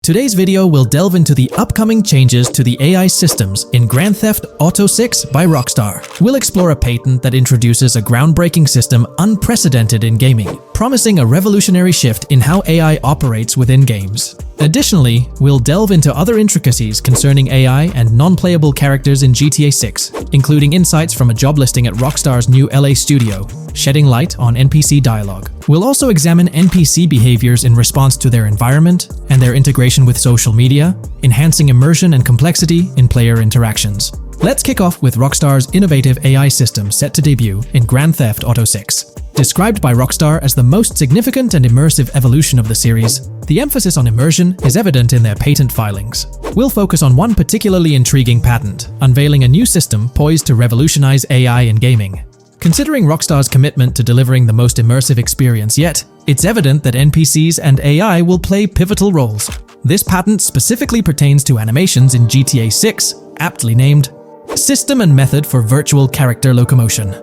Today's video will delve into the upcoming changes to the AI systems in Grand Theft Auto 6 by Rockstar. We'll explore a patent that introduces a groundbreaking system unprecedented in gaming, promising a revolutionary shift in how AI operates within games. Additionally, we'll delve into other intricacies concerning AI and non-playable characters in GTA 6, including insights from a job listing at Rockstar's new LA studio, shedding light on NPC dialogue. We'll also examine NPC behaviors in response to their environment and their integration with social media, enhancing immersion and complexity in player interactions. Let's kick off with Rockstar's innovative AI system set to debut in Grand Theft Auto 6. Described by Rockstar as the most significant and immersive evolution of the series, the emphasis on immersion is evident in their patent filings. We'll focus on one particularly intriguing patent, unveiling a new system poised to revolutionize AI in gaming. Considering Rockstar's commitment to delivering the most immersive experience yet, it's evident that NPCs and AI will play pivotal roles. This patent specifically pertains to animations in GTA 6, aptly named System and Method for Virtual Character Locomotion.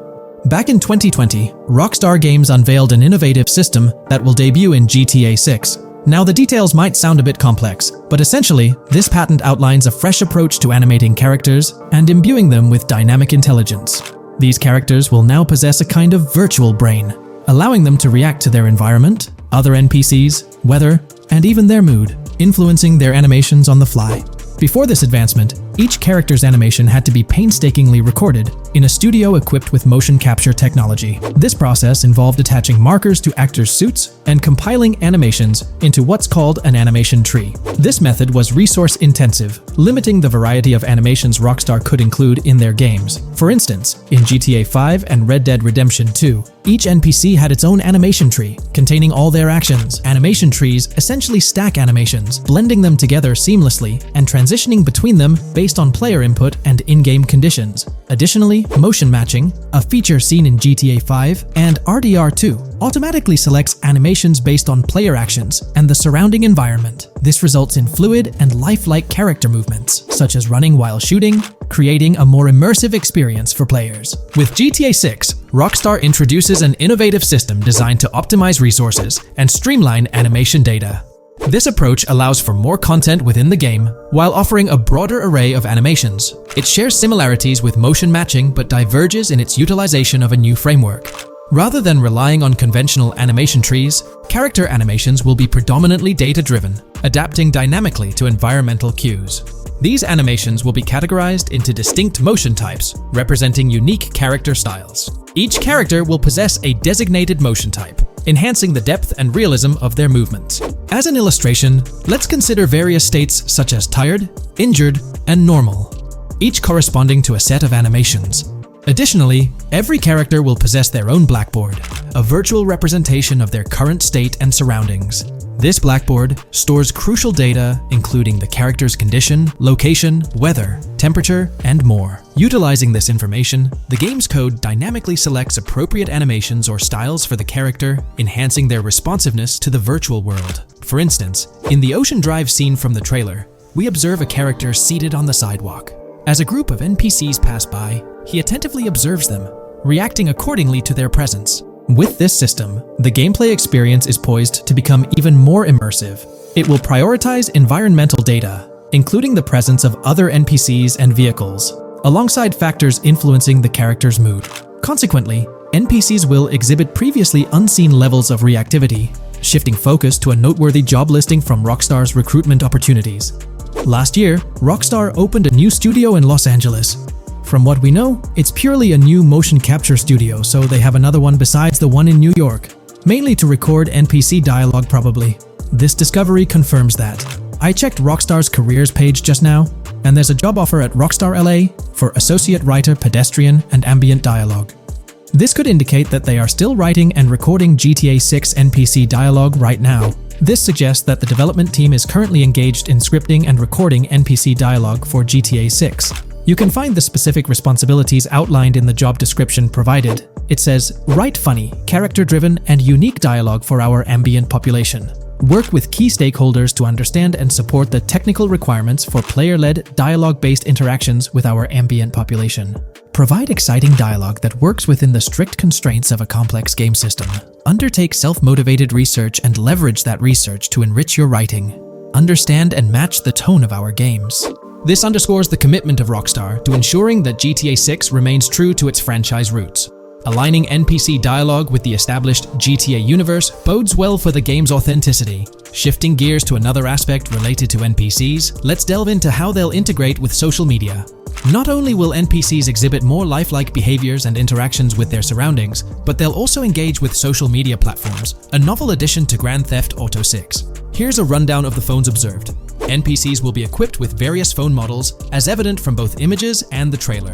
Back in 2020, Rockstar Games unveiled an innovative system that will debut in GTA 6. Now, the details might sound a bit complex, but essentially, this patent outlines a fresh approach to animating characters and imbuing them with dynamic intelligence. These characters will now possess a kind of virtual brain, allowing them to react to their environment, other NPCs, weather, and even their mood, influencing their animations on the fly. Before this advancement, each character's animation had to be painstakingly recorded in a studio equipped with motion capture technology. This process involved attaching markers to actors' suits and compiling animations into what's called an animation tree. This method was resource-intensive, limiting the variety of animations Rockstar could include in their games. For instance, in GTA 5 and Red Dead Redemption 2, each NPC had its own animation tree, containing all their actions. Animation trees essentially stack animations, blending them together seamlessly and transitioning between them based on player input and in-game conditions. Additionally, motion matching, a feature seen in GTA 5 and RDR2, automatically selects animations based on player actions and the surrounding environment. This results in fluid and lifelike character movements, such as running while shooting, creating a more immersive experience for players. With GTA 6, Rockstar introduces an innovative system designed to optimize resources and streamline animation data. This approach allows for more content within the game while offering a broader array of animations. It shares similarities with motion matching but diverges in its utilization of a new framework. Rather than relying on conventional animation trees, character animations will be predominantly data-driven, adapting dynamically to environmental cues. These animations will be categorized into distinct motion types, representing unique character styles. Each character will possess a designated motion type, enhancing the depth and realism of their movements. As an illustration, let's consider various states such as tired, injured, and normal, each corresponding to a set of animations. Additionally, every character will possess their own blackboard, a virtual representation of their current state and surroundings. This blackboard stores crucial data including the character's condition, location, weather, temperature, and more. Utilizing this information, the game's code dynamically selects appropriate animations or styles for the character, enhancing their responsiveness to the virtual world. For instance, in the Ocean Drive scene from the trailer, we observe a character seated on the sidewalk. As a group of NPCs pass by, he attentively observes them, reacting accordingly to their presence. With this system, the gameplay experience is poised to become even more immersive. It will prioritize environmental data, including the presence of other NPCs and vehicles, alongside factors influencing the character's mood. Consequently, NPCs will exhibit previously unseen levels of reactivity, shifting focus to a noteworthy job listing from Rockstar's recruitment opportunities. Last year, Rockstar opened a new studio in Los Angeles. From what we know, it's purely a new motion capture studio, so they have another one besides the one in New York, mainly to record NPC dialogue probably. This discovery confirms that. I checked Rockstar's careers page just now, and there's a job offer at Rockstar LA for Associate Writer Pedestrian and Ambient Dialogue. This could indicate that they are still writing and recording GTA 6 NPC dialogue right now. This suggests that the development team is currently engaged in scripting and recording NPC dialogue for GTA 6. You can find the specific responsibilities outlined in the job description provided. It says, write funny, character-driven, and unique dialogue for our ambient population. Work with key stakeholders to understand and support the technical requirements for player-led, dialogue-based interactions with our ambient population. Provide exciting dialogue that works within the strict constraints of a complex game system. Undertake self-motivated research and leverage that research to enrich your writing. understand and match the tone of our games. This underscores the commitment of Rockstar to ensuring that GTA 6 remains true to its franchise roots. Aligning NPC dialogue with the established GTA universe bodes well for the game's authenticity. Shifting gears to another aspect related to NPCs, let's delve into how they'll integrate with social media. Not only will NPCs exhibit more lifelike behaviors and interactions with their surroundings, but they'll also engage with social media platforms, a novel addition to Grand Theft Auto 6. Here's a rundown of the phones observed. NPCs will be equipped with various phone models, as evident from both images and the trailer.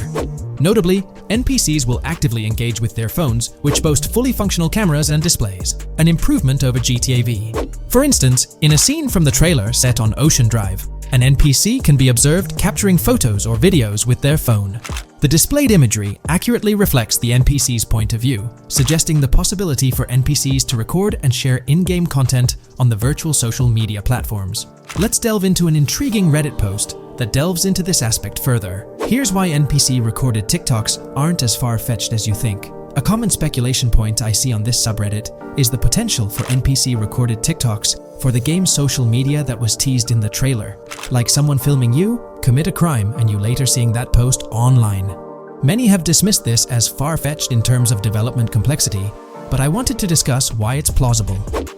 Notably, NPCs will actively engage with their phones, which boast fully functional cameras and displays, an improvement over GTA V. For instance, in a scene from the trailer set on Ocean Drive, an NPC can be observed capturing photos or videos with their phone. The displayed imagery accurately reflects the NPC's point of view, suggesting the possibility for NPCs to record and share in-game content on the virtual social media platforms. Let's delve into an intriguing Reddit post that delves into this aspect further. Here's why NPC-recorded TikToks aren't as far-fetched as you think. A common speculation point I see on this subreddit is the potential for NPC-recorded TikToks for the game's social media that was teased in the trailer, like someone filming you commit a crime and you later seeing that post online. Many have dismissed this as far-fetched in terms of development complexity, but I wanted to discuss why it's plausible.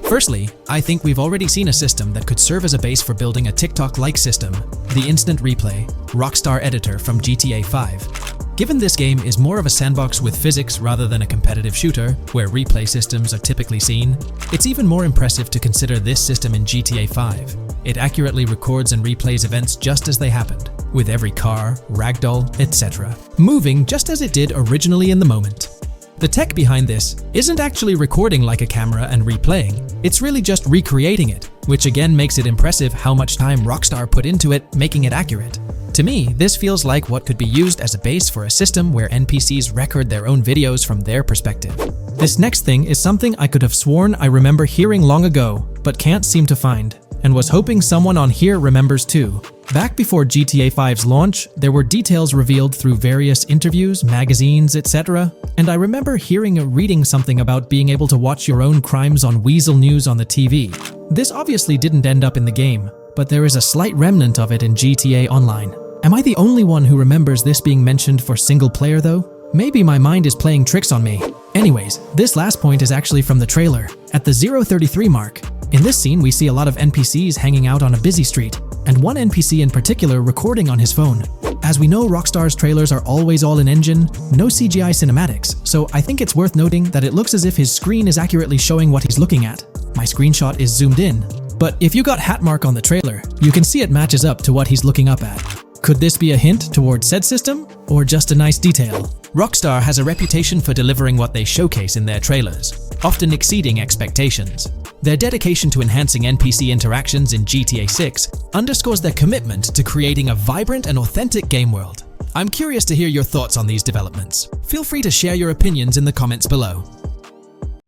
Firstly, I think we've already seen a system that could serve as a base for building a TikTok-like system, the Instant Replay, Rockstar editor from GTA 5. Given this game is more of a sandbox with physics rather than a competitive shooter, where replay systems are typically seen, it's even more impressive to consider this system in GTA 5. It accurately records and replays events just as they happened, with every car, ragdoll, etc., moving just as it did originally in the moment. The tech behind this isn't actually recording like a camera and replaying, it's really just recreating it, which again makes it impressive how much time Rockstar put into it, making it accurate. To me, this feels like what could be used as a base for a system where NPCs record their own videos from their perspective. This next thing is something I could have sworn I remember hearing long ago, but can't seem to find, and was hoping someone on here remembers too. Back before GTA 5's launch, there were details revealed through various interviews, magazines, etc., and I remember hearing or reading something about being able to watch your own crimes on Weasel News on the TV. This obviously didn't end up in the game, but there is a slight remnant of it in GTA Online. Am I the only one who remembers this being mentioned for single player though? Maybe my mind is playing tricks on me. Anyways, this last point is actually from the trailer, at the 0:33 mark. In this scene, we see a lot of NPCs hanging out on a busy street, and one NPC in particular recording on his phone. As we know, Rockstar's trailers are always all in engine, no CGI cinematics, so I think it's worth noting that it looks as if his screen is accurately showing what he's looking at. My screenshot is zoomed in, but if you got Hatmark on the trailer, you can see it matches up to what he's looking up at. Could this be a hint towards said system, or just a nice detail? Rockstar has a reputation for delivering what they showcase in their trailers, often exceeding expectations. Their dedication to enhancing NPC interactions in GTA 6 underscores their commitment to creating a vibrant and authentic game world. I'm curious to hear your thoughts on these developments. Feel free to share your opinions in the comments below.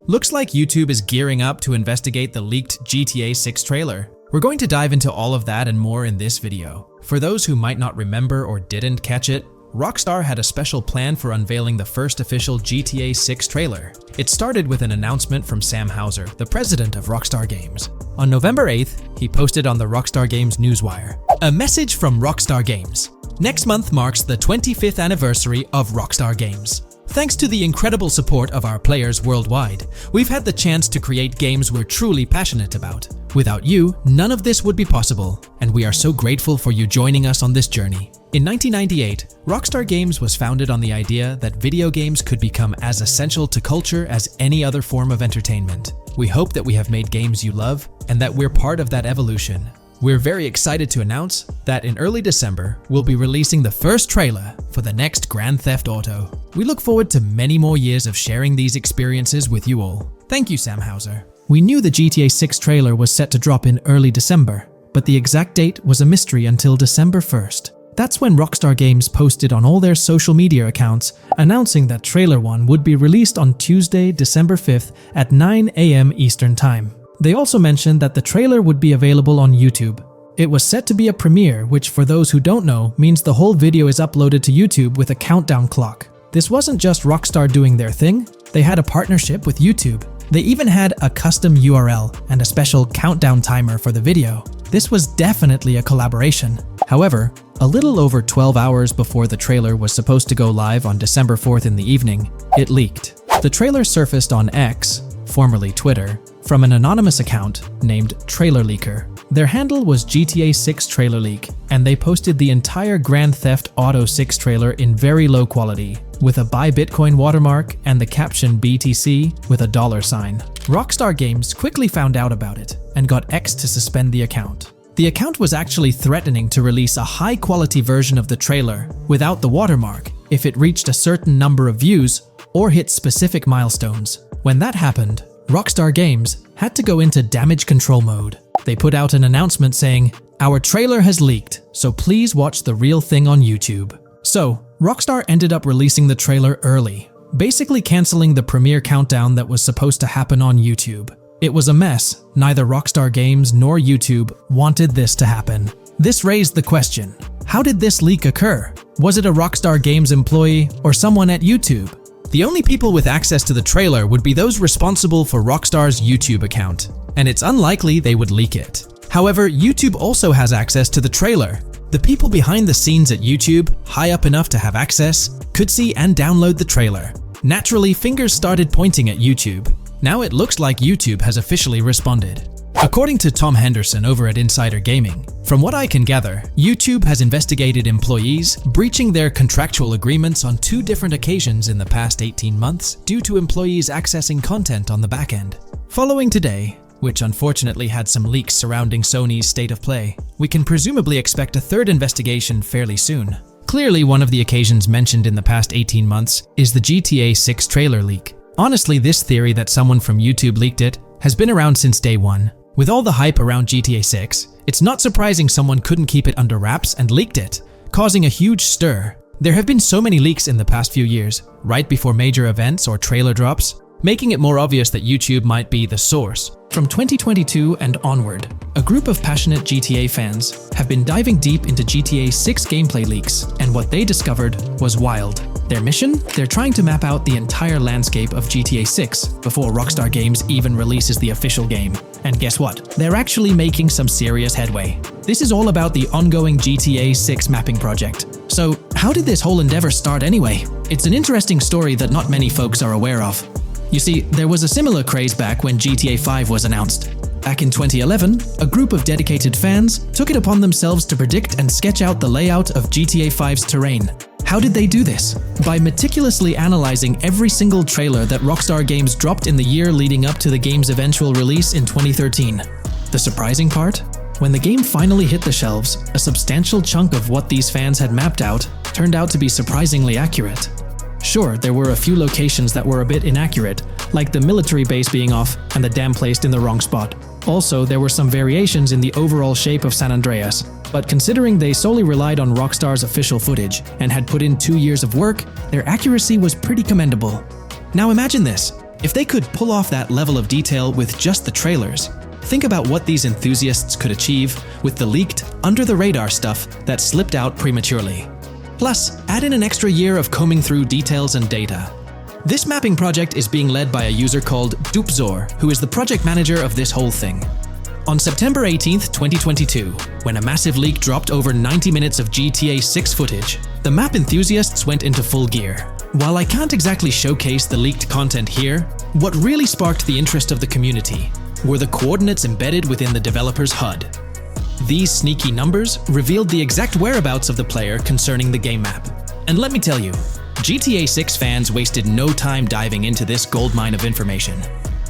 Looks like YouTube is gearing up to investigate the leaked GTA 6 trailer. We're going to dive into all of that and more in this video. For those who might not remember or didn't catch it, Rockstar had a special plan for unveiling the first official GTA 6 trailer. It started with an announcement from Sam Houser, the president of Rockstar Games. On November 8th, he posted on the Rockstar Games newswire, "A message from Rockstar Games. Next month marks the 25th anniversary of Rockstar Games. Thanks to the incredible support of our players worldwide, we've had the chance to create games we're truly passionate about. Without you, none of this would be possible, and we are so grateful for you joining us on this journey." In 1998, Rockstar Games was founded on the idea that video games could become as essential to culture as any other form of entertainment. We hope that we have made games you love, and that we're part of that evolution. We're very excited to announce that in early December, we'll be releasing the first trailer for the next Grand Theft Auto. We look forward to many more years of sharing these experiences with you all. Thank you, Sam Houser. We knew the GTA 6 trailer was set to drop in early December, but the exact date was a mystery until December 1st. That's when Rockstar Games posted on all their social media accounts announcing that Trailer 1 would be released on Tuesday, December 5th at 9 AM Eastern Time. They also mentioned that the trailer would be available on YouTube. It was set to be a premiere, which for those who don't know, means the whole video is uploaded to YouTube with a countdown clock. This wasn't just Rockstar doing their thing, they had a partnership with YouTube. They even had a custom URL and a special countdown timer for the video. This was definitely a collaboration. However, a little over 12 hours before the trailer was supposed to go live on December 4th in the evening, it leaked. The trailer surfaced on X, formerly Twitter, from an anonymous account named Trailer Leaker. Their handle was GTA 6 Trailer Leak, and they posted the entire Grand Theft Auto 6 trailer in very low quality, with a Buy Bitcoin watermark and the caption BTC with a $sign. Rockstar Games quickly found out about it and got X to suspend the account. The account was actually threatening to release a high-quality version of the trailer without the watermark if it reached a certain number of views or hit specific milestones. When that happened, Rockstar Games had to go into damage control mode. They put out an announcement saying, "Our trailer has leaked, so please watch the real thing on YouTube." So, Rockstar ended up releasing the trailer early, basically canceling the premiere countdown that was supposed to happen on YouTube. It was a mess. Neither Rockstar Games nor YouTube wanted this to happen. This raised the question, how did this leak occur? Was it a Rockstar Games employee or someone at YouTube? The only people with access to the trailer would be those responsible for Rockstar's YouTube account, and it's unlikely they would leak it. However, YouTube also has access to the trailer. The people behind the scenes at YouTube, high up enough to have access, could see and download the trailer. Naturally, fingers started pointing at YouTube. Now it looks like YouTube has officially responded. According to Tom Henderson over at Insider Gaming, from what I can gather, YouTube has investigated employees breaching their contractual agreements on 2 different occasions in the past 18 months due to employees accessing content on the back end. Following today, which unfortunately had some leaks surrounding Sony's state of play, we can presumably expect a 3rd investigation fairly soon. Clearly, one of the occasions mentioned in the past 18 months is the GTA 6 trailer leak. Honestly, this theory that someone from YouTube leaked it has been around since day one. With all the hype around GTA 6, it's not surprising someone couldn't keep it under wraps and leaked it, causing a huge stir. There have been so many leaks in the past few years, right before major events or trailer drops, making it more obvious that YouTube might be the source. From 2022 and onward, a group of passionate GTA fans have been diving deep into GTA 6 gameplay leaks, and what they discovered was wild. Their mission? They're trying to map out the entire landscape of GTA 6 before Rockstar Games even releases the official game. And guess what? They're actually making some serious headway. This is all about the ongoing GTA 6 mapping project. So, how did this whole endeavor start anyway? It's an interesting story that not many folks are aware of. You see, there was a similar craze back when GTA 5 was announced. Back in 2011, a group of dedicated fans took it upon themselves to predict and sketch out the layout of GTA 5's terrain. How did they do this? By meticulously analyzing every single trailer that Rockstar Games dropped in the year leading up to the game's eventual release in 2013. The surprising part? When the game finally hit the shelves, a substantial chunk of what these fans had mapped out turned out to be surprisingly accurate. Sure, there were a few locations that were a bit inaccurate, like the military base being off and the dam placed in the wrong spot. Also, there were some variations in the overall shape of San Andreas, but considering they solely relied on Rockstar's official footage and had put in 2 years of work, their accuracy was pretty commendable. Now imagine this, if they could pull off that level of detail with just the trailers, think about what these enthusiasts could achieve with the leaked, under-the-radar stuff that slipped out prematurely. Plus, add in an extra year of combing through details and data. This mapping project is being led by a user called Dupzor, who is the project manager of this whole thing. On September 18th, 2022, when a massive leak dropped over 90 minutes of GTA 6 footage, the map enthusiasts went into full gear. While I can't exactly showcase the leaked content here, what really sparked the interest of the community were the coordinates embedded within the developer's HUD. These sneaky numbers revealed the exact whereabouts of the player concerning the game map. And let me tell you, GTA 6 fans wasted no time diving into this goldmine of information.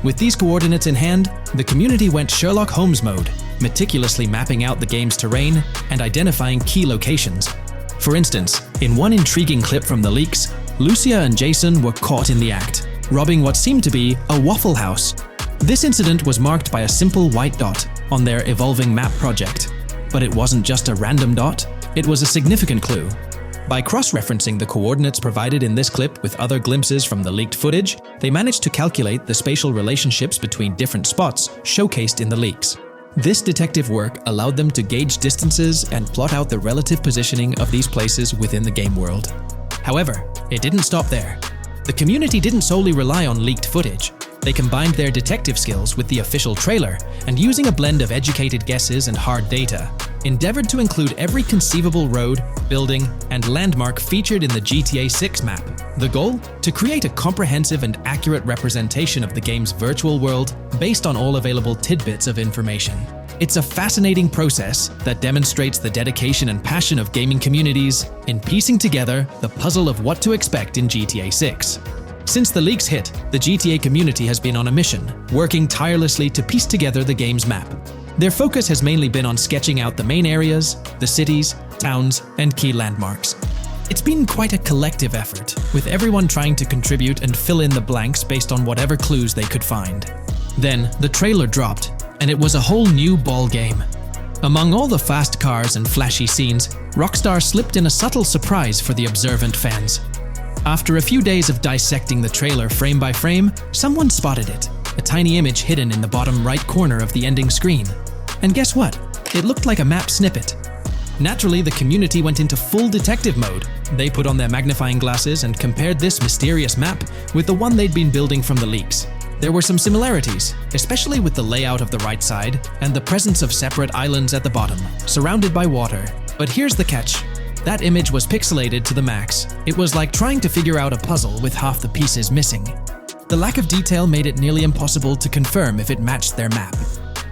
With these coordinates in hand, the community went Sherlock Holmes mode, meticulously mapping out the game's terrain and identifying key locations. For instance, in one intriguing clip from the leaks, Lucia and Jason were caught in the act, robbing what seemed to be a Waffle House. This incident was marked by a simple white dot on their evolving map project. But it wasn't just a random dot, it was a significant clue. By cross-referencing the coordinates provided in this clip with other glimpses from the leaked footage, they managed to calculate the spatial relationships between different spots showcased in the leaks. This detective work allowed them to gauge distances and plot out the relative positioning of these places within the game world. However, it didn't stop there. The community didn't solely rely on leaked footage. They combined their detective skills with the official trailer, and using a blend of educated guesses and hard data, endeavored to include every conceivable road, building, and landmark featured in the GTA 6 map. The goal? To create a comprehensive and accurate representation of the game's virtual world based on all available tidbits of information. It's a fascinating process that demonstrates the dedication and passion of gaming communities in piecing together the puzzle of what to expect in GTA 6. Since the leaks hit, the GTA community has been on a mission, working tirelessly to piece together the game's map. Their focus has mainly been on sketching out the main areas, the cities, towns, and key landmarks. It's been quite a collective effort, with everyone trying to contribute and fill in the blanks based on whatever clues they could find. Then, the trailer dropped, and it was a whole new ball game. Among all the fast cars and flashy scenes, Rockstar slipped in a subtle surprise for the observant fans. After a few days of dissecting the trailer frame by frame, someone spotted it, a tiny image hidden in the bottom right corner of the ending screen. And guess what? It looked like a map snippet. Naturally, the community went into full detective mode. They put on their magnifying glasses and compared this mysterious map with the one they'd been building from the leaks. There were some similarities, especially with the layout of the right side and the presence of separate islands at the bottom, surrounded by water. But here's the catch. That image was pixelated to the max. It was like trying to figure out a puzzle with half the pieces missing. The lack of detail made it nearly impossible to confirm if it matched their map.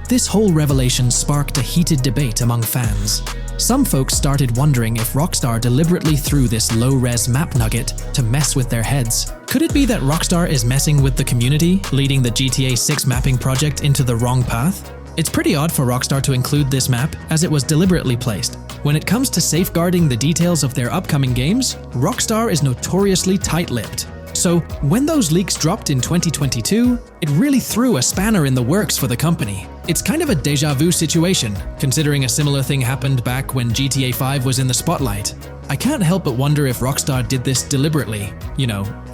This whole revelation sparked a heated debate among fans. Some folks started wondering if Rockstar deliberately threw this low-res map nugget to mess with their heads. Could it be that Rockstar is messing with the community, leading the GTA 6 mapping project into the wrong path? It's pretty odd for Rockstar to include this map, as it was deliberately placed. When it comes to safeguarding the details of their upcoming games, Rockstar is notoriously tight-lipped. So, when those leaks dropped in 2022, it really threw a spanner in the works for the company. It's kind of a déjà vu situation, considering a similar thing happened back when GTA 5 was in the spotlight. I can't help but wonder if Rockstar did this deliberately,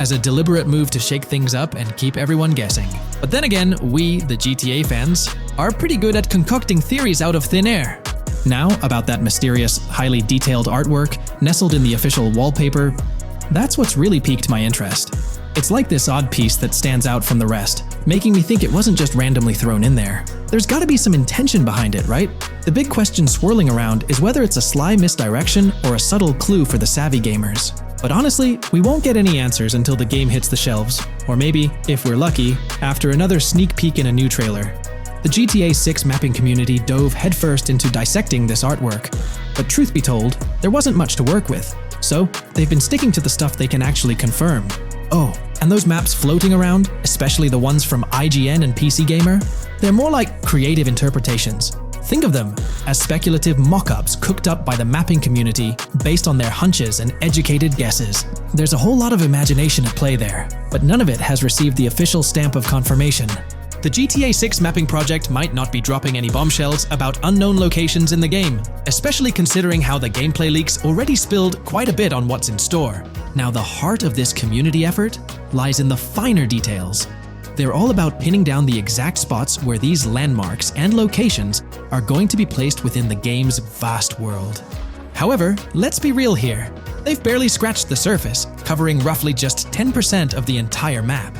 as a deliberate move to shake things up and keep everyone guessing. But then again, we, the GTA fans, are pretty good at concocting theories out of thin air. Now, about that mysterious, highly detailed artwork nestled in the official wallpaper, that's what's really piqued my interest. It's like this odd piece that stands out from the rest, making me think it wasn't just randomly thrown in there. There's gotta be some intention behind it, right? The big question swirling around is whether it's a sly misdirection or a subtle clue for the savvy gamers. But honestly, we won't get any answers until the game hits the shelves, or maybe, if we're lucky, after another sneak peek in a new trailer. The GTA 6 mapping community dove headfirst into dissecting this artwork, but truth be told, there wasn't much to work with. So, they've been sticking to the stuff they can actually confirm. Oh, and those maps floating around, especially the ones from IGN and PC Gamer, they're more like creative interpretations. Think of them as speculative mock-ups cooked up by the mapping community based on their hunches and educated guesses. There's a whole lot of imagination at play there, but none of it has received the official stamp of confirmation. The GTA 6 mapping project might not be dropping any bombshells about unknown locations in the game, especially considering how the gameplay leaks already spilled quite a bit on what's in store. Now, the heart of this community effort lies in the finer details. They're all about pinning down the exact spots where these landmarks and locations are going to be placed within the game's vast world. However, let's be real here. They've barely scratched the surface, covering roughly just 10% of the entire map.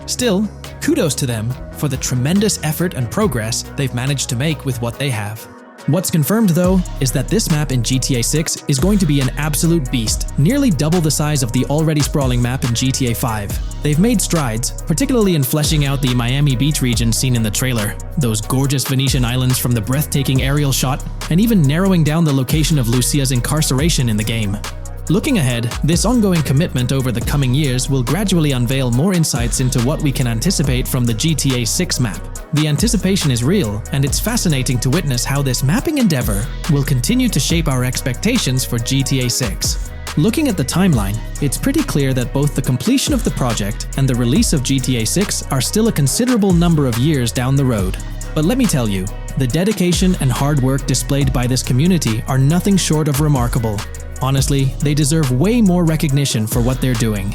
Still, kudos to them for the tremendous effort and progress they've managed to make with what they have. What's confirmed, though, is that this map in GTA 6 is going to be an absolute beast, nearly double the size of the already sprawling map in GTA 5. They've made strides, particularly in fleshing out the Miami Beach region seen in the trailer, those gorgeous Venetian islands from the breathtaking aerial shot, and even narrowing down the location of Lucia's incarceration in the game. Looking ahead, this ongoing commitment over the coming years will gradually unveil more insights into what we can anticipate from the GTA 6 map. The anticipation is real, and it's fascinating to witness how this mapping endeavor will continue to shape our expectations for GTA 6. Looking at the timeline, it's pretty clear that both the completion of the project and the release of GTA 6 are still a considerable number of years down the road. But let me tell you, the dedication and hard work displayed by this community are nothing short of remarkable. Honestly, they deserve way more recognition for what they're doing.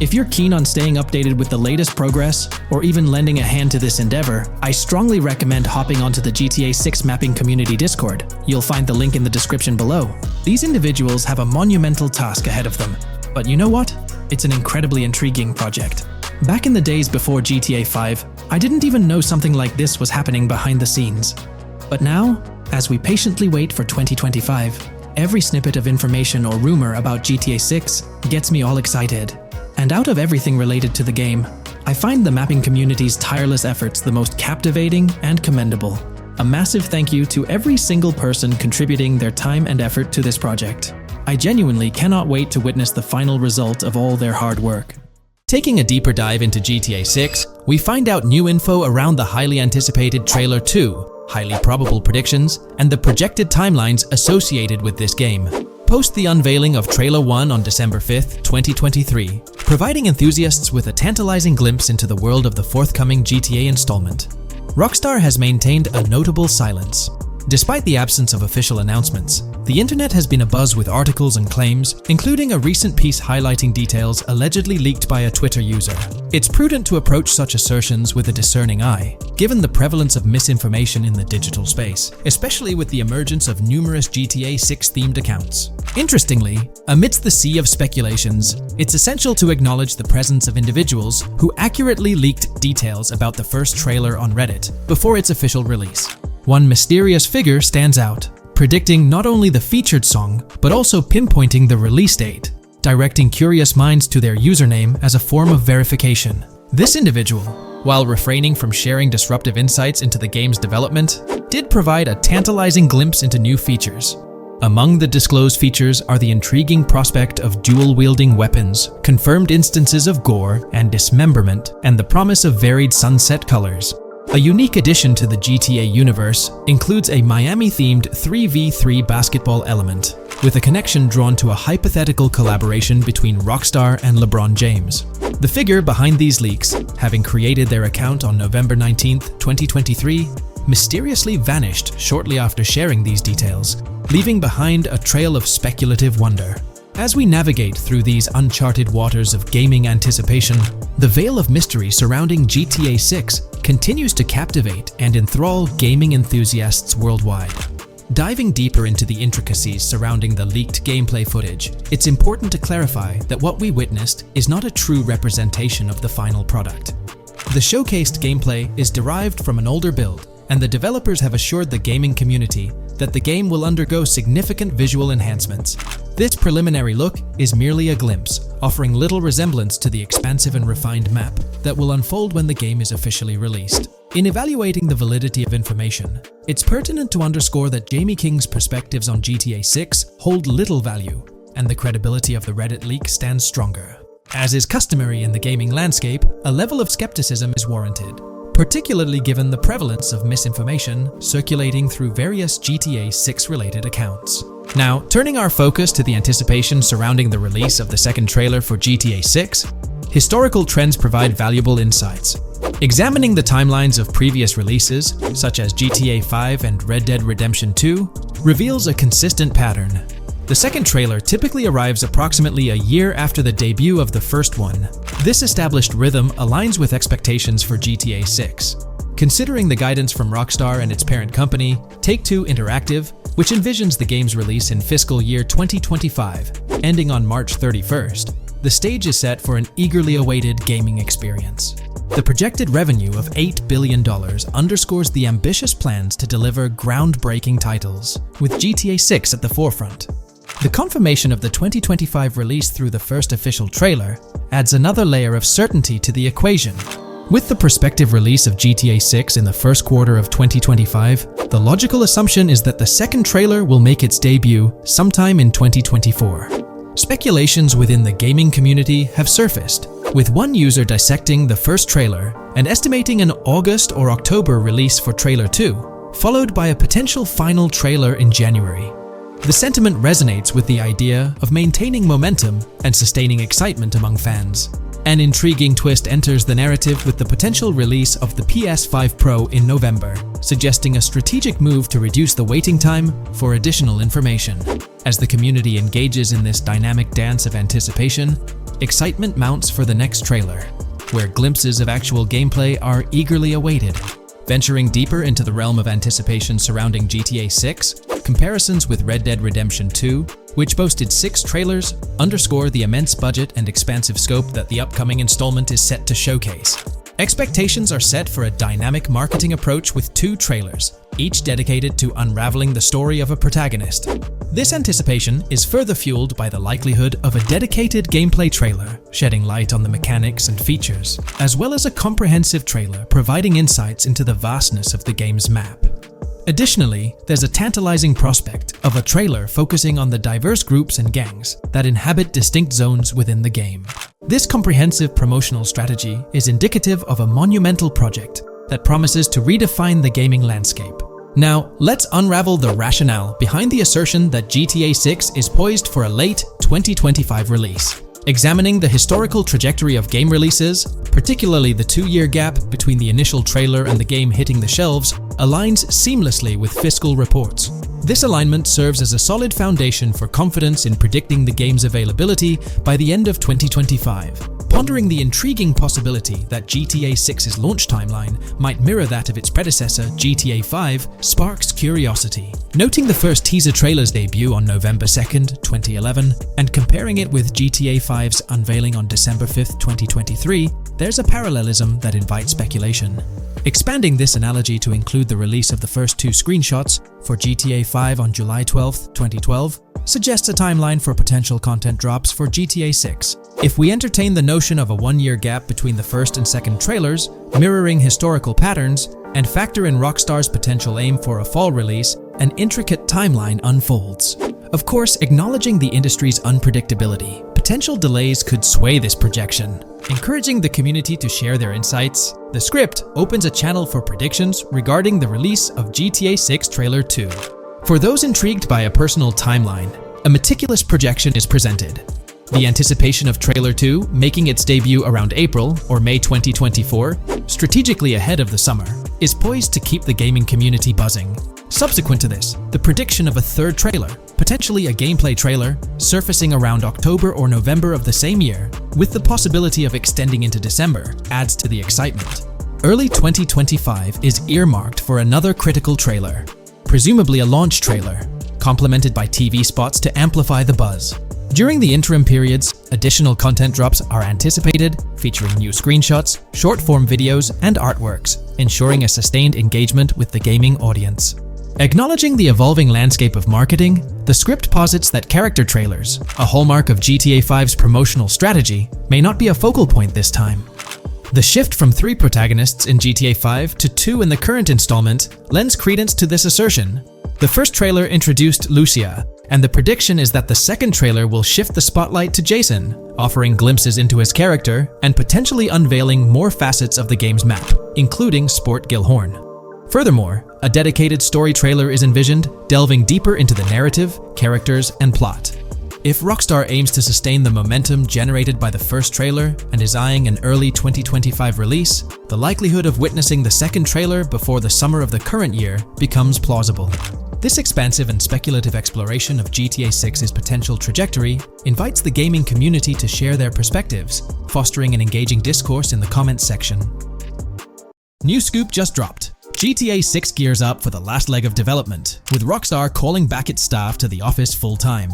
If you're keen on staying updated with the latest progress, or even lending a hand to this endeavor, I strongly recommend hopping onto the GTA 6 mapping community Discord. You'll find the link in the description below. These individuals have a monumental task ahead of them, but you know what? It's an incredibly intriguing project. Back in the days before GTA 5, I didn't even know something like this was happening behind the scenes. But now, as we patiently wait for 2025, every snippet of information or rumor about GTA 6 gets me all excited. And out of everything related to the game, I find the mapping community's tireless efforts the most captivating and commendable. A massive thank you to every single person contributing their time and effort to this project. I genuinely cannot wait to witness the final result of all their hard work. Taking a deeper dive into GTA 6, we find out new info around the highly anticipated Trailer 2, highly probable predictions, and the projected timelines associated with this game. Post the unveiling of Trailer 1 on December 5th, 2023, providing enthusiasts with a tantalizing glimpse into the world of the forthcoming GTA installment. Rockstar has maintained a notable silence. Despite the absence of official announcements, the internet has been abuzz with articles and claims, including a recent piece highlighting details allegedly leaked by a Twitter user. It's prudent to approach such assertions with a discerning eye, given the prevalence of misinformation in the digital space, especially with the emergence of numerous GTA 6-themed accounts. Interestingly, amidst the sea of speculations, it's essential to acknowledge the presence of individuals who accurately leaked details about the first trailer on Reddit before its official release. One mysterious figure stands out, predicting not only the featured song, but also pinpointing the release date, directing curious minds to their username as a form of verification. This individual, while refraining from sharing disruptive insights into the game's development, did provide a tantalizing glimpse into new features. Among the disclosed features are the intriguing prospect of dual-wielding weapons, confirmed instances of gore and dismemberment, and the promise of varied sunset colors. A unique addition to the GTA universe includes a Miami-themed 3v3 basketball element, with a connection drawn to a hypothetical collaboration between Rockstar and LeBron James. The figure behind these leaks, having created their account on November 19, 2023, mysteriously vanished shortly after sharing these details, leaving behind a trail of speculative wonder. As we navigate through these uncharted waters of gaming anticipation, the veil of mystery surrounding GTA 6 continues to captivate and enthrall gaming enthusiasts worldwide. Diving deeper into the intricacies surrounding the leaked gameplay footage, it's important to clarify that what we witnessed is not a true representation of the final product. The showcased gameplay is derived from an older build, and the developers have assured the gaming community that the game will undergo significant visual enhancements. This preliminary look is merely a glimpse, offering little resemblance to the expansive and refined map that will unfold when the game is officially released. In evaluating the validity of information, it's pertinent to underscore that Jamie King's perspectives on GTA 6 hold little value, and the credibility of the Reddit leak stands stronger. As is customary in the gaming landscape, a level of skepticism is warranted, particularly given the prevalence of misinformation circulating through various GTA 6-related accounts. Now, turning our focus to the anticipation surrounding the release of the second trailer for GTA 6, historical trends provide valuable insights. Examining the timelines of previous releases, such as GTA 5 and Red Dead Redemption 2, reveals a consistent pattern. The second trailer typically arrives approximately a year after the debut of the first one. This established rhythm aligns with expectations for GTA 6. Considering the guidance from Rockstar and its parent company, Take-Two Interactive, which envisions the game's release in fiscal year 2025, ending on March 31st, the stage is set for an eagerly awaited gaming experience. The projected revenue of $8 billion underscores the ambitious plans to deliver groundbreaking titles, with GTA 6 at the forefront. The confirmation of the 2025 release through the first official trailer adds another layer of certainty to the equation. With the prospective release of GTA 6 in the first quarter of 2025, the logical assumption is that the second trailer will make its debut sometime in 2024. Speculations within the gaming community have surfaced, with one user dissecting the first trailer and estimating an August or October release for Trailer 2, followed by a potential final trailer in January. The sentiment resonates with the idea of maintaining momentum and sustaining excitement among fans. An intriguing twist enters the narrative with the potential release of the PS5 Pro in November, suggesting a strategic move to reduce the waiting time for additional information. As the community engages in this dynamic dance of anticipation, excitement mounts for the next trailer, where glimpses of actual gameplay are eagerly awaited. Venturing deeper into the realm of anticipation surrounding GTA 6, comparisons with Red Dead Redemption 2, which boasted 6 trailers, underscore the immense budget and expansive scope that the upcoming installment is set to showcase. Expectations are set for a dynamic marketing approach with 2 trailers, each dedicated to unraveling the story of a protagonist. This anticipation is further fueled by the likelihood of a dedicated gameplay trailer, shedding light on the mechanics and features, as well as a comprehensive trailer providing insights into the vastness of the game's map. Additionally, there's a tantalizing prospect of a trailer focusing on the diverse groups and gangs that inhabit distinct zones within the game. This comprehensive promotional strategy is indicative of a monumental project that promises to redefine the gaming landscape. Now, let's unravel the rationale behind the assertion that GTA 6 is poised for a late 2025 release. Examining the historical trajectory of game releases, particularly the 2-year gap between the initial trailer and the game hitting the shelves, aligns seamlessly with fiscal reports. This alignment serves as a solid foundation for confidence in predicting the game's availability by the end of 2025. Pondering the intriguing possibility that GTA 6's launch timeline might mirror that of its predecessor, GTA 5, sparks curiosity. Noting the first teaser trailer's debut on November 2nd, 2011, and comparing it with GTA 5's unveiling on December 5th, 2023, there's a parallelism that invites speculation. Expanding this analogy to include the release of the first 2 screenshots for GTA 5 on July 12, 2012, suggests a timeline for potential content drops for GTA 6. If we entertain the notion of a 1-year gap between the first and second trailers, mirroring historical patterns, and factor in Rockstar's potential aim for a fall release, an intricate timeline unfolds. Of course, acknowledging the industry's unpredictability, potential delays could sway this projection. Encouraging the community to share their insights, the script opens a channel for predictions regarding the release of GTA 6 Trailer 2. For those intrigued by a personal timeline, a meticulous projection is presented. The anticipation of Trailer 2 making its debut around April or May 2024, strategically ahead of the summer, is poised to keep the gaming community buzzing. Subsequent to this, the prediction of a 3rd trailer, potentially a gameplay trailer, surfacing around October or November of the same year, with the possibility of extending into December, adds to the excitement. Early 2025 is earmarked for another critical trailer, presumably a launch trailer, complemented by TV spots to amplify the buzz. During the interim periods, additional content drops are anticipated, featuring new screenshots, short-form videos, and artworks, ensuring a sustained engagement with the gaming audience. Acknowledging the evolving landscape of marketing, the script posits that character trailers, a hallmark of GTA 5's promotional strategy, may not be a focal point this time. The shift from 3 protagonists in GTA 5 to 2 in the current installment lends credence to this assertion. The first trailer introduced Lucia, and the prediction is that the second trailer will shift the spotlight to Jason, offering glimpses into his character and potentially unveiling more facets of the game's map, including Sport Gilhorn. Furthermore, a dedicated story trailer is envisioned, delving deeper into the narrative, characters, and plot. If Rockstar aims to sustain the momentum generated by the first trailer and is eyeing an early 2025 release, the likelihood of witnessing the second trailer before the summer of the current year becomes plausible. This expansive and speculative exploration of GTA 6's potential trajectory invites the gaming community to share their perspectives, fostering an engaging discourse in the comments section. New scoop just dropped. GTA 6 gears up for the last leg of development, with Rockstar calling back its staff to the office full-time.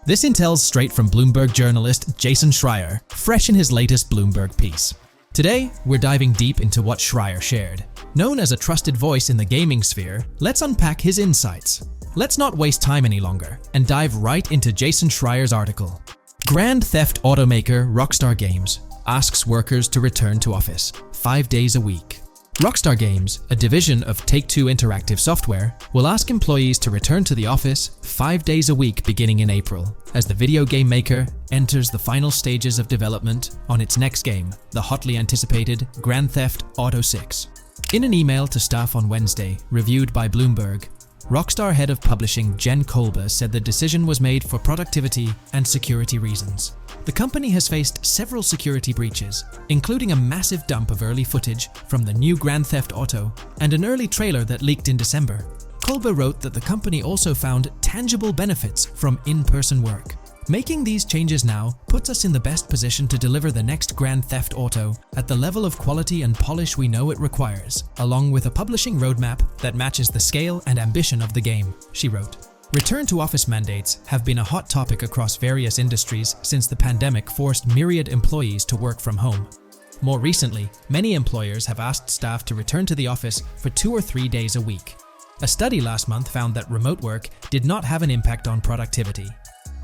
This intel's straight from Bloomberg journalist Jason Schreier, fresh in his latest Bloomberg piece. Today, we're diving deep into what Schreier shared. Known as a trusted voice in the gaming sphere, let's unpack his insights. Let's not waste time any longer and dive right into Jason Schreier's article. Grand Theft automaker Rockstar Games asks workers to return to office 5 days a week. Rockstar Games, a division of Take-Two Interactive Software, will ask employees to return to the office 5 days a week beginning in April, as the video game maker enters the final stages of development on its next game, the hotly anticipated Grand Theft Auto 6. In an email to staff on Wednesday, reviewed by Bloomberg, Rockstar head of publishing Jen Kolber said the decision was made for productivity and security reasons. The company has faced several security breaches, including a massive dump of early footage from the new Grand Theft Auto and an early trailer that leaked in December. Kolber wrote that the company also found tangible benefits from in-person work. Making these changes now puts us in the best position to deliver the next Grand Theft Auto at the level of quality and polish we know it requires, along with a publishing roadmap that matches the scale and ambition of the game, she wrote. Return-to-office mandates have been a hot topic across various industries since the pandemic forced myriad employees to work from home. More recently, many employers have asked staff to return to the office for 2 or 3 days a week. A study last month found that remote work did not have an impact on productivity.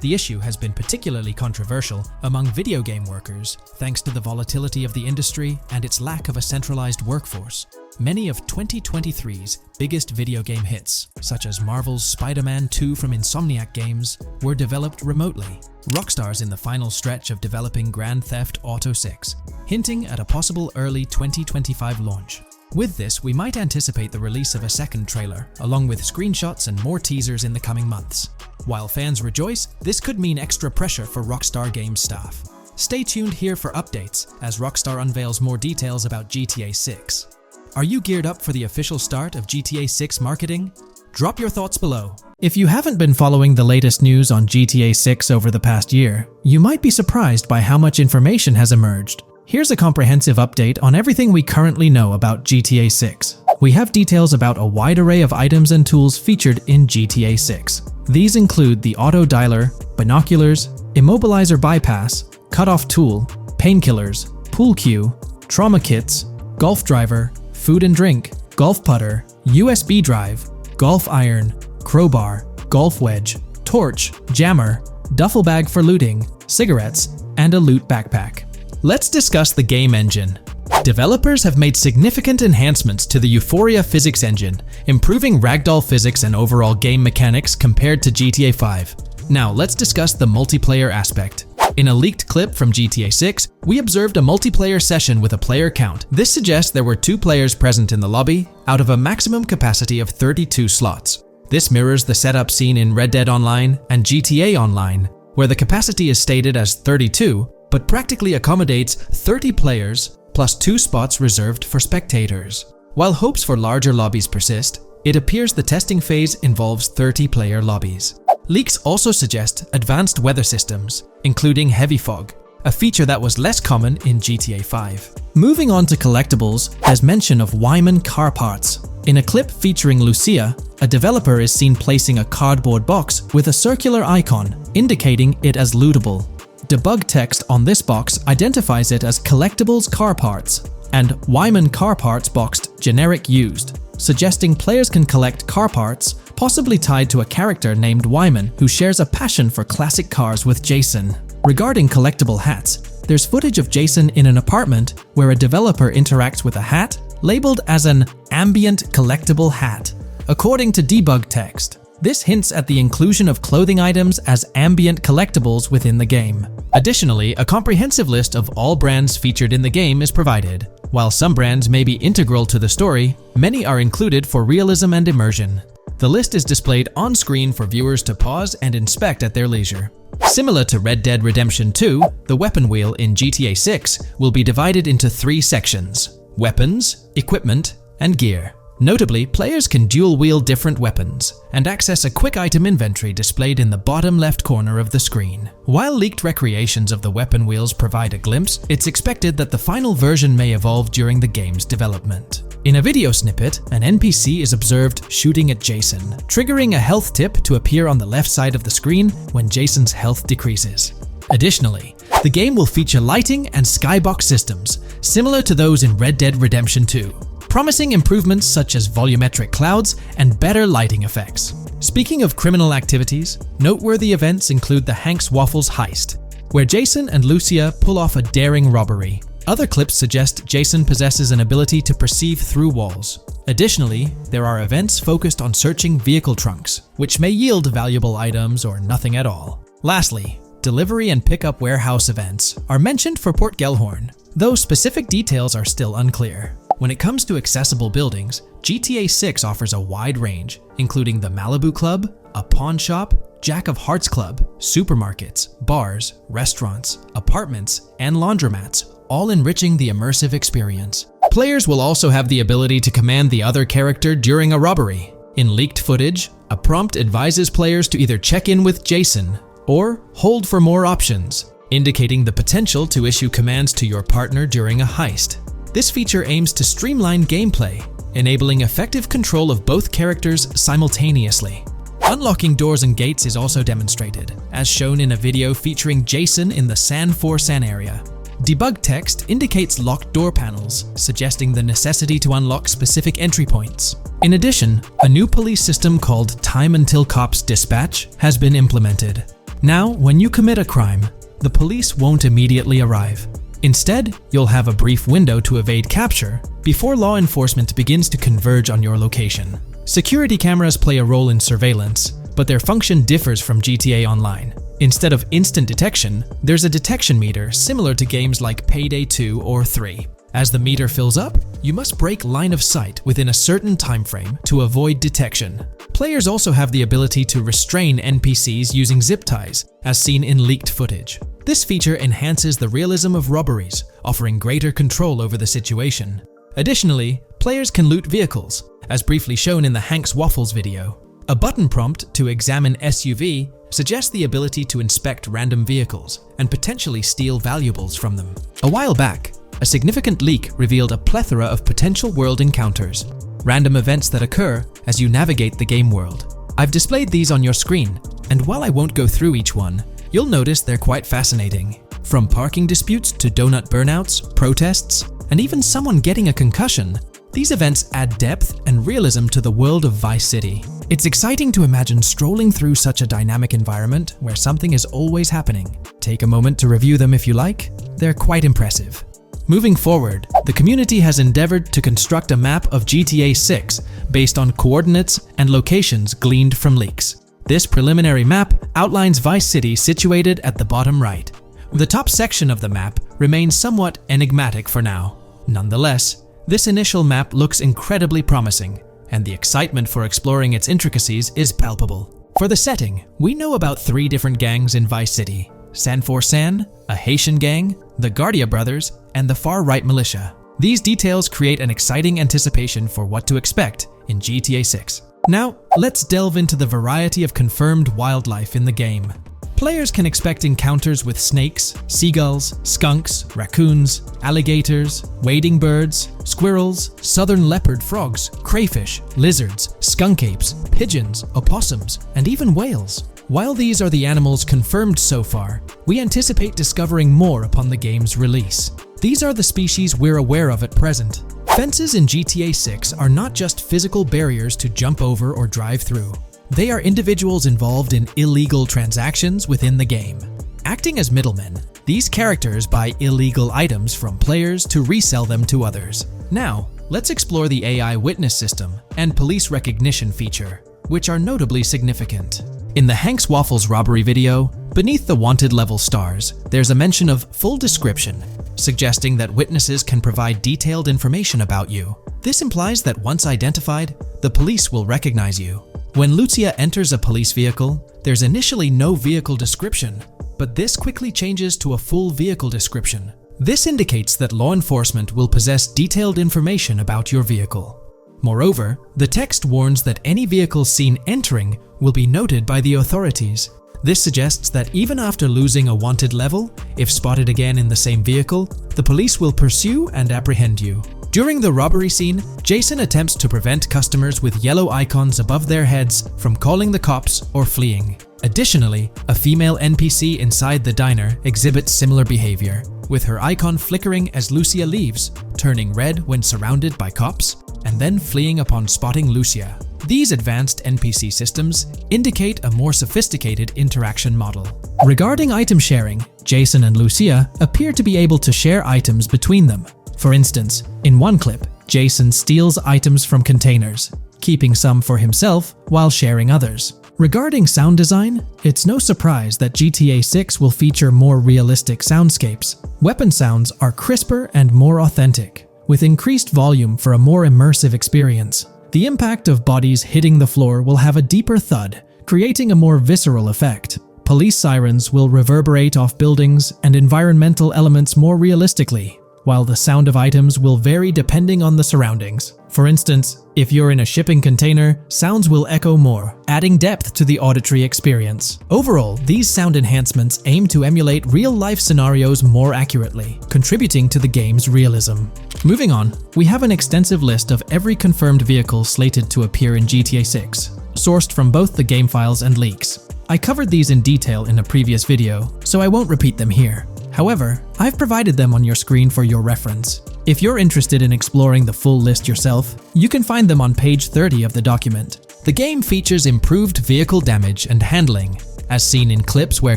The issue has been particularly controversial among video game workers, thanks to the volatility of the industry and its lack of a centralized workforce. Many of 2023's biggest video game hits, such as Marvel's Spider-Man 2 from Insomniac Games, were developed remotely. Rockstar's in the final stretch of developing Grand Theft Auto 6, hinting at a possible early 2025 launch. With this, we might anticipate the release of a second trailer, along with screenshots and more teasers in the coming months. While fans rejoice, this could mean extra pressure for Rockstar Games staff. Stay tuned here for updates as Rockstar unveils more details about GTA 6. Are you geared up for the official start of GTA 6 marketing? Drop your thoughts below. If you haven't been following the latest news on GTA 6 over the past year, you might be surprised by how much information has emerged. Here's a comprehensive update on everything we currently know about GTA 6. We have details about a wide array of items and tools featured in GTA 6. These include the auto dialer, binoculars, immobilizer bypass, cutoff tool, painkillers, pool cue, trauma kits, golf driver, food and drink, golf putter, USB drive, golf iron, crowbar, golf wedge, torch, jammer, duffel bag for looting, cigarettes, and a loot backpack. Let's discuss the game engine. Developers have made significant enhancements to the Euphoria physics engine, improving ragdoll physics and overall game mechanics compared to GTA 5. Now let's discuss the multiplayer aspect. In a leaked clip from GTA 6, we observed a multiplayer session with a player count. This suggests there were 2 players present in the lobby, out of a maximum capacity of 32 slots. This mirrors the setup seen in Red Dead Online and GTA Online, where the capacity is stated as 32, but practically accommodates 30 players plus 2 spots reserved for spectators. While hopes for larger lobbies persist, it appears the testing phase involves 30-player lobbies. Leaks also suggest advanced weather systems, including heavy fog, a feature that was less common in GTA 5. Moving on to collectibles, there's mention of Wyman car parts. In a clip featuring Lucia, a developer is seen placing a cardboard box with a circular icon, indicating it as lootable. Debug text on this box identifies it as collectibles car parts, and Wyman car parts boxed generic used, suggesting players can collect car parts, possibly tied to a character named Wyman who shares a passion for classic cars with Jason. Regarding collectible hats, there's footage of Jason in an apartment where a developer interacts with a hat labeled as an ambient collectible hat. According to debug text, this hints at the inclusion of clothing items as ambient collectibles within the game. Additionally, a comprehensive list of all brands featured in the game is provided. While some brands may be integral to the story, many are included for realism and immersion. The list is displayed on screen for viewers to pause and inspect at their leisure. Similar to Red Dead Redemption 2, the weapon wheel in GTA 6 will be divided into 3 sections: weapons, equipment, and gear. Notably, players can dual-wield different weapons and access a quick item inventory displayed in the bottom left corner of the screen. While leaked recreations of the weapon wheels provide a glimpse, it's expected that the final version may evolve during the game's development. In a video snippet, an NPC is observed shooting at Jason, triggering a health tip to appear on the left side of the screen when Jason's health decreases. Additionally, the game will feature lighting and skybox systems, similar to those in Red Dead Redemption 2. Promising improvements such as volumetric clouds and better lighting effects. Speaking of criminal activities, noteworthy events include the Hank's Waffles heist, where Jason and Lucia pull off a daring robbery. Other clips suggest Jason possesses an ability to perceive through walls. Additionally, there are events focused on searching vehicle trunks, which may yield valuable items or nothing at all. Lastly, delivery and pickup warehouse events are mentioned for Port Gellhorn, though specific details are still unclear. When it comes to accessible buildings, GTA 6 offers a wide range, including the Malibu Club, a pawn shop, Jack of Hearts Club, supermarkets, bars, restaurants, apartments, and laundromats, all enriching the immersive experience. Players will also have the ability to command the other character during a robbery. In leaked footage, a prompt advises players to either check in with Jason or hold for more options, indicating the potential to issue commands to your partner during a heist. This feature aims to streamline gameplay, enabling effective control of both characters simultaneously. Unlocking doors and gates is also demonstrated, as shown in a video featuring Jason in the San for San area. Debug text indicates locked door panels, suggesting the necessity to unlock specific entry points. In addition, a new police system called Time Until Cops Dispatch has been implemented. Now, when you commit a crime, the police won't immediately arrive. Instead, you'll have a brief window to evade capture before law enforcement begins to converge on your location. Security cameras play a role in surveillance, but their function differs from GTA Online. Instead of instant detection, there's a detection meter similar to games like Payday 2 or 3. As the meter fills up, you must break line of sight within a certain time frame to avoid detection. Players also have the ability to restrain NPCs using zip ties, as seen in leaked footage. This feature enhances the realism of robberies, offering greater control over the situation. Additionally, players can loot vehicles, as briefly shown in the Hank's Waffles video. A button prompt to examine SUV suggests the ability to inspect random vehicles and potentially steal valuables from them. A while back, a significant leak revealed a plethora of potential world encounters, random events that occur as you navigate the game world. I've displayed these on your screen, and while I won't go through each one, you'll notice they're quite fascinating. From parking disputes to donut burnouts, protests, and even someone getting a concussion, these events add depth and realism to the world of Vice City. It's exciting to imagine strolling through such a dynamic environment where something is always happening. Take a moment to review them if you like. They're quite impressive. Moving forward, the community has endeavored to construct a map of GTA 6 based on coordinates and locations gleaned from leaks. This preliminary map outlines Vice City situated at the bottom right. The top section of the map remains somewhat enigmatic for now. Nonetheless, this initial map looks incredibly promising, and the excitement for exploring its intricacies is palpable. For the setting, we know about 3 different gangs in Vice City: San for San, a Haitian gang, the Guardia Brothers, and the far-right militia. These details create an exciting anticipation for what to expect in GTA 6. Now, let's delve into the variety of confirmed wildlife in the game. Players can expect encounters with snakes, seagulls, skunks, raccoons, alligators, wading birds, squirrels, southern leopard frogs, crayfish, lizards, skunk apes, pigeons, opossums, and even whales. While these are the animals confirmed so far, we anticipate discovering more upon the game's release. These are the species we're aware of at present. Fences in GTA 6 are not just physical barriers to jump over or drive through. They are individuals involved in illegal transactions within the game. Acting as middlemen, these characters buy illegal items from players to resell them to others. Now, let's explore the AI witness system and police recognition feature, which are notably significant. In the Hank's Waffles robbery video, beneath the wanted level stars, there's a mention of full description, suggesting that witnesses can provide detailed information about you. This implies that once identified, the police will recognize you. When Lucia enters a police vehicle, there's initially no vehicle description, but this quickly changes to a full vehicle description. This indicates that law enforcement will possess detailed information about your vehicle. Moreover, the text warns that any vehicle seen entering will be noted by the authorities. This suggests that even after losing a wanted level, if spotted again in the same vehicle, the police will pursue and apprehend you. During the robbery scene, Jason attempts to prevent customers with yellow icons above their heads from calling the cops or fleeing. Additionally, a female NPC inside the diner exhibits similar behavior, with her icon flickering as Lucia leaves, turning red when surrounded by cops, and then fleeing upon spotting Lucia. These advanced NPC systems indicate a more sophisticated interaction model. Regarding item sharing, Jason and Lucia appear to be able to share items between them. For instance, in one clip, Jason steals items from containers, keeping some for himself while sharing others. Regarding sound design, it's no surprise that GTA 6 will feature more realistic soundscapes. Weapon sounds are crisper and more authentic, with increased volume for a more immersive experience. The impact of bodies hitting the floor will have a deeper thud, creating a more visceral effect. Police sirens will reverberate off buildings and environmental elements more realistically, while the sound of items will vary depending on the surroundings. For instance, if you're in a shipping container, sounds will echo more, adding depth to the auditory experience. Overall, these sound enhancements aim to emulate real-life scenarios more accurately, contributing to the game's realism. Moving on, we have an extensive list of every confirmed vehicle slated to appear in GTA 6. sourced from both the game files and leaks. I covered these in detail in a previous video, so I won't repeat them here. However, I've provided them on your screen for your reference. If you're interested in exploring the full list yourself, you can find them on page 30 of the document. The game features improved vehicle damage and handling, as seen in clips where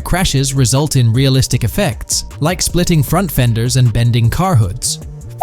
crashes result in realistic effects, like splitting front fenders and bending car hoods.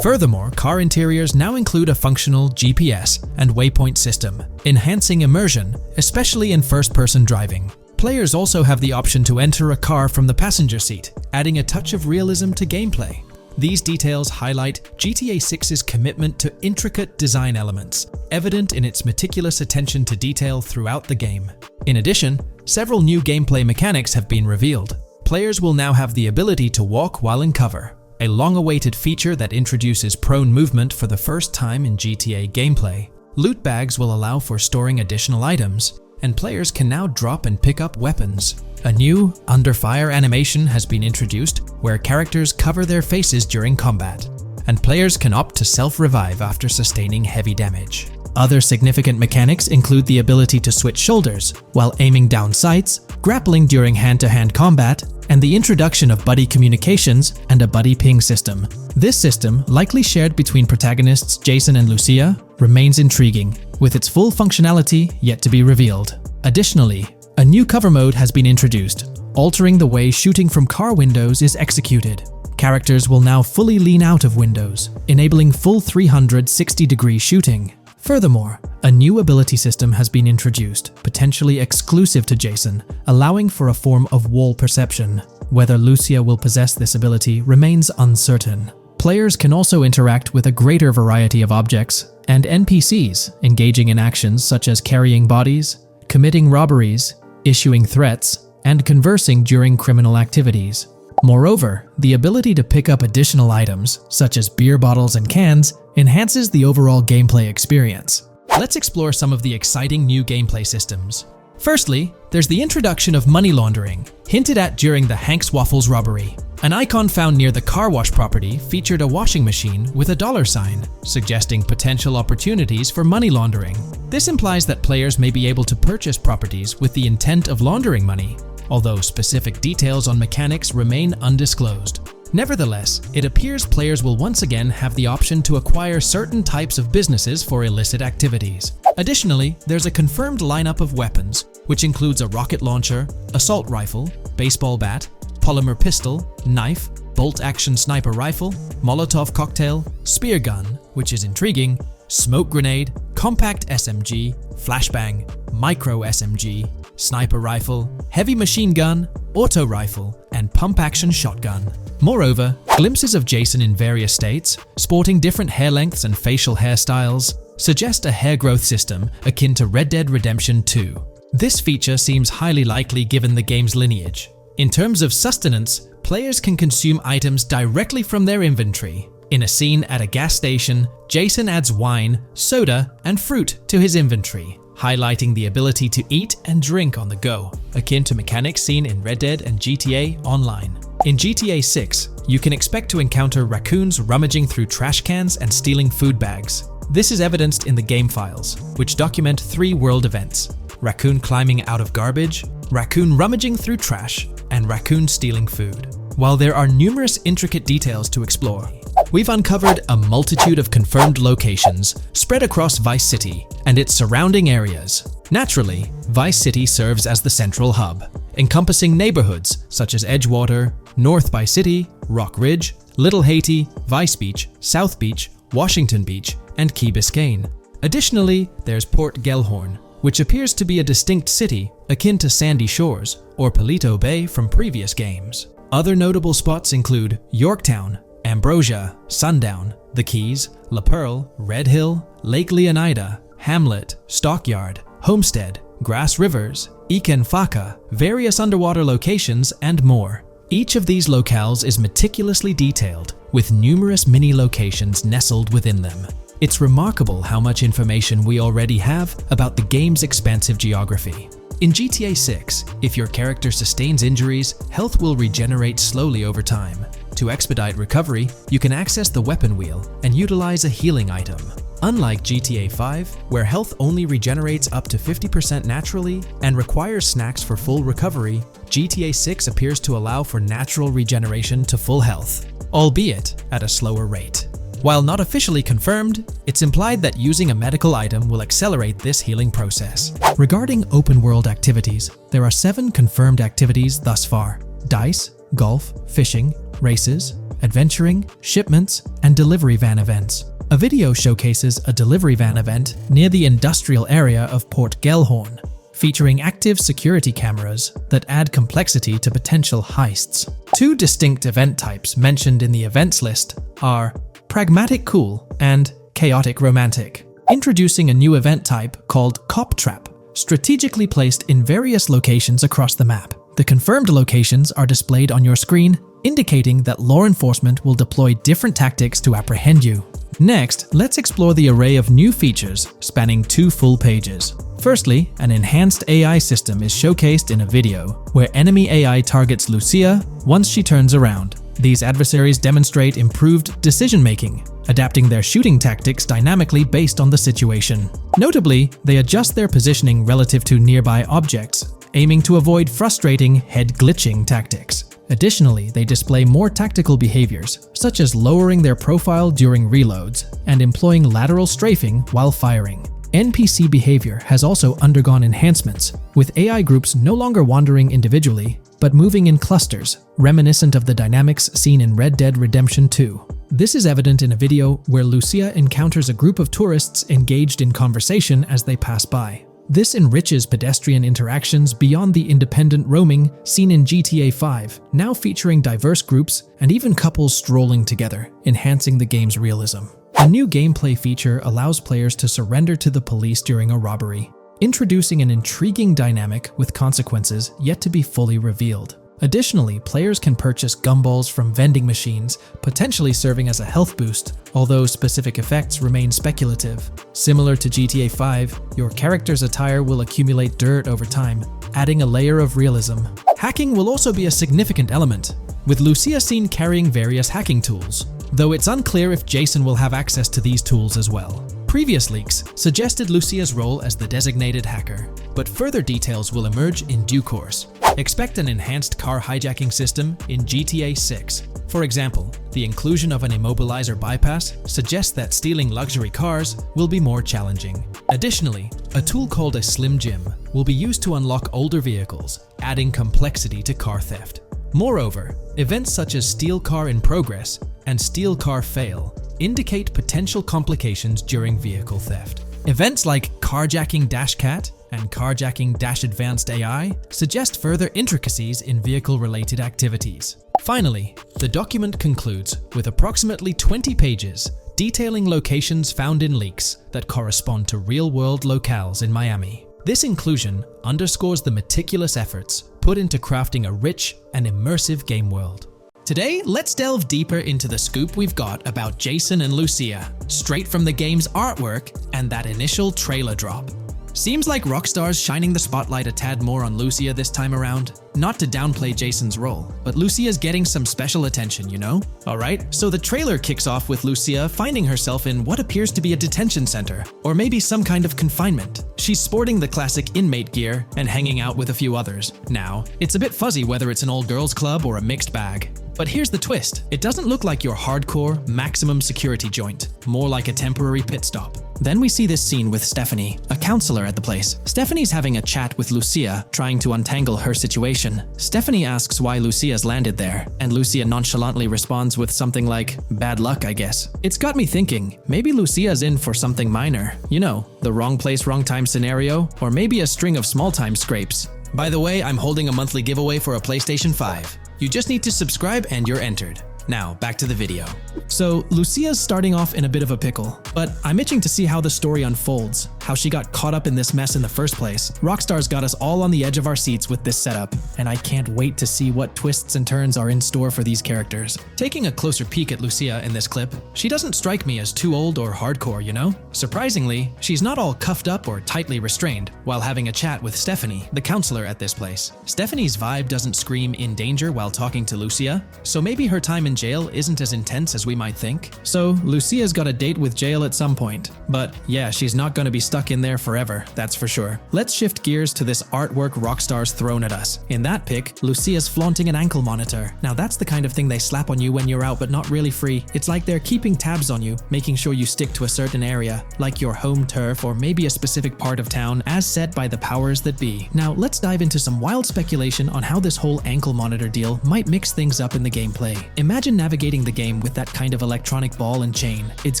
Furthermore, car interiors now include a functional GPS and waypoint system, enhancing immersion, especially in first-person driving. Players also have the option to enter a car from the passenger seat, adding a touch of realism to gameplay. These details highlight GTA 6's commitment to intricate design elements, evident in its meticulous attention to detail throughout the game. In addition, several new gameplay mechanics have been revealed. Players will now have the ability to walk while in cover, a long-awaited feature that introduces prone movement for the first time in GTA gameplay. Loot bags will allow for storing additional items, and players can now drop and pick up weapons. A new under fire animation has been introduced where characters cover their faces during combat, and players can opt to self-revive after sustaining heavy damage. Other significant mechanics include the ability to switch shoulders while aiming down sights, grappling during hand-to-hand combat, and the introduction of buddy communications and a buddy ping system. This system, likely shared between protagonists Jason and Lucia, remains intriguing, with its full functionality yet to be revealed. Additionally, a new cover mode has been introduced, altering the way shooting from car windows is executed. Characters will now fully lean out of windows, enabling full 360-degree shooting. Furthermore, a new ability system has been introduced, potentially exclusive to Jason, allowing for a form of wall perception. Whether Lucia will possess this ability remains uncertain. Players can also interact with a greater variety of objects and NPCs, engaging in actions such as carrying bodies, committing robberies, issuing threats, and conversing during criminal activities. Moreover, the ability to pick up additional items, such as beer bottles and cans, enhances the overall gameplay experience. Let's explore some of the exciting new gameplay systems. Firstly, there's the introduction of money laundering, hinted at during the Hank's Waffles robbery. An icon found near the car wash property featured a washing machine with a dollar sign, suggesting potential opportunities for money laundering. This implies that players may be able to purchase properties with the intent of laundering money, although specific details on mechanics remain undisclosed. Nevertheless, it appears players will once again have the option to acquire certain types of businesses for illicit activities. Additionally, there's a confirmed lineup of weapons, which includes a rocket launcher, assault rifle, baseball bat, polymer pistol, knife, bolt-action sniper rifle, Molotov cocktail, spear gun, which is intriguing, smoke grenade, compact SMG, flashbang, micro SMG, sniper rifle, heavy machine gun, auto rifle, and pump-action shotgun. Moreover, glimpses of Jason in various states, sporting different hair lengths and facial hairstyles, suggest a hair growth system akin to Red Dead Redemption 2. This feature seems highly likely given the game's lineage. In terms of sustenance, players can consume items directly from their inventory. In a scene at a gas station, Jason adds wine, soda, and fruit to his inventory, highlighting the ability to eat and drink on the go, akin to mechanics seen in Red Dead and GTA Online. In GTA 6, you can expect to encounter raccoons rummaging through trash cans and stealing food bags. This is evidenced in the game files, which document 3 world events: raccoon climbing out of garbage, raccoon rummaging through trash, and raccoon stealing food. While there are numerous intricate details to explore, we've uncovered a multitude of confirmed locations spread across Vice City and its surrounding areas. Naturally, Vice City serves as the central hub, encompassing neighborhoods such as Edgewater, North Vice City, Rock Ridge, Little Haiti, Vice Beach, South Beach, Washington Beach, and Key Biscayne. Additionally, there's Port Gellhorn, which appears to be a distinct city akin to Sandy Shores or Palito Bay from previous games. Other notable spots include Yorktown, Ambrosia, Sundown, The Keys, La Pearl, Red Hill, Lake Leonida, Hamlet, Stockyard, Homestead, Grass Rivers, Ikenfaka, various underwater locations, and more. Each of these locales is meticulously detailed, with numerous mini locations nestled within them. It's remarkable how much information we already have about the game's expansive geography. In GTA 6, if your character sustains injuries, health will regenerate slowly over time. To expedite recovery, you can access the weapon wheel and utilize a healing item. Unlike GTA 5, where health only regenerates up to 50% naturally and requires snacks for full recovery, GTA 6 appears to allow for natural regeneration to full health, albeit at a slower rate. While not officially confirmed, it's implied that using a medical item will accelerate this healing process. Regarding open-world activities, there are 7 confirmed activities thus far: dice, golf, fishing, races, adventuring, shipments, and delivery van events. A video showcases a delivery van event near the industrial area of Port Gellhorn, featuring active security cameras that add complexity to potential heists. 2 distinct event types mentioned in the events list are Pragmatic Cool and Chaotic Romantic, introducing a new event type called Cop Trap, strategically placed in various locations across the map. The confirmed locations are displayed on your screen, indicating that law enforcement will deploy different tactics to apprehend you. Next, let's explore the array of new features spanning 2 full pages. Firstly, an enhanced AI system is showcased in a video, where enemy AI targets Lucia once she turns around. These adversaries demonstrate improved decision-making, adapting their shooting tactics dynamically based on the situation. Notably, they adjust their positioning relative to nearby objects, aiming to avoid frustrating head-glitching tactics. Additionally, they display more tactical behaviors, such as lowering their profile during reloads and employing lateral strafing while firing. NPC behavior has also undergone enhancements, with AI groups no longer wandering individually, but moving in clusters, reminiscent of the dynamics seen in Red Dead Redemption 2. This is evident in a video where Lucia encounters a group of tourists engaged in conversation as they pass by. This enriches pedestrian interactions beyond the independent roaming seen in GTA 5, now featuring diverse groups and even couples strolling together, enhancing the game's realism. A new gameplay feature allows players to surrender to the police during a robbery, introducing an intriguing dynamic with consequences yet to be fully revealed. Additionally, players can purchase gumballs from vending machines, potentially serving as a health boost, although specific effects remain speculative. Similar to GTA 5, your character's attire will accumulate dirt over time, adding a layer of realism. Hacking will also be a significant element, with Lucia seen carrying various hacking tools, though it's unclear if Jason will have access to these tools as well. Previous leaks suggested Lucia's role as the designated hacker, but further details will emerge in due course. Expect an enhanced car hijacking system in GTA 6. For example, the inclusion of an immobilizer bypass suggests that stealing luxury cars will be more challenging. Additionally, a tool called a Slim Jim will be used to unlock older vehicles, adding complexity to car theft. Moreover, events such as Steal Car in Progress and Steal Car Fail indicate potential complications during vehicle theft. Events like Carjacking Cat and Carjacking Advanced AI suggest further intricacies in vehicle-related activities. Finally, the document concludes with approximately 20 pages detailing locations found in leaks that correspond to real-world locales in Miami. This inclusion underscores the meticulous efforts put into crafting a rich and immersive game world. Today, let's delve deeper into the scoop we've got about Jason and Lucia, straight from the game's artwork and that initial trailer drop. Seems like Rockstar's shining the spotlight a tad more on Lucia this time around. Not to downplay Jason's role, but Lucia's getting some special attention, you know? Alright, so the trailer kicks off with Lucia finding herself in what appears to be a detention center, or maybe some kind of confinement. She's sporting the classic inmate gear and hanging out with a few others. Now, it's a bit fuzzy whether it's an all-girls club or a mixed bag. But here's the twist. It doesn't look like your hardcore, maximum security joint, more like a temporary pit stop. Then we see this scene with Stephanie, a counselor at the place. Stephanie's having a chat with Lucia, trying to untangle her situation. Stephanie asks why Lucia's landed there, and Lucia nonchalantly responds with something like, "Bad luck, I guess." It's got me thinking, maybe Lucia's in for something minor. You know, the wrong place, wrong time scenario, or maybe a string of small-time scrapes. By the way, I'm holding a monthly giveaway for a PlayStation 5. You just need to subscribe and you're entered. Now, back to the video. So, Lucia's starting off in a bit of a pickle, but I'm itching to see how the story unfolds, how she got caught up in this mess in the first place. Rockstar's got us all on the edge of our seats with this setup, and I can't wait to see what twists and turns are in store for these characters. Taking a closer peek at Lucia in this clip, she doesn't strike me as too old or hardcore, you know? Surprisingly, she's not all cuffed up or tightly restrained while having a chat with Stephanie, the counselor at this place. Stephanie's vibe doesn't scream in danger while talking to Lucia, so maybe her time in in jail isn't as intense as we might think. So, Lucia's got a date with jail at some point. But yeah, she's not gonna be stuck in there forever, that's for sure. Let's shift gears to this artwork Rockstar's thrown at us. In that pic, Lucia's flaunting an ankle monitor. Now that's the kind of thing they slap on you when you're out but not really free. It's like they're keeping tabs on you, making sure you stick to a certain area, like your home turf or maybe a specific part of town as set by the powers that be. Now let's dive into some wild speculation on how this whole ankle monitor deal might mix things up in the gameplay. Imagine navigating the game with that kind of electronic ball and chain. It's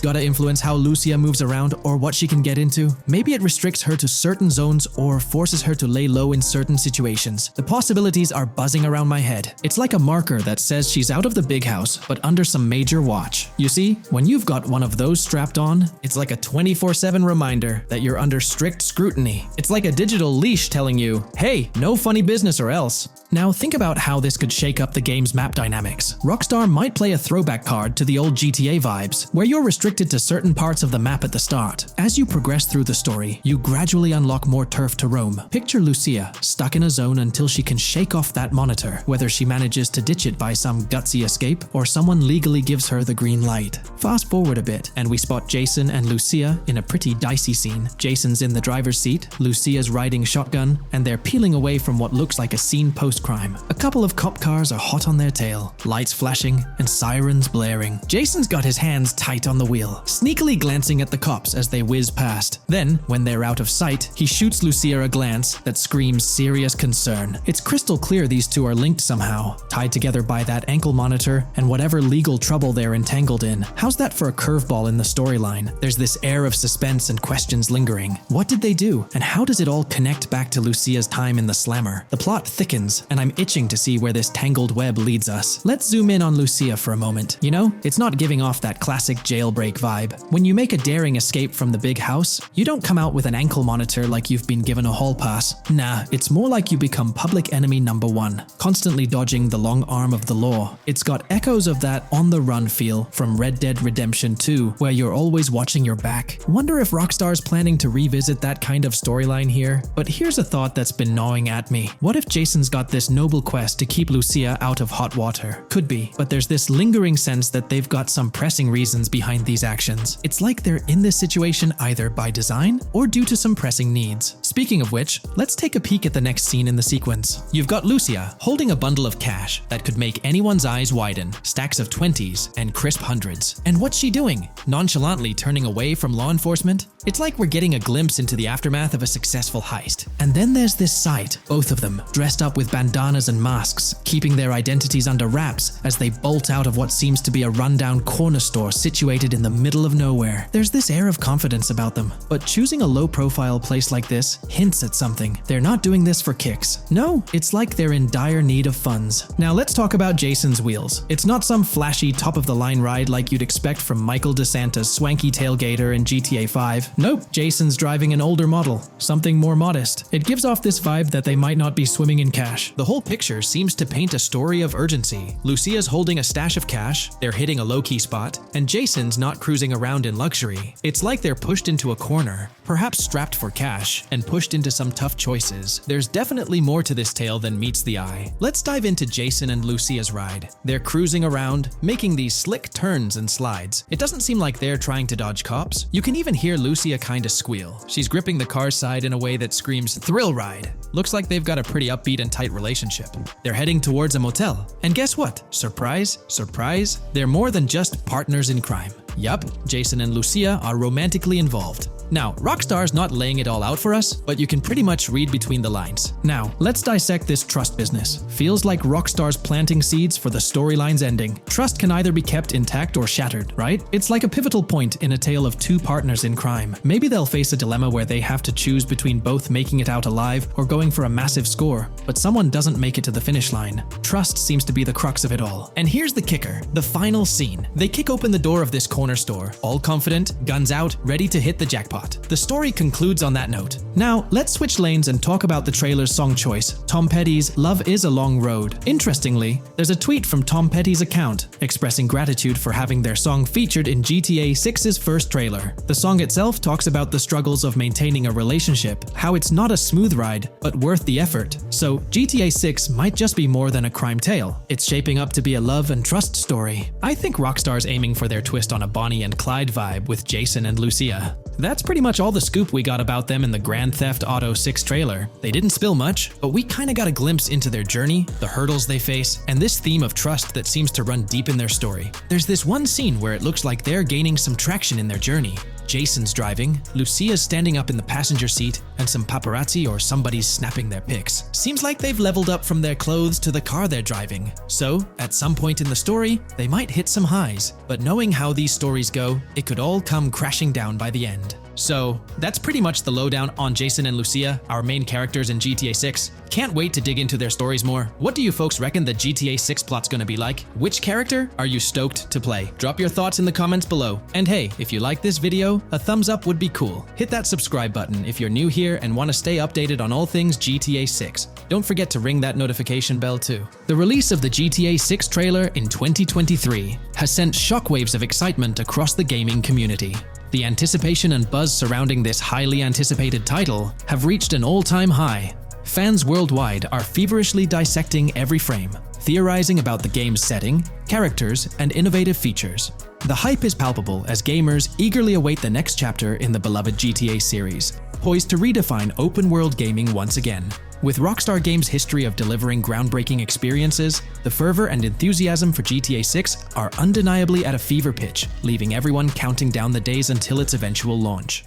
gotta influence how Lucia moves around or what she can get into. Maybe it restricts her to certain zones or forces her to lay low in certain situations. The possibilities are buzzing around my head. It's like a marker that says she's out of the big house, but under some major watch. You see, when you've got one of those strapped on, it's like a 24/7 reminder that you're under strict scrutiny. It's like a digital leash telling you, hey, no funny business or else. Now think about how this could shake up the game's map dynamics. Rockstar might play a throwback card to the old GTA vibes, where you're restricted to certain parts of the map at the start. As you progress through the story, you gradually unlock more turf to roam. Picture Lucia, stuck in a zone until she can shake off that monitor, whether she manages to ditch it by some gutsy escape or someone legally gives her the green light. Fast forward a bit, and we spot Jason and Lucia in a pretty dicey scene. Jason's in the driver's seat, Lucia's riding shotgun, and they're peeling away from what looks like a scene post-crime. A couple of cop cars are hot on their tail, lights flashing and sirens blaring. Jason's got his hands tight on the wheel, sneakily glancing at the cops as they whiz past. Then, when they're out of sight, he shoots Lucia a glance that screams serious concern. It's crystal clear these two are linked somehow, tied together by that ankle monitor and whatever legal trouble they're entangled in. How's that for a curveball in the storyline? There's this air of suspense and questions lingering. What did they do, and how does it all connect back to Lucia's time in the slammer? The plot thickens, and I'm itching to see where this tangled web leads us. Let's zoom in on Lucia for a moment. You know, it's not giving off that classic jailbreak vibe. When you make a daring escape from the big house, you don't come out with an ankle monitor like you've been given a hall pass. Nah, it's more like you become public enemy number one, constantly dodging the long arm of the law. It's got echoes of that on-the-run feel from Red Dead Redemption 2, where you're always watching your back. Wonder if Rockstar's planning to revisit that kind of storyline here? But here's a thought that's been gnawing at me. What if Jason's got this noble quest to keep Lucia out of hot water? Could be, but there's this lingering sense that they've got some pressing reasons behind these actions. It's like they're in this situation either by design or due to some pressing needs. Speaking of which, let's take a peek at the next scene in the sequence. You've got Lucia holding a bundle of cash that could make anyone's eyes widen, stacks of 20s and crisp hundreds. And what's she doing? Nonchalantly turning away from law enforcement? It's like we're getting a glimpse into the aftermath of a successful heist. And then there's this sight, both of them, dressed up with bandanas and masks, keeping their identities under wraps as they bolt out of what seems to be a rundown corner store situated in the middle of nowhere. There's this air of confidence about them, but choosing a low-profile place like this hints at something. They're not doing this for kicks. No, it's like they're in dire need of funds. Now let's talk about Jason's wheels. It's not some flashy top-of-the-line ride like you'd expect from Michael DeSanta's swanky tailgater in GTA 5. Nope, Jason's driving an older model, something more modest. It gives off this vibe that they might not be swimming in cash. The whole picture seems to paint a story of urgency. Lucia's holding a stash of cash, they're hitting a low-key spot, and Jason's not cruising around in luxury. It's like they're pushed into a corner, perhaps strapped for cash, and pushed into some tough choices. There's definitely more to this tale than meets the eye. Let's dive into Jason and Lucia's ride. They're cruising around, making these slick turns and slides. It doesn't seem like they're trying to dodge cops. You can even hear Lucia kinda squeal. She's gripping the car's side in a way that screams thrill ride. Looks like they've got a pretty upbeat and tight relationship. They're heading towards a motel. And guess what? Surprise, surprise, they're more than just partners in crime. Yup, Jason and Lucia are romantically involved. Now, Rockstar's not laying it all out for us, but you can pretty much read between the lines. Now, let's dissect this trust business. Feels like Rockstar's planting seeds for the storyline's ending. Trust can either be kept intact or shattered, right? It's like a pivotal point in a tale of two partners in crime. Maybe they'll face a dilemma where they have to choose between both making it out alive or going for a massive score, but someone doesn't make it to the finish line. Trust seems to be the crux of it all. And here's the kicker, the final scene. They kick open the door of this corner store, all confident, guns out, ready to hit the jackpot. plot. The story concludes on that note. Now, let's switch lanes and talk about the trailer's song choice, Tom Petty's Love Is a Long Road. Interestingly, there's a tweet from Tom Petty's account expressing gratitude for having their song featured in GTA 6's first trailer. The song itself talks about the struggles of maintaining a relationship, how it's not a smooth ride, but worth the effort. So, GTA 6 might just be more than a crime tale. It's shaping up to be a love and trust story. I think Rockstar's aiming for their twist on a Bonnie and Clyde vibe with Jason and Lucia. That's pretty much all the scoop we got about them in the Grand Theft Auto 6 trailer. They didn't spill much, but we kinda got a glimpse into their journey, the hurdles they face, and this theme of trust that seems to run deep in their story. There's this one scene where it looks like they're gaining some traction in their journey. Jason's driving, Lucia's standing up in the passenger seat, and some paparazzi or somebody's snapping their pics. Seems like they've leveled up from their clothes to the car they're driving. So, at some point in the story, they might hit some highs. But knowing how these stories go, it could all come crashing down by the end. So, that's pretty much the lowdown on Jason and Lucia, our main characters in GTA 6. Can't wait to dig into their stories more. What do you folks reckon the GTA 6 plot's gonna be like? Which character are you stoked to play? Drop your thoughts in the comments below. And hey, if you like this video, a thumbs up would be cool. Hit that subscribe button if you're new here and want to stay updated on all things GTA 6. Don't forget to ring that notification bell too. The release of the GTA 6 trailer in 2023 has sent shockwaves of excitement across the gaming community. The anticipation and buzz surrounding this highly anticipated title have reached an all-time high. Fans worldwide are feverishly dissecting every frame, theorizing about the game's setting, characters, and innovative features. The hype is palpable as gamers eagerly await the next chapter in the beloved GTA series, poised to redefine open-world gaming once again. With Rockstar Games' history of delivering groundbreaking experiences, the fervor and enthusiasm for GTA 6 are undeniably at a fever pitch, leaving everyone counting down the days until its eventual launch.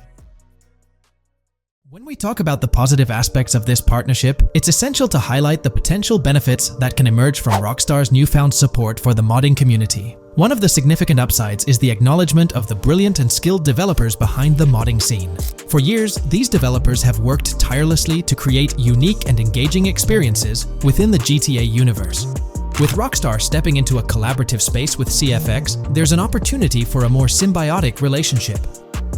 When we talk about the positive aspects of this partnership, it's essential to highlight the potential benefits that can emerge from Rockstar's newfound support for the modding community. One of the significant upsides is the acknowledgement of the brilliant and skilled developers behind the modding scene. For years, these developers have worked tirelessly to create unique and engaging experiences within the GTA universe. With Rockstar stepping into a collaborative space with CFX, there's an opportunity for a more symbiotic relationship.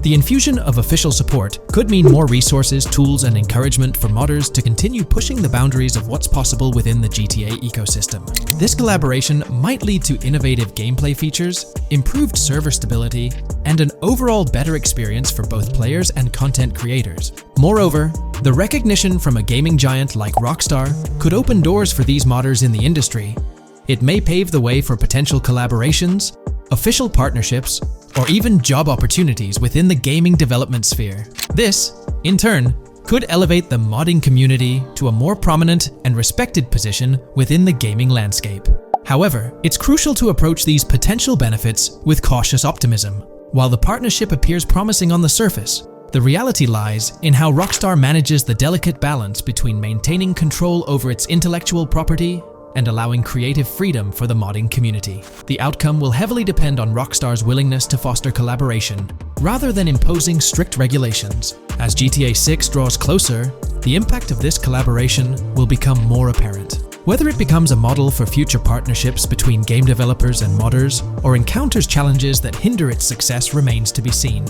The infusion of official support could mean more resources, tools, and encouragement for modders to continue pushing the boundaries of what's possible within the GTA ecosystem. This collaboration might lead to innovative gameplay features, improved server stability, and an overall better experience for both players and content creators. Moreover, the recognition from a gaming giant like Rockstar could open doors for these modders in the industry. It may pave the way for potential collaborations, official partnerships, or even job opportunities within the gaming development sphere. This, in turn, could elevate the modding community to a more prominent and respected position within the gaming landscape. However, it's crucial to approach these potential benefits with cautious optimism. While the partnership appears promising on the surface, the reality lies in how Rockstar manages the delicate balance between maintaining control over its intellectual property and allowing creative freedom for the modding community. The outcome will heavily depend on Rockstar's willingness to foster collaboration, rather than imposing strict regulations. As GTA 6 draws closer, the impact of this collaboration will become more apparent. Whether it becomes a model for future partnerships between game developers and modders, or encounters challenges that hinder its success remains to be seen.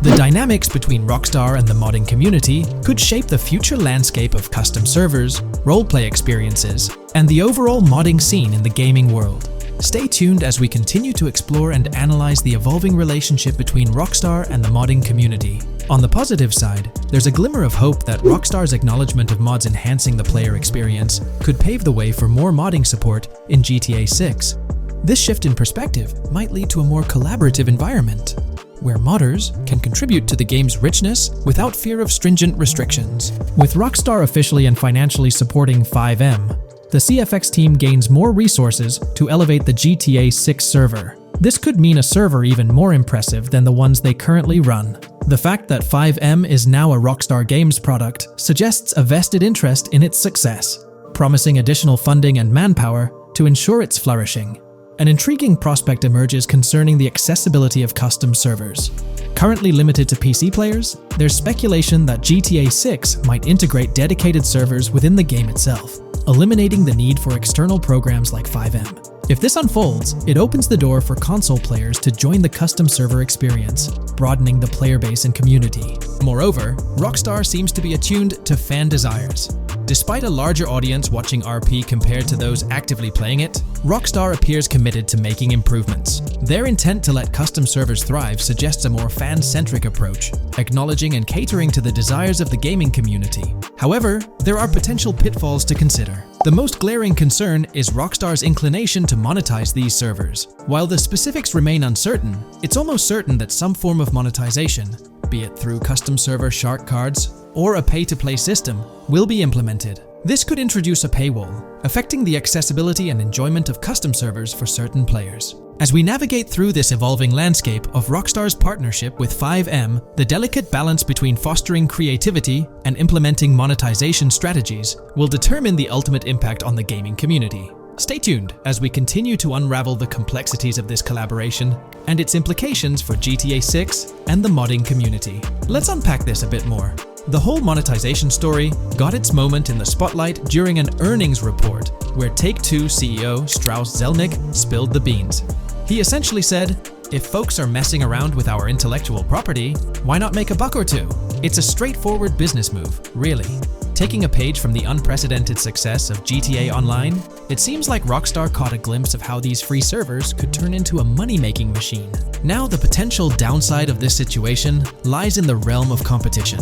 The dynamics between Rockstar and the modding community could shape the future landscape of custom servers, roleplay experiences, and the overall modding scene in the gaming world. Stay tuned as we continue to explore and analyze the evolving relationship between Rockstar and the modding community. On the positive side, there's a glimmer of hope that Rockstar's acknowledgement of mods enhancing the player experience could pave the way for more modding support in GTA 6. This shift in perspective might lead to a more collaborative environment, where modders can contribute to the game's richness without fear of stringent restrictions. With Rockstar officially and financially supporting FiveM, the CFX team gains more resources to elevate the GTA 6 server. This could mean a server even more impressive than the ones they currently run. The fact that FiveM is now a Rockstar Games product suggests a vested interest in its success, promising additional funding and manpower to ensure its flourishing. An intriguing prospect emerges concerning the accessibility of custom servers. Currently limited to PC players, there's speculation that GTA 6 might integrate dedicated servers within the game itself, eliminating the need for external programs like FiveM. If this unfolds, it opens the door for console players to join the custom server experience, broadening the player base and community. Moreover, Rockstar seems to be attuned to fan desires. Despite a larger audience watching RP compared to those actively playing it, Rockstar appears committed to making improvements. Their intent to let custom servers thrive suggests a more fan-centric approach, acknowledging and catering to the desires of the gaming community. However, there are potential pitfalls to consider. The most glaring concern is Rockstar's inclination to monetize these servers. While the specifics remain uncertain, it's almost certain that some form of monetization, be it through custom server shark cards or a pay-to-play system, will be implemented. This could introduce a paywall, affecting the accessibility and enjoyment of custom servers for certain players. As we navigate through this evolving landscape of Rockstar's partnership with 5M, the delicate balance between fostering creativity and implementing monetization strategies will determine the ultimate impact on the gaming community. Stay tuned as we continue to unravel the complexities of this collaboration and its implications for GTA 6 and the modding community. Let's unpack this a bit more. The whole monetization story got its moment in the spotlight during an earnings report where Take-Two CEO Strauss Zelnick spilled the beans. He essentially said, "If folks are messing around with our intellectual property, why not make a buck or two?" It's a straightforward business move, really. Taking a page from the unprecedented success of GTA Online, it seems like Rockstar caught a glimpse of how these free servers could turn into a money-making machine. Now, the potential downside of this situation lies in the realm of competition.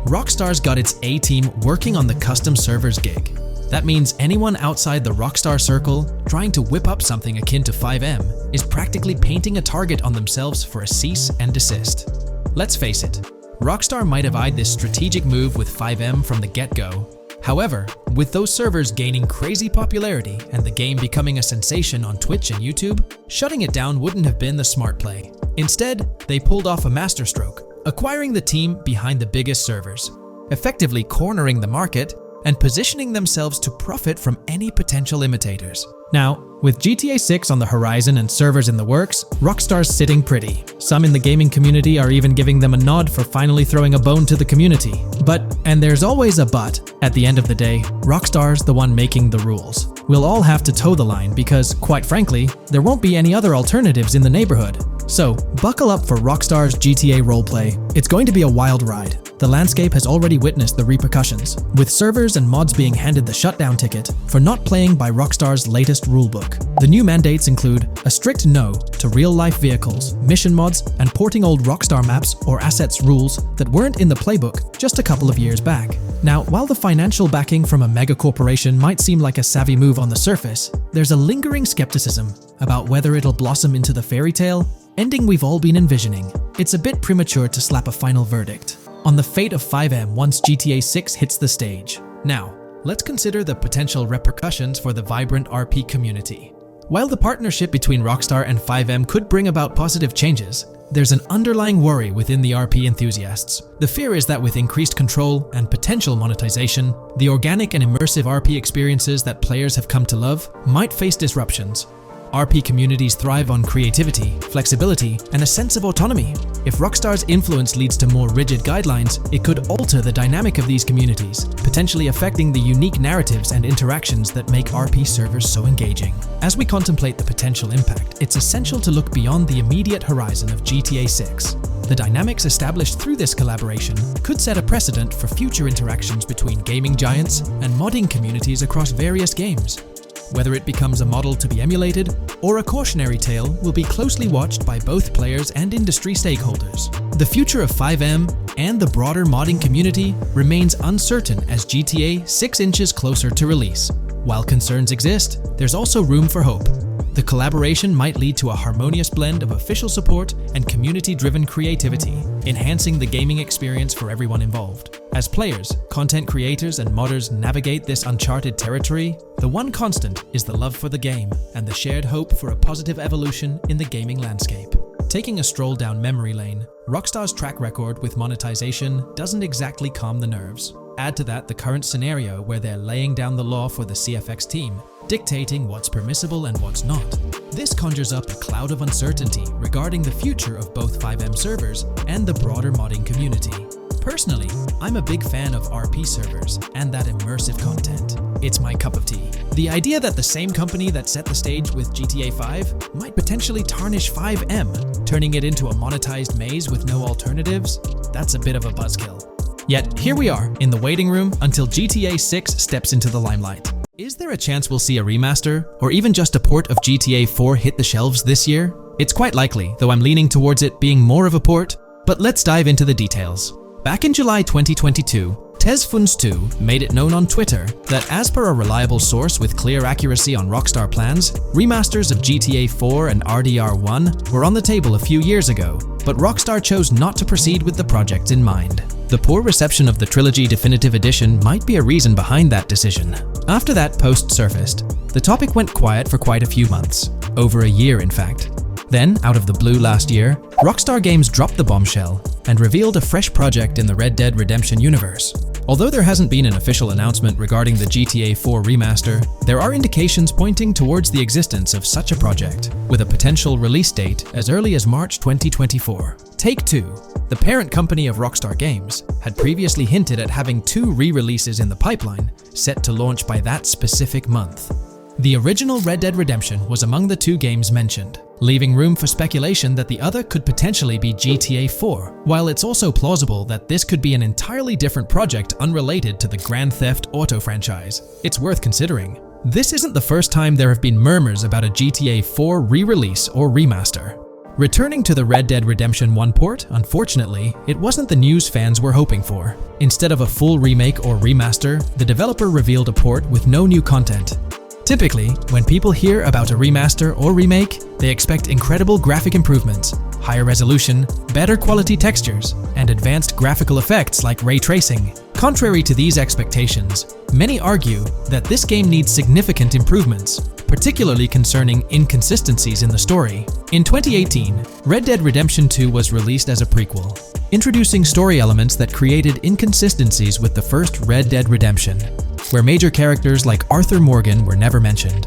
Rockstar's got its A-team working on the custom servers gig. That means anyone outside the Rockstar circle trying to whip up something akin to 5M is practically painting a target on themselves for a cease and desist. Let's face it, Rockstar might have eyed this strategic move with 5M from the get-go. However, with those servers gaining crazy popularity and the game becoming a sensation on Twitch and YouTube, shutting it down wouldn't have been the smart play. Instead, they pulled off a masterstroke, acquiring the team behind the biggest servers, effectively cornering the market and positioning themselves to profit from any potential imitators. Now, with GTA 6 on the horizon and servers in the works, Rockstar's sitting pretty. Some in the gaming community are even giving them a nod for finally throwing a bone to the community. But, and there's always a but, at the end of the day, Rockstar's the one making the rules. We'll all have to toe the line because, quite frankly, there won't be any other alternatives in the neighborhood. So, buckle up for Rockstar's GTA roleplay. It's going to be a wild ride. The landscape has already witnessed the repercussions, with servers and mods being handed the shutdown ticket for not playing by Rockstar's latest rulebook. The new mandates include a strict no to real-life vehicles, mission mods, and porting old Rockstar maps or assets rules that weren't in the playbook just a couple of years back. Now, while the financial backing from a mega corporation might seem like a savvy move on the surface, there's a lingering skepticism about whether it'll blossom into the fairy tale ending we've all been envisioning. It's a bit premature to slap a final verdict on the fate of 5M once GTA 6 hits the stage. Now, let's consider the potential repercussions for the vibrant RP community. While the partnership between Rockstar and 5M could bring about positive changes, there's an underlying worry within the RP enthusiasts. The fear is that with increased control and potential monetization, the organic and immersive RP experiences that players have come to love might face disruptions. RP communities thrive on creativity, flexibility, and a sense of autonomy. If Rockstar's influence leads to more rigid guidelines, it could alter the dynamic of these communities, potentially affecting the unique narratives and interactions that make RP servers so engaging. As we contemplate the potential impact, it's essential to look beyond the immediate horizon of GTA 6. The dynamics established through this collaboration could set a precedent for future interactions between gaming giants and modding communities across various games. Whether it becomes a model to be emulated or a cautionary tale will be closely watched by both players and industry stakeholders. The future of 5M and the broader modding community remains uncertain as GTA 6 inches closer to release. While concerns exist, there's also room for hope. The collaboration might lead to a harmonious blend of official support and community-driven creativity, enhancing the gaming experience for everyone involved. As players, content creators, and modders navigate this uncharted territory, the one constant is the love for the game and the shared hope for a positive evolution in the gaming landscape. Taking a stroll down memory lane, Rockstar's track record with monetization doesn't exactly calm the nerves. Add to that the current scenario where they're laying down the law for the CFX team, dictating what's permissible and what's not. This conjures up a cloud of uncertainty regarding the future of both 5M servers and the broader modding community. Personally, I'm a big fan of RP servers and that immersive content. It's my cup of tea. The idea that the same company that set the stage with GTA 5 might potentially tarnish 5M, turning it into a monetized maze with no alternatives, that's a bit of a buzzkill. Yet here we are, in the waiting room until GTA 6 steps into the limelight. Is there a chance we'll see a remaster, or even just a port of GTA 4 hit the shelves this year? It's quite likely, though I'm leaning towards it being more of a port, but let's dive into the details. Back in July 2022, Tezfuns2 made it known on Twitter that as per a reliable source with clear accuracy on Rockstar plans, remasters of GTA 4 and RDR1 were on the table a few years ago, but Rockstar chose not to proceed with the project in mind. The poor reception of the Trilogy Definitive Edition might be a reason behind that decision. After that post surfaced, the topic went quiet for quite a few months, over a year in fact. Then, out of the blue last year, Rockstar Games dropped the bombshell and revealed a fresh project in the Red Dead Redemption universe. Although there hasn't been an official announcement regarding the GTA 4 remaster, there are indications pointing towards the existence of such a project, with a potential release date as early as March 2024. Take-Two, the parent company of Rockstar Games, had previously hinted at having 2 re-releases in the pipeline, set to launch by that specific month. The original Red Dead Redemption was among the 2 games mentioned, leaving room for speculation that the other could potentially be GTA 4, while it's also plausible that this could be an entirely different project unrelated to the Grand Theft Auto franchise. It's worth considering. This isn't the first time there have been murmurs about a GTA 4 re-release or remaster. Returning to the Red Dead Redemption 1 port, unfortunately, it wasn't the news fans were hoping for. Instead of a full remake or remaster, the developer revealed a port with no new content. Typically, when people hear about a remaster or remake, they expect incredible graphic improvements, higher resolution, better quality textures, and advanced graphical effects like ray tracing. Contrary to these expectations, many argue that this game needs significant improvements, particularly concerning inconsistencies in the story. In 2018, Red Dead Redemption 2 was released as a prequel, introducing story elements that created inconsistencies with the first Red Dead Redemption, where major characters like Arthur Morgan were never mentioned.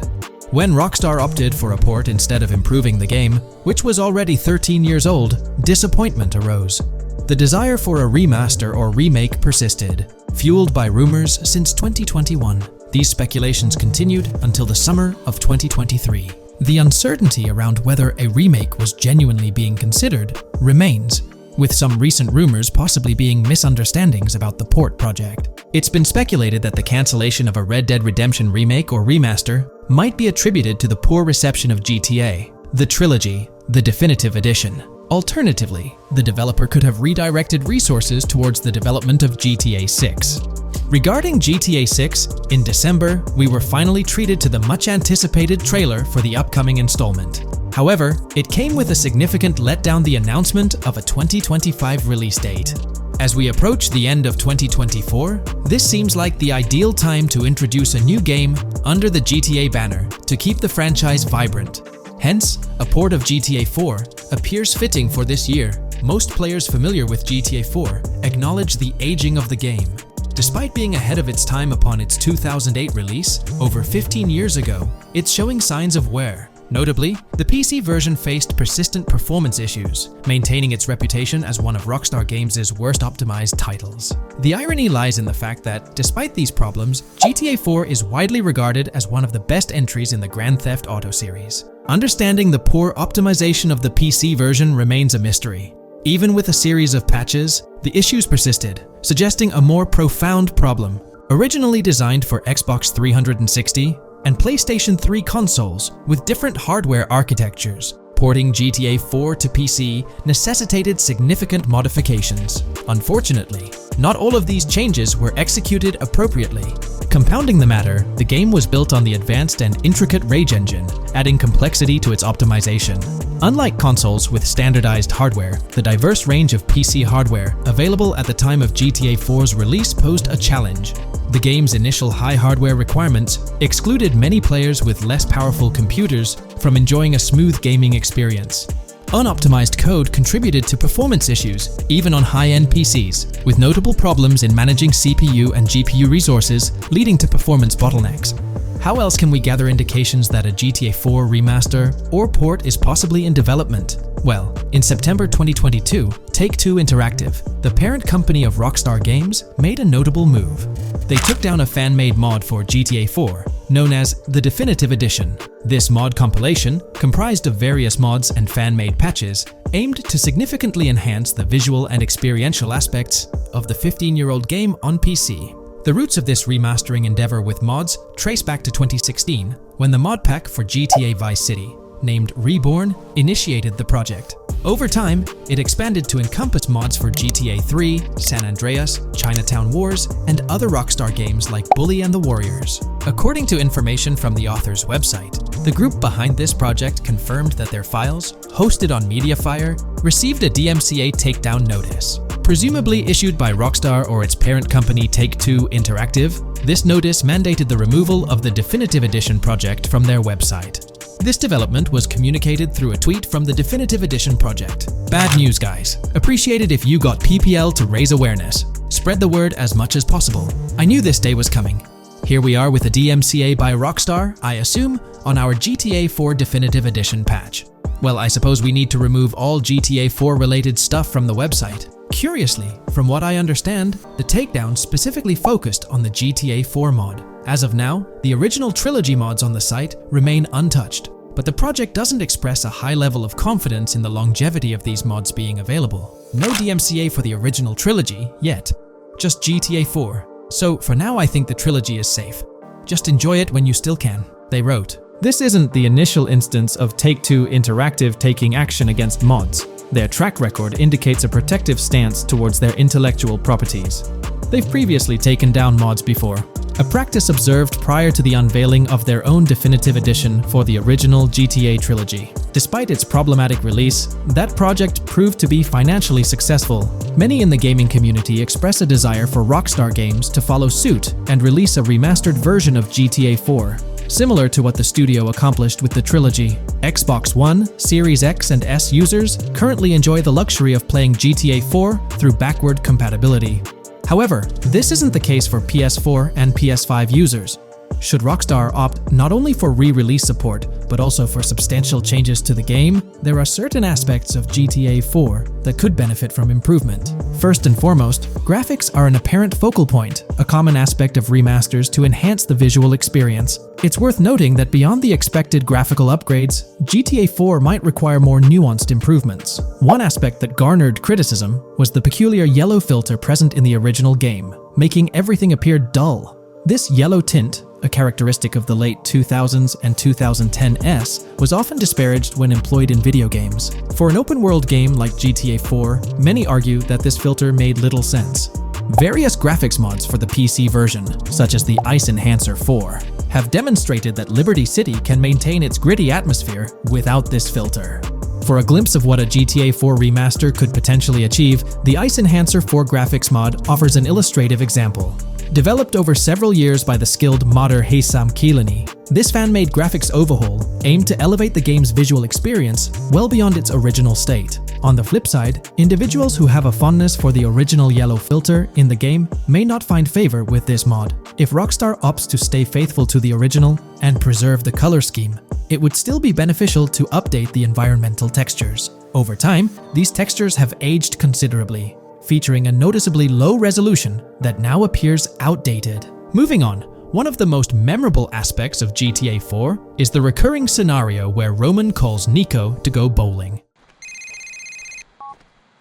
When Rockstar opted for a port instead of improving the game, which was already 13 years old, disappointment arose. The desire for a remaster or remake persisted, fueled by rumors since 2021. These speculations continued until the summer of 2023. The uncertainty around whether a remake was genuinely being considered remains, with some recent rumors possibly being misunderstandings about the port project. It's been speculated that the cancellation of a Red Dead Redemption remake or remaster might be attributed to the poor reception of GTA, the Trilogy, the Definitive Edition. Alternatively, the developer could have redirected resources towards the development of GTA 6. Regarding GTA 6, in December, we were finally treated to the much-anticipated trailer for the upcoming installment. However, it came with a significant letdown: the announcement of a 2025 release date. As we approach the end of 2024, this seems like the ideal time to introduce a new game under the GTA banner to keep the franchise vibrant. Hence, a port of GTA 4 appears fitting for this year. Most players familiar with GTA 4 acknowledge the aging of the game. Despite being ahead of its time upon its 2008 release, over 15 years ago, it's showing signs of wear. Notably, the PC version faced persistent performance issues, maintaining its reputation as one of Rockstar Games' worst optimized titles. The irony lies in the fact that, despite these problems, GTA 4 is widely regarded as one of the best entries in the Grand Theft Auto series. Understanding the poor optimization of the PC version remains a mystery. Even with a series of patches, the issues persisted, suggesting a more profound problem. Originally designed for Xbox 360 and PlayStation 3 consoles with different hardware architectures, porting GTA 4 to PC necessitated significant modifications. Unfortunately, not all of these changes were executed appropriately. Compounding the matter, the game was built on the advanced and intricate Rage engine, adding complexity to its optimization. Unlike consoles with standardized hardware, the diverse range of PC hardware available at the time of GTA 4's release posed a challenge. The game's initial high hardware requirements excluded many players with less powerful computers from enjoying a smooth gaming experience. Unoptimized code contributed to performance issues, even on high-end PCs, with notable problems in managing CPU and GPU resources, leading to performance bottlenecks. How else can we gather indications that a GTA 4 remaster or port is possibly in development? Well, in September 2022, Take-Two Interactive, the parent company of Rockstar Games, made a notable move. They took down a fan-made mod for GTA 4, known as the Definitive Edition. This mod compilation, comprised of various mods and fan-made patches, aimed to significantly enhance the visual and experiential aspects of the 15-year-old game on PC. The roots of this remastering endeavor with mods trace back to 2016, when the mod pack for GTA Vice City, named Reborn, initiated the project. Over time, it expanded to encompass mods for GTA 3, San Andreas, Chinatown Wars, and other Rockstar games like Bully and the Warriors. According to information from the author's website, the group behind this project confirmed that their files, hosted on Mediafire, received a DMCA takedown notice. Presumably issued by Rockstar or its parent company Take-Two Interactive, this notice mandated the removal of the Definitive Edition project from their website. This development was communicated through a tweet from the Definitive Edition project. Bad news, guys. Appreciate it if you got PPL to raise awareness. Spread the word as much as possible. I knew this day was coming. Here we are with a DMCA by Rockstar, I assume, on our GTA 4 Definitive Edition patch. Well, I suppose we need to remove all GTA 4 related stuff from the website. Curiously, from what I understand, the takedown specifically focused on the GTA 4 mod. As of now, the original trilogy mods on the site remain untouched, but the project doesn't express a high level of confidence in the longevity of these mods being available. No DMCA for the original trilogy yet, just GTA 4. So for now I think the trilogy is safe. Just enjoy it when you still can, they wrote. This isn't the initial instance of Take-Two Interactive taking action against mods. Their track record indicates a protective stance towards their intellectual properties. They've previously taken down mods before, a practice observed prior to the unveiling of their own Definitive Edition for the original GTA trilogy. Despite its problematic release, that project proved to be financially successful. Many in the gaming community express a desire for Rockstar games to follow suit and release a remastered version of GTA 4. Similar to what the studio accomplished with the trilogy. Xbox One, Series X and S users currently enjoy the luxury of playing GTA 4 through backward compatibility. However, this isn't the case for PS4 and PS5 users. Should Rockstar opt not only for re-release support, but also for substantial changes to the game, there are certain aspects of GTA 4 that could benefit from improvement. First and foremost, graphics are an apparent focal point, a common aspect of remasters to enhance the visual experience. It's worth noting that beyond the expected graphical upgrades, GTA 4 might require more nuanced improvements. One aspect that garnered criticism was the peculiar yellow filter present in the original game, making everything appear dull. This yellow tint, a characteristic of the late 2000s and 2010s, was often disparaged when employed in video games. For an open-world game like GTA 4, many argue that this filter made little sense. Various graphics mods for the PC version, such as the Ice Enhancer 4, have demonstrated that Liberty City can maintain its gritty atmosphere without this filter. For a glimpse of what a GTA 4 remaster could potentially achieve, the Ice Enhancer 4 graphics mod offers an illustrative example. Developed over several years by the skilled modder Haysam Keelani, this fan-made graphics overhaul aimed to elevate the game's visual experience well beyond its original state. On the flip side, individuals who have a fondness for the original yellow filter in the game may not find favor with this mod. If Rockstar opts to stay faithful to the original and preserve the color scheme, it would still be beneficial to update the environmental textures. Over time, these textures have aged considerably, featuring a noticeably low resolution that now appears outdated. Moving on, one of the most memorable aspects of GTA 4 is the recurring scenario where Roman calls Nico to go bowling.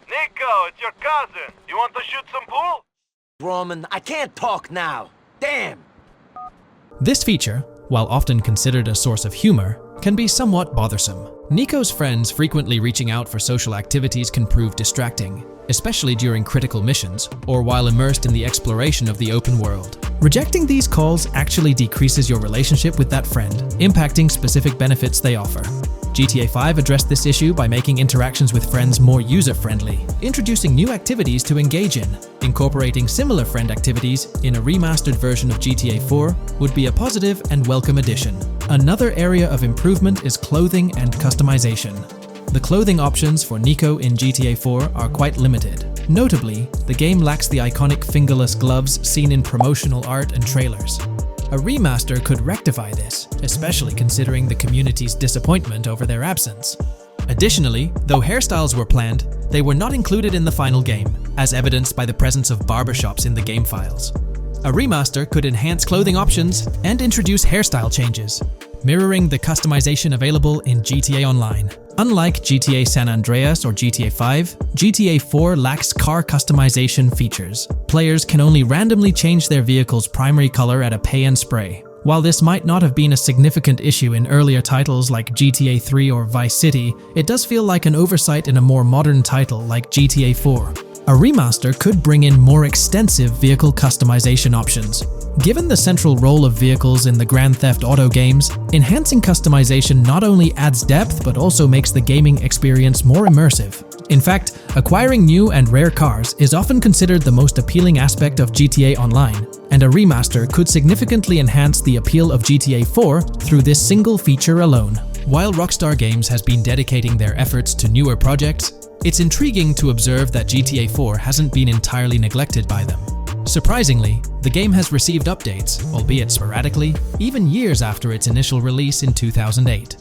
Nico, it's your cousin. You want to shoot some pool? Roman, I can't talk now. Damn! This feature, while often considered a source of humor, can be somewhat bothersome. Nico's friends frequently reaching out for social activities can prove distracting, especially during critical missions or while immersed in the exploration of the open world. Rejecting these calls actually decreases your relationship with that friend, impacting specific benefits they offer. GTA 5 addressed this issue by making interactions with friends more user-friendly, introducing new activities to engage in. Incorporating similar friend activities in a remastered version of GTA 4 would be a positive and welcome addition. Another area of improvement is clothing and customization. The clothing options for Nico in GTA 4 are quite limited. Notably, the game lacks the iconic fingerless gloves seen in promotional art and trailers. A remaster could rectify this, especially considering the community's disappointment over their absence. Additionally, though hairstyles were planned, they were not included in the final game, as evidenced by the presence of barbershops in the game files. A remaster could enhance clothing options and introduce hairstyle changes, mirroring the customization available in GTA Online. Unlike GTA San Andreas or GTA 5, GTA 4 lacks car customization features. Players can only randomly change their vehicle's primary color at a pay and spray. While this might not have been a significant issue in earlier titles like GTA 3 or Vice City, it does feel like an oversight in a more modern title like GTA 4. A remaster could bring in more extensive vehicle customization options. Given the central role of vehicles in the Grand Theft Auto games, enhancing customization not only adds depth but also makes the gaming experience more immersive. In fact, acquiring new and rare cars is often considered the most appealing aspect of GTA Online, and a remaster could significantly enhance the appeal of GTA 4 through this single feature alone. While Rockstar Games has been dedicating their efforts to newer projects, it's intriguing to observe that GTA 4 hasn't been entirely neglected by them. Surprisingly, the game has received updates, albeit sporadically, even years after its initial release in 2008.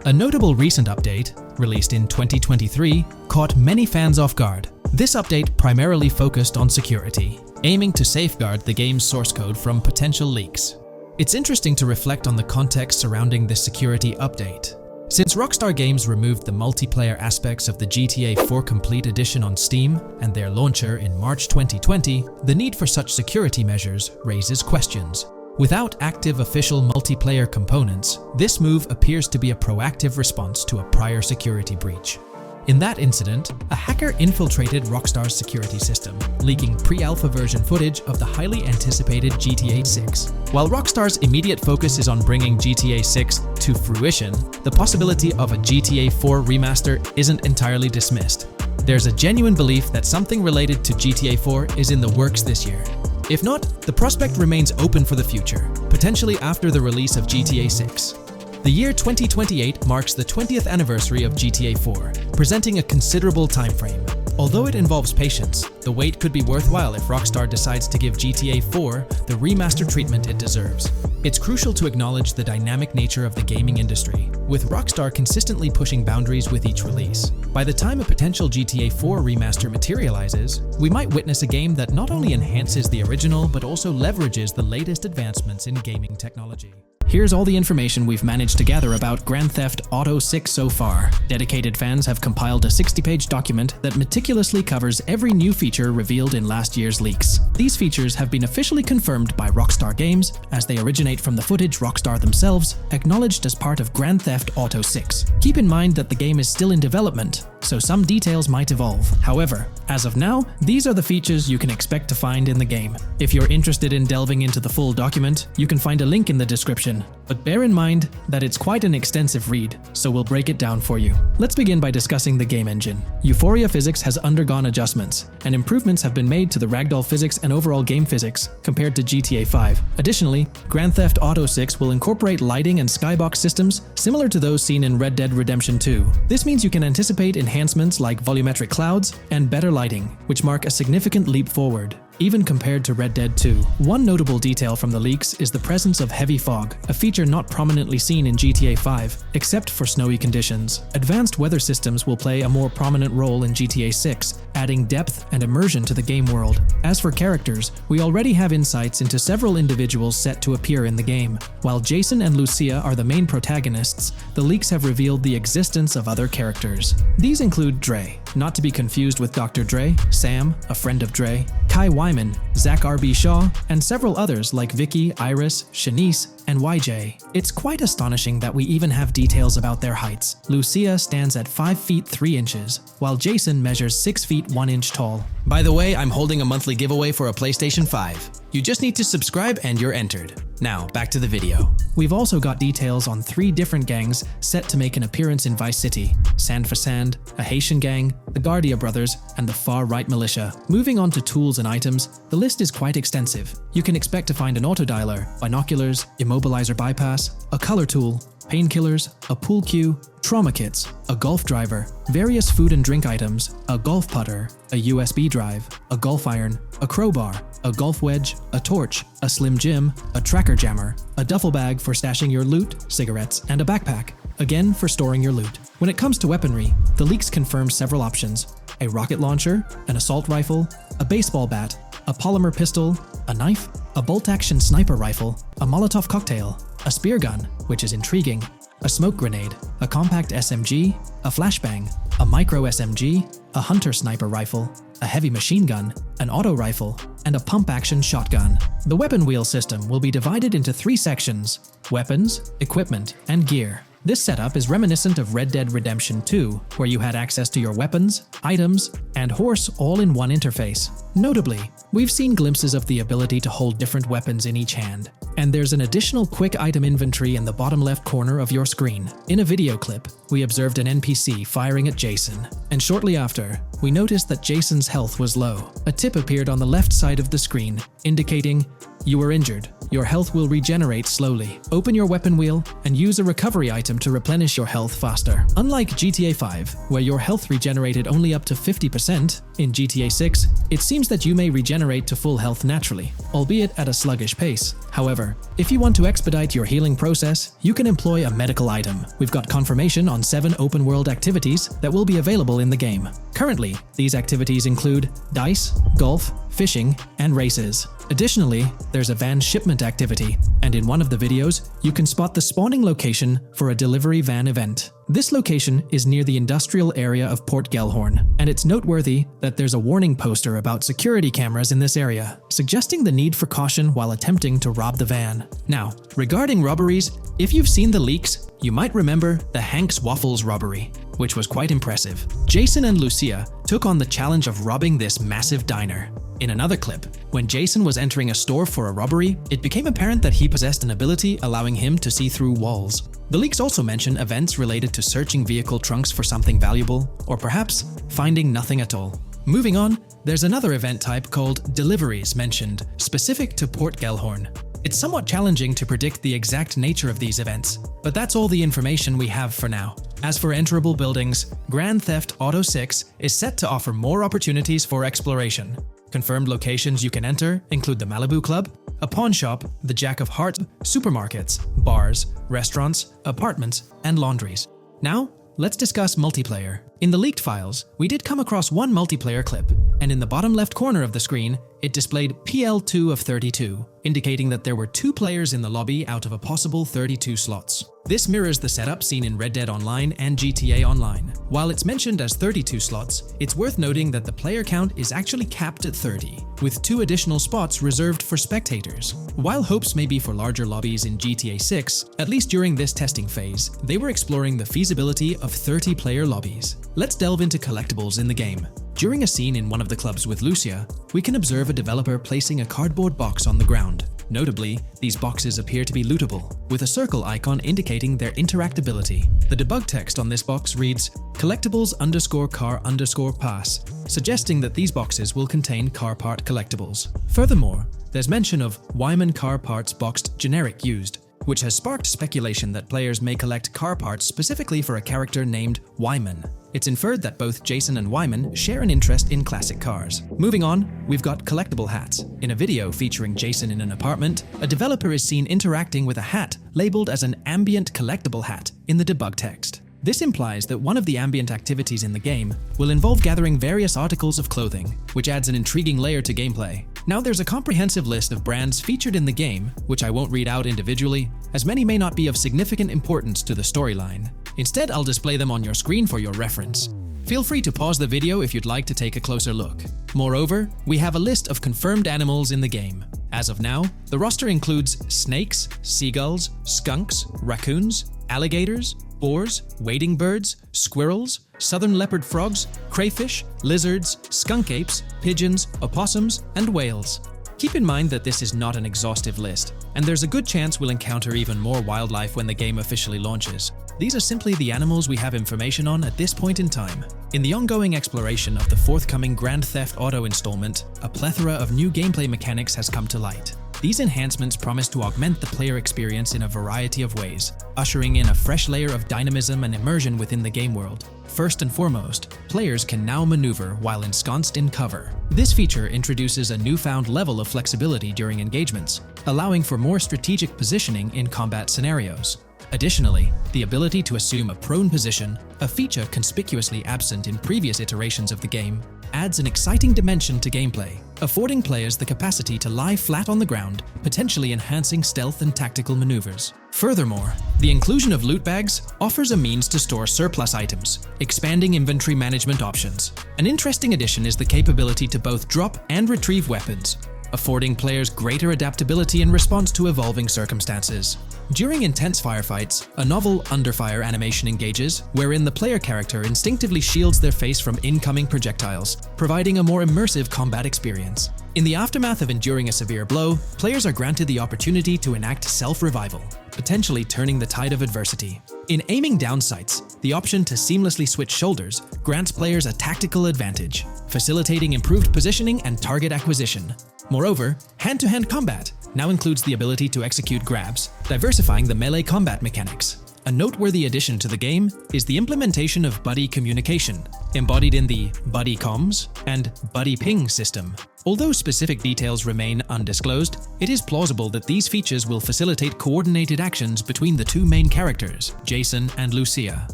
A notable recent update, released in 2023, caught many fans off guard. This update primarily focused on security, aiming to safeguard the game's source code from potential leaks. It's interesting to reflect on the context surrounding this security update. Since Rockstar Games removed the multiplayer aspects of the GTA 4 Complete Edition on Steam and their launcher in March 2020, the need for such security measures raises questions. Without active official multiplayer components, this move appears to be a proactive response to a prior security breach. In that incident, a hacker infiltrated Rockstar's security system, leaking pre-alpha version footage of the highly anticipated GTA 6. While Rockstar's immediate focus is on bringing GTA 6 to fruition, the possibility of a GTA 4 remaster isn't entirely dismissed. There's a genuine belief that something related to GTA 4 is in the works this year. If not, the prospect remains open for the future, potentially after the release of GTA 6. The year 2028 marks the 20th anniversary of GTA 4, presenting a considerable time frame. Although it involves patience, the wait could be worthwhile if Rockstar decides to give GTA 4 the remaster treatment it deserves. It's crucial to acknowledge the dynamic nature of the gaming industry, with Rockstar consistently pushing boundaries with each release. By the time a potential GTA 4 remaster materializes, we might witness a game that not only enhances the original but also leverages the latest advancements in gaming technology. Here's all the information we've managed to gather about Grand Theft Auto 6 so far. Dedicated fans have compiled a 60-page document that meticulously covers every new feature revealed in last year's leaks. These features have been officially confirmed by Rockstar Games, as they originate from the footage Rockstar themselves acknowledged as part of Grand Theft Auto 6. Keep in mind that the game is still in development, so some details might evolve. However, as of now, these are the features you can expect to find in the game. If you're interested in delving into the full document, you can find a link in the description. But bear in mind that it's quite an extensive read, so we'll break it down for you. Let's begin by discussing the game engine. Euphoria physics has undergone adjustments, and improvements have been made to the ragdoll physics and overall game physics compared to GTA 5. Additionally, Grand Theft Auto 6 will incorporate lighting and skybox systems similar to those seen in Red Dead Redemption 2. This means you can anticipate enhancements like volumetric clouds and better lighting, which mark a significant leap forward, even compared to Red Dead 2. One notable detail from the leaks is the presence of heavy fog, a feature not prominently seen in GTA 5, except for snowy conditions. Advanced weather systems will play a more prominent role in GTA 6, adding depth and immersion to the game world. As for characters, we already have insights into several individuals set to appear in the game. While Jason and Lucia are the main protagonists, the leaks have revealed the existence of other characters. These include Dre, not to be confused with Dr. Dre, Sam, a friend of Dre, Kai Wyman, Zach R.B. Shaw, and several others like Vicky, Iris, Shanice, and YJ. It's quite astonishing that we even have details about their heights. Lucia stands at 5 feet 3 inches, while Jason measures 6 feet 1 inch tall. By the way, I'm holding a monthly giveaway for a PlayStation 5. You just need to subscribe and you're entered. Now, back to the video. We've also got details on 3 different gangs set to make an appearance in Vice City: Sand for Sand, a Haitian gang, the Guardia Brothers, and the Far-Right Militia. Moving on to tools and items, the list is quite extensive. You can expect to find an autodialer, binoculars, immobilizer bypass, a color tool, painkillers, a pool cue, trauma kits, a golf driver, various food and drink items, a golf putter, a USB drive, a golf iron, a crowbar, a golf wedge, a torch, a slim jim, a tracker jammer, a duffel bag for stashing your loot, cigarettes, and a backpack, again for storing your loot. When it comes to weaponry, the leaks confirm several options: a rocket launcher, an assault rifle, a baseball bat, a polymer pistol, a knife, a bolt-action sniper rifle, a Molotov cocktail, a spear gun, which is intriguing, a smoke grenade, a compact SMG, a flashbang, a micro SMG, a hunter sniper rifle, a heavy machine gun, an auto rifle, and a pump-action shotgun. The weapon wheel system will be divided into 3 sections: weapons, equipment, and gear. This setup is reminiscent of Red Dead Redemption 2, where you had access to your weapons, items, and horse all in one interface. Notably, we've seen glimpses of the ability to hold different weapons in each hand, and there's an additional quick item inventory in the bottom left corner of your screen. In a video clip, we observed an NPC firing at Jason, and shortly after, we noticed that Jason's health was low. A tip appeared on the left side of the screen, indicating, "You were injured. Your health will regenerate slowly. Open your weapon wheel and use a recovery item to replenish your health faster." Unlike GTA 5, where your health regenerated only up to 50%, in GTA 6, it seems that you may regenerate to full health naturally, albeit at a sluggish pace. However, if you want to expedite your healing process, you can employ a medical item. We've got confirmation on 7 open-world activities that will be available in the game. Currently, these activities include dice, golf, fishing, and races. Additionally, there's a van shipment activity, and in one of the videos, you can spot the spawning location for a delivery van event. This location is near the industrial area of Port Gellhorn, and it's noteworthy that there's a warning poster about security cameras in this area, suggesting the need for caution while attempting to rob the van. Now, regarding robberies, if you've seen the leaks, you might remember the Hank's Waffles robbery, which was quite impressive. Jason and Lucia took on the challenge of robbing this massive diner. In another clip, when Jason was entering a store for a robbery, it became apparent that he possessed an ability allowing him to see through walls. The leaks also mention events related to searching vehicle trunks for something valuable, or perhaps finding nothing at all. Moving on, there's another event type called deliveries mentioned, specific to Port Gellhorn. It's somewhat challenging to predict the exact nature of these events, but that's all the information we have for now. As for enterable buildings, Grand Theft Auto 6 is set to offer more opportunities for exploration. Confirmed locations you can enter include the Malibu Club, a pawn shop, the Jack of Hearts, supermarkets, bars, restaurants, apartments, and laundries. Now, let's discuss multiplayer. In the leaked files, we did come across one multiplayer clip, and in the bottom left corner of the screen, it displayed PL2 of 32, indicating that there were 2 players in the lobby out of a possible 32 slots. This mirrors the setup seen in Red Dead Online and GTA Online. While it's mentioned as 32 slots, it's worth noting that the player count is actually capped at 30, with 2 additional spots reserved for spectators. While hopes may be for larger lobbies in GTA 6, at least during this testing phase, they were exploring the feasibility of 30-player lobbies. Let's delve into collectibles in the game. During a scene in one of the clubs with Lucia, we can observe a developer placing a cardboard box on the ground. Notably, these boxes appear to be lootable, with a circle icon indicating their interactability. The debug text on this box reads, collectibles_car_pass, suggesting that these boxes will contain car part collectibles. Furthermore, there's mention of Wyman car parts boxed generic used, which has sparked speculation that players may collect car parts specifically for a character named Wyman. It's inferred that both Jason and Wyman share an interest in classic cars. Moving on, we've got collectible hats. In a video featuring Jason in an apartment, a developer is seen interacting with a hat labeled as an ambient collectible hat in the debug text. This implies that one of the ambient activities in the game will involve gathering various articles of clothing, which adds an intriguing layer to gameplay. Now there's a comprehensive list of brands featured in the game, which I won't read out individually, as many may not be of significant importance to the storyline. Instead, I'll display them on your screen for your reference. Feel free to pause the video if you'd like to take a closer look. Moreover, we have a list of confirmed animals in the game. As of now, the roster includes snakes, seagulls, skunks, raccoons, alligators, boars, wading birds, squirrels, southern leopard frogs, crayfish, lizards, skunk apes, pigeons, opossums, and whales. Keep in mind that this is not an exhaustive list, and there's a good chance we'll encounter even more wildlife when the game officially launches. These are simply the animals we have information on at this point in time. In the ongoing exploration of the forthcoming Grand Theft Auto installment, a plethora of new gameplay mechanics has come to light. These enhancements promise to augment the player experience in a variety of ways, ushering in a fresh layer of dynamism and immersion within the game world. First and foremost, players can now maneuver while ensconced in cover. This feature introduces a newfound level of flexibility during engagements, allowing for more strategic positioning in combat scenarios. Additionally, the ability to assume a prone position, a feature conspicuously absent in previous iterations of the game, adds an exciting dimension to gameplay, affording players the capacity to lie flat on the ground, potentially enhancing stealth and tactical maneuvers. Furthermore, the inclusion of loot bags offers a means to store surplus items, expanding inventory management options. An interesting addition is the capability to both drop and retrieve weapons, affording players greater adaptability in response to evolving circumstances. During intense firefights, a novel under-fire animation engages, wherein the player character instinctively shields their face from incoming projectiles, providing a more immersive combat experience. In the aftermath of enduring a severe blow, players are granted the opportunity to enact self-revival, potentially turning the tide of adversity. In aiming down sights, the option to seamlessly switch shoulders grants players a tactical advantage, facilitating improved positioning and target acquisition. Moreover, hand-to-hand combat now includes the ability to execute grabs, diversifying the melee combat mechanics. A noteworthy addition to the game is the implementation of buddy communication, embodied in the Buddy Comms and Buddy Ping system. Although specific details remain undisclosed, it is plausible that these features will facilitate coordinated actions between the two main characters, Jason and Lucia.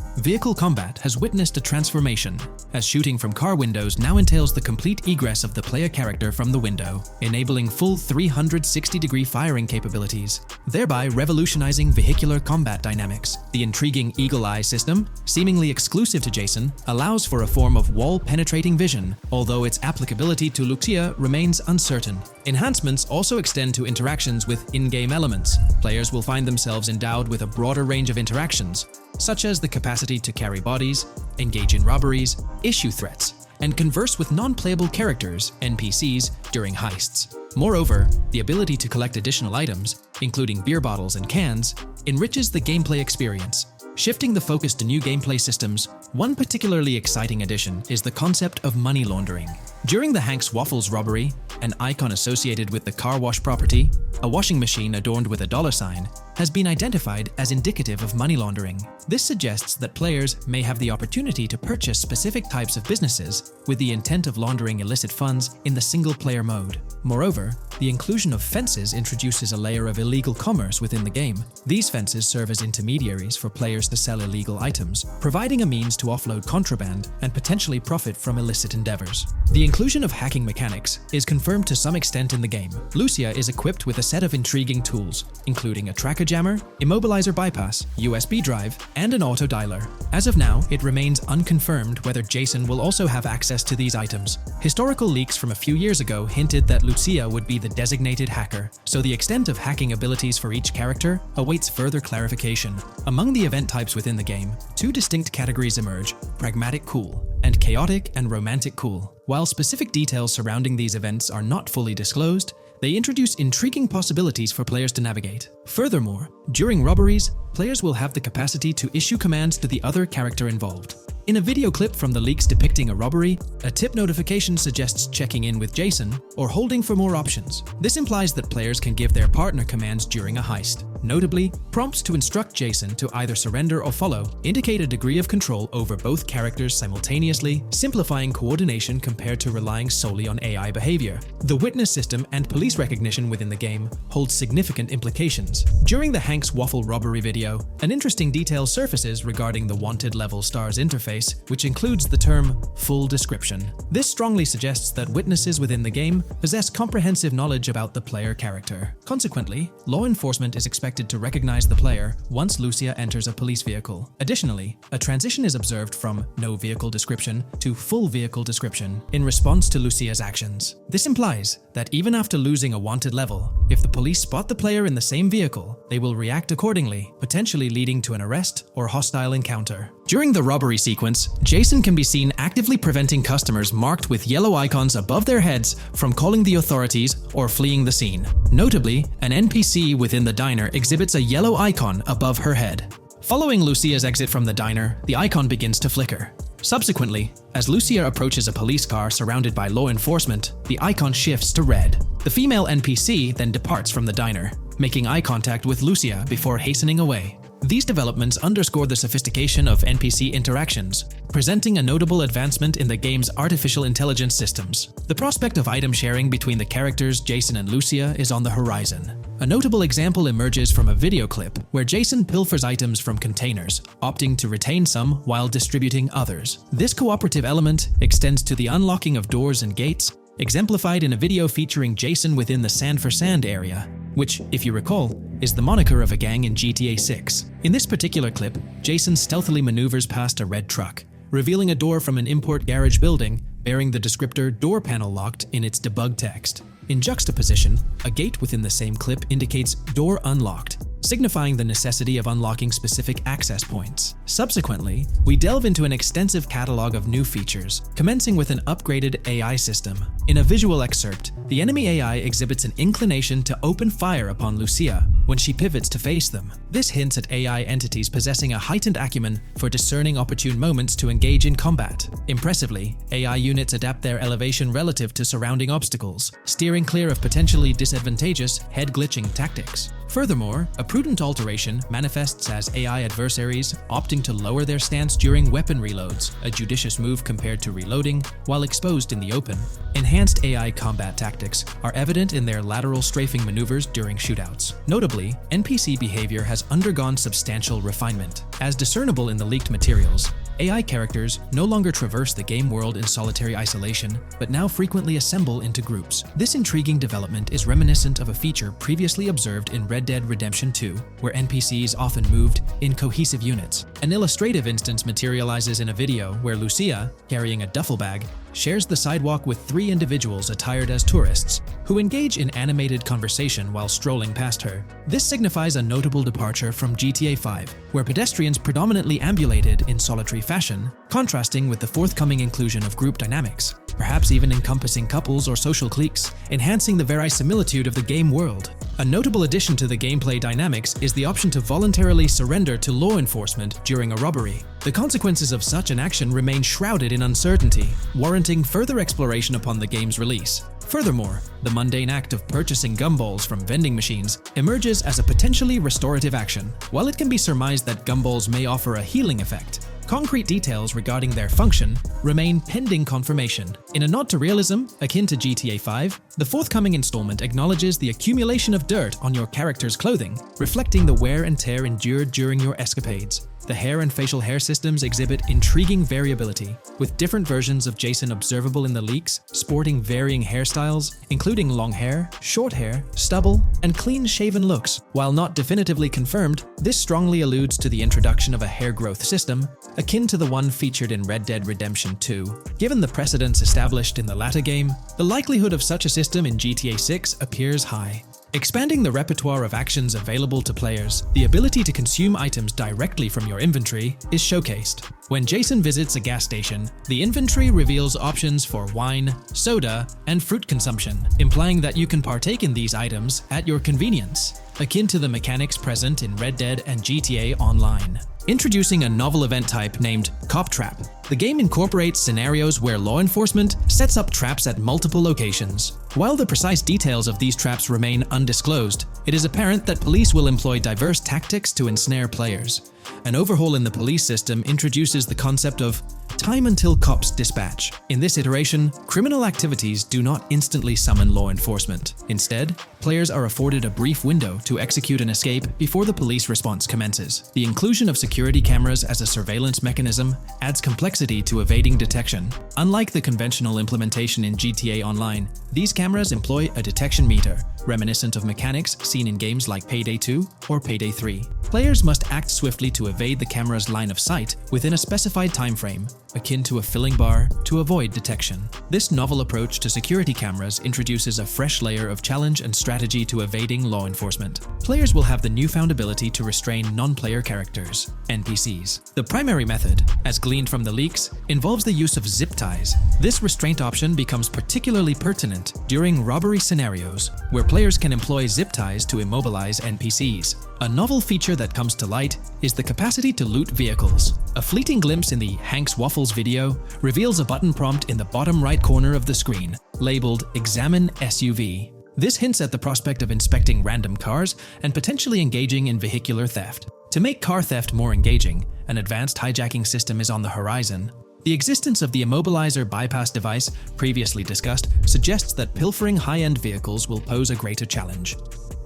Vehicle combat has witnessed a transformation, as shooting from car windows now entails the complete egress of the player character from the window, enabling full 360-degree firing capabilities, thereby revolutionizing vehicular combat dynamics. The intriguing Eagle Eye system, seemingly exclusive to Jason, allows for a form of wall-penetrating vision, although its applicability to Lucia remains uncertain. Enhancements also extend to interactions with in-game elements. Players will find themselves endowed with a broader range of interactions, such as the capacity to carry bodies, engage in robberies, issue threats, and converse with non-playable characters, NPCs, during heists. Moreover, the ability to collect additional items, including beer bottles and cans, enriches the gameplay experience. Shifting the focus to new gameplay systems, one particularly exciting addition is the concept of money laundering. During the Hank's Waffles robbery, an icon associated with the car wash property, a washing machine adorned with a dollar sign, has been identified as indicative of money laundering. This suggests that players may have the opportunity to purchase specific types of businesses with the intent of laundering illicit funds in the single-player mode. Moreover, the inclusion of fences introduces a layer of illegal commerce within the game. These fences serve as intermediaries for players to sell illegal items, providing a means to offload contraband and potentially profit from illicit endeavors. The inclusion of hacking mechanics is confirmed to some extent in the game. Lucia is equipped with a set of intriguing tools, including a tracker jammer, immobilizer bypass, USB drive, and an auto dialer. As of now, it remains unconfirmed whether Jason will also have access to these items. Historical leaks from a few years ago hinted that Lucia would be the designated hacker, so the extent of hacking abilities for each character awaits further clarification. Among the event types within the game, two distinct categories emerge: pragmatic cool and chaotic and romantic cool. While specific details surrounding these events are not fully disclosed, they introduce intriguing possibilities for players to navigate. Furthermore, during robberies, players will have the capacity to issue commands to the other character involved. In a video clip from the leaks depicting a robbery, a tip notification suggests checking in with Jason or holding for more options. This implies that players can give their partner commands during a heist. Notably, prompts to instruct Jason to either surrender or follow indicate a degree of control over both characters simultaneously, simplifying coordination compared to relying solely on AI behavior. The witness system and police recognition within the game hold significant implications. During the Hank's Waffle robbery video, an interesting detail surfaces regarding the wanted level stars interface, which includes the term full description. This strongly suggests that witnesses within the game possess comprehensive knowledge about the player character. Consequently, law enforcement is expected to recognize the player once Lucia enters a police vehicle. Additionally, a transition is observed from no vehicle description to full vehicle description in response to Lucia's actions. This implies that even after losing a wanted level, if the police spot the player in the same vehicle, they will react accordingly, potentially leading to an arrest or hostile encounter. During the robbery sequence, Jason can be seen actively preventing customers marked with yellow icons above their heads from calling the authorities or fleeing the scene. Notably, an NPC within the diner exhibits a yellow icon above her head. Following Lucia's exit from the diner, the icon begins to flicker. Subsequently, as Lucia approaches a police car surrounded by law enforcement, the icon shifts to red. The female NPC then departs from the diner, making eye contact with Lucia before hastening away. These developments underscore the sophistication of NPC interactions, presenting a notable advancement in the game's artificial intelligence systems. The prospect of item sharing between the characters Jason and Lucia is on the horizon. A notable example emerges from a video clip where Jason pilfers items from containers, opting to retain some while distributing others. This cooperative element extends to the unlocking of doors and gates, exemplified in a video featuring Jason within the Sand for Sand area, which, if you recall, is the moniker of a gang in GTA 6. In this particular clip, Jason stealthily maneuvers past a red truck, revealing a door from an import garage building bearing the descriptor "door panel locked" in its debug text. In juxtaposition, a gate within the same clip indicates "door unlocked," signifying the necessity of unlocking specific access points. Subsequently, we delve into an extensive catalog of new features, commencing with an upgraded AI system. In a visual excerpt, the enemy AI exhibits an inclination to open fire upon Lucia when she pivots to face them. This hints at AI entities possessing a heightened acumen for discerning opportune moments to engage in combat. Impressively, AI units adapt their elevation relative to surrounding obstacles, steering clear of potentially disadvantageous head-glitching tactics. Furthermore, a prudent alteration manifests as AI adversaries opting to lower their stance during weapon reloads, a judicious move compared to reloading while exposed in the open. Enhanced AI combat tactics are evident in their lateral strafing maneuvers during shootouts. Notably, NPC behavior has undergone substantial refinement. As discernible in the leaked materials, AI characters no longer traverse the game world in solitary isolation, but now frequently assemble into groups. This intriguing development is reminiscent of a feature previously observed in Red Dead Redemption 2, where NPCs often moved in cohesive units. An illustrative instance materializes in a video where Lucia, carrying a duffel bag, shares the sidewalk with 3 individuals attired as tourists, who engage in animated conversation while strolling past her. This signifies a notable departure from GTA 5, where pedestrians predominantly ambulated in solitary fashion, contrasting with the forthcoming inclusion of group dynamics, perhaps even encompassing couples or social cliques, enhancing the verisimilitude of the game world. A notable addition to the gameplay dynamics is the option to voluntarily surrender to law enforcement during a robbery. The consequences of such an action remain shrouded in uncertainty, warranting further exploration upon the game's release. Furthermore, the mundane act of purchasing gumballs from vending machines emerges as a potentially restorative action. While it can be surmised that gumballs may offer a healing effect, concrete details regarding their function remain pending confirmation. In a nod to realism, akin to GTA 5, the forthcoming installment acknowledges the accumulation of dirt on your character's clothing, reflecting the wear and tear endured during your escapades. The hair and facial hair systems exhibit intriguing variability, with different versions of Jason observable in the leaks, sporting varying hairstyles, including long hair, short hair, stubble, and clean-shaven looks. While not definitively confirmed, this strongly alludes to the introduction of a hair growth system, akin to the one featured in Red Dead Redemption 2. Given the precedents established in the latter game, the likelihood of such a system in GTA 6 appears high. Expanding the repertoire of actions available to players, the ability to consume items directly from your inventory is showcased. When Jason visits a gas station, the inventory reveals options for wine, soda, and fruit consumption, implying that you can partake in these items at your convenience, akin to the mechanics present in Red Dead and GTA Online. Introducing a novel event type named Cop Trap, the game incorporates scenarios where law enforcement sets up traps at multiple locations. While the precise details of these traps remain undisclosed, it is apparent that police will employ diverse tactics to ensnare players. An overhaul in the police system introduces the concept of time until cops dispatch. In this iteration, criminal activities do not instantly summon law enforcement. Instead, players are afforded a brief window to execute an escape before the police response commences. The inclusion of security cameras as a surveillance mechanism adds complexity to evading detection. Unlike the conventional implementation in GTA Online, these cameras employ a detection meter, reminiscent of mechanics seen in games like Payday 2 or Payday 3. Players must act swiftly to evade the camera's line of sight within a specified time frame, akin to a filling bar, to avoid detection. This novel approach to security cameras introduces a fresh layer of challenge and strategy to evading law enforcement. Players will have the newfound ability to restrain non-player characters, NPCs. The primary method, as gleaned from the leaks, involves the use of zip ties. This restraint option becomes particularly pertinent during robbery scenarios, where players can employ zip ties to immobilize NPCs. A novel feature that comes to light is the capacity to loot vehicles. A fleeting glimpse in the Hank's Waffles video reveals a button prompt in the bottom right corner of the screen, labeled Examine SUV. This hints at the prospect of inspecting random cars and potentially engaging in vehicular theft. To make car theft more engaging, an advanced hijacking system is on the horizon. The existence of the immobilizer bypass device, previously discussed, suggests that pilfering high-end vehicles will pose a greater challenge.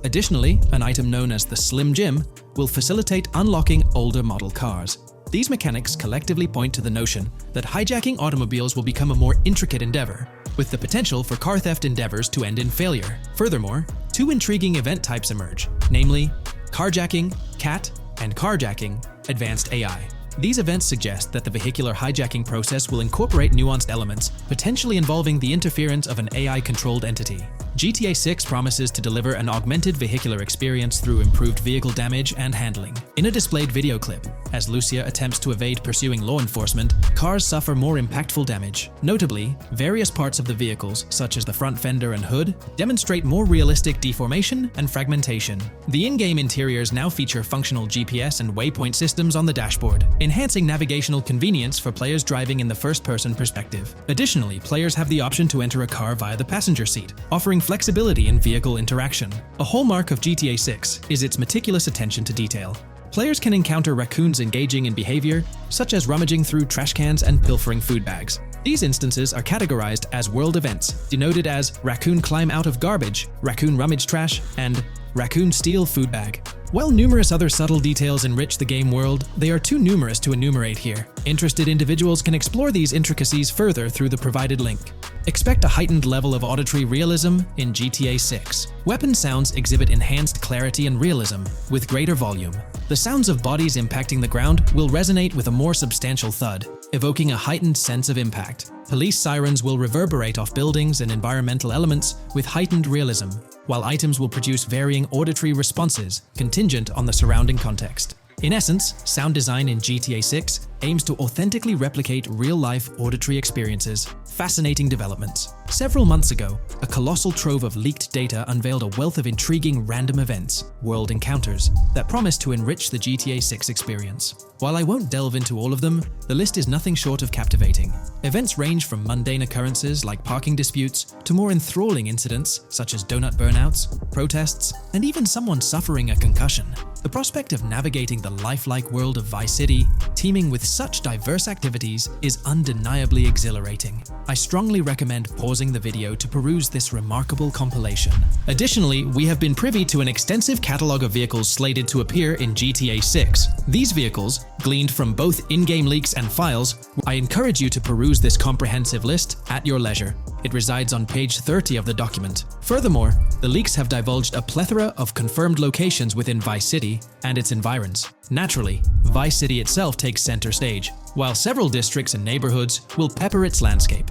Additionally, an item known as the Slim Jim will facilitate unlocking older model cars. These mechanics collectively point to the notion that hijacking automobiles will become a more intricate endeavor, with the potential for car theft endeavors to end in failure. Furthermore, two intriguing event types emerge, namely carjacking, CAT, and carjacking, advanced AI. These events suggest that the vehicular hijacking process will incorporate nuanced elements, potentially involving the interference of an AI-controlled entity. GTA 6 promises to deliver an augmented vehicular experience through improved vehicle damage and handling. In a displayed video clip, as Lucia attempts to evade pursuing law enforcement, cars suffer more impactful damage. Notably, various parts of the vehicles, such as the front fender and hood, demonstrate more realistic deformation and fragmentation. The in-game interiors now feature functional GPS and waypoint systems on the dashboard, enhancing navigational convenience for players driving in the first-person perspective. Additionally, players have the option to enter a car via the passenger seat, offering flexibility in vehicle interaction. A hallmark of GTA 6 is its meticulous attention to detail. Players can encounter raccoons engaging in behavior, such as rummaging through trash cans and pilfering food bags. These instances are categorized as world events, denoted as raccoon climb out of garbage, raccoon rummage trash, and raccoon steal food bag. While numerous other subtle details enrich the game world, they are too numerous to enumerate here. Interested individuals can explore these intricacies further through the provided link. Expect a heightened level of auditory realism in GTA 6. Weapon sounds exhibit enhanced clarity and realism, with greater volume. The sounds of bodies impacting the ground will resonate with a more substantial thud, evoking a heightened sense of impact. Police sirens will reverberate off buildings and environmental elements with heightened realism, while items will produce varying auditory responses contingent on the surrounding context. In essence, sound design in GTA 6 aims to authentically replicate real-life auditory experiences. Fascinating developments. Several months ago, a colossal trove of leaked data unveiled a wealth of intriguing random events, world encounters, that promise to enrich the GTA 6 experience. While I won't delve into all of them, the list is nothing short of captivating. Events range from mundane occurrences like parking disputes to more enthralling incidents such as donut burnouts, protests, and even someone suffering a concussion. The prospect of navigating the lifelike world of Vice City, teeming with such diverse activities, is undeniably exhilarating. I strongly recommend pausing the video to peruse this remarkable compilation. Additionally, we have been privy to an extensive catalog of vehicles slated to appear in GTA 6. These vehicles, gleaned from both in-game leaks and files, I encourage you to peruse this comprehensive list at your leisure. It resides on page 30 of the document. Furthermore, the leaks have divulged a plethora of confirmed locations within Vice City and its environs. Naturally, Vice City itself takes center stage, while several districts and neighborhoods will pepper its landscape.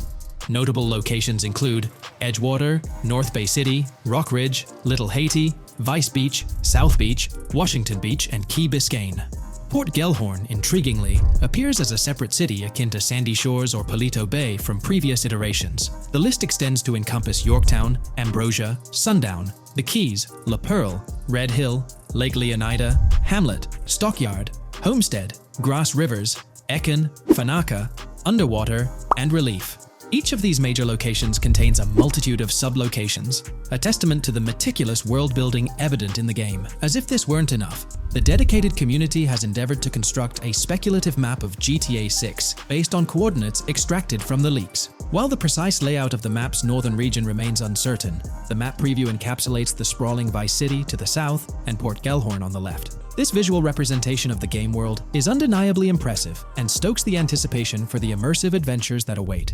Notable locations include Edgewater, North Bay City, Rock Ridge, Little Haiti, Vice Beach, South Beach, Washington Beach, and Key Biscayne. Port Gellhorn, intriguingly, appears as a separate city akin to Sandy Shores or Palito Bay from previous iterations. The list extends to encompass Yorktown, Ambrosia, Sundown, the Keys, La Pearl, Red Hill, Lake Leonida, Hamlet, Stockyard, Homestead, Grass Rivers, Ekin, Fanaka, Underwater, and Relief. Each of these major locations contains a multitude of sub-locations, a testament to the meticulous world-building evident in the game. As if this weren't enough, the dedicated community has endeavored to construct a speculative map of GTA 6 based on coordinates extracted from the leaks. While the precise layout of the map's northern region remains uncertain, the map preview encapsulates the sprawling Vice City to the south and Port Gellhorn on the left. This visual representation of the game world is undeniably impressive and stokes the anticipation for the immersive adventures that await.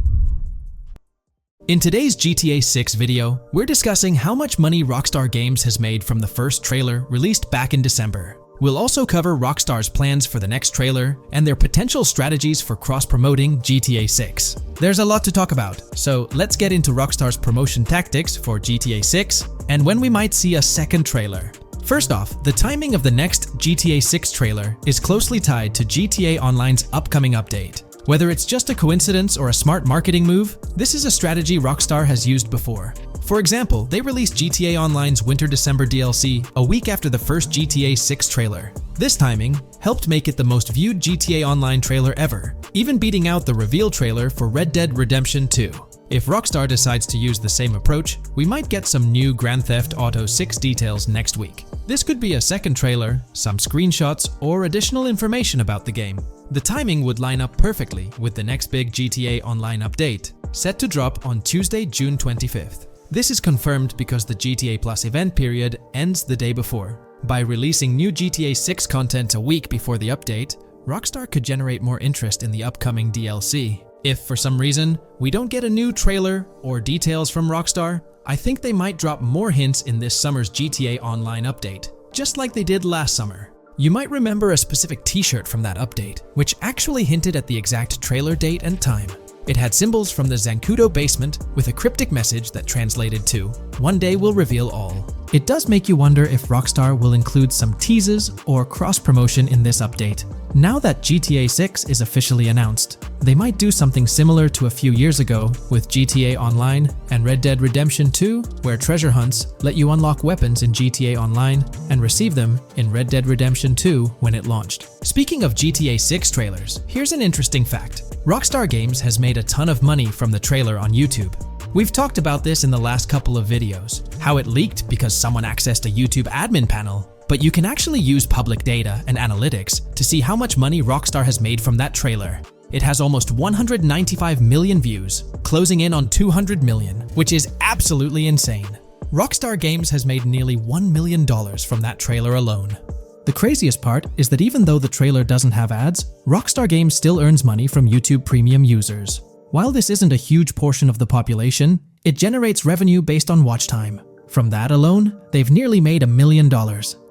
In today's GTA 6 video, we're discussing how much money Rockstar Games has made from the first trailer released back in December. We'll also cover Rockstar's plans for the next trailer and their potential strategies for cross-promoting GTA 6. There's a lot to talk about, so let's get into Rockstar's promotion tactics for GTA 6 and when we might see a second trailer. First off, the timing of the next GTA 6 trailer is closely tied to GTA Online's upcoming update. Whether it's just a coincidence or a smart marketing move, this is a strategy Rockstar has used before. For example, they released GTA Online's Winter-December DLC a week after the first GTA 6 trailer. This timing helped make it the most viewed GTA Online trailer ever, even beating out the reveal trailer for Red Dead Redemption 2. If Rockstar decides to use the same approach, we might get some new Grand Theft Auto 6 details next week. This could be a second trailer, some screenshots, or additional information about the game. The timing would line up perfectly with the next big GTA Online update, set to drop on Tuesday, June 25th. This is confirmed because the GTA Plus event period ends the day before. By releasing new GTA 6 content a week before the update, Rockstar could generate more interest in the upcoming DLC. If for some reason we don't get a new trailer or details from Rockstar, I think they might drop more hints in this summer's GTA Online update, just like they did last summer. You might remember a specific t-shirt from that update, which actually hinted at the exact trailer date and time. It had symbols from the Zancudo basement with a cryptic message that translated to, "One day we'll reveal all." It does make you wonder if Rockstar will include some teases or cross-promotion in this update. Now that GTA 6 is officially announced, they might do something similar to a few years ago with GTA Online and Red Dead Redemption 2, where treasure hunts let you unlock weapons in GTA Online and receive them in Red Dead Redemption 2 when it launched. Speaking of GTA 6 trailers, here's an interesting fact. Rockstar Games has made a ton of money from the trailer on YouTube. We've talked about this in the last couple of videos, how it leaked because someone accessed a YouTube admin panel, but you can actually use public data and analytics to see how much money Rockstar has made from that trailer. It has almost 195 million views, closing in on 200 million, which is absolutely insane. Rockstar Games has made nearly $1 million from that trailer alone. The craziest part is that even though the trailer doesn't have ads, Rockstar Games still earns money from YouTube Premium users. While this isn't a huge portion of the population, it generates revenue based on watch time. From that alone, they've nearly made $1 million.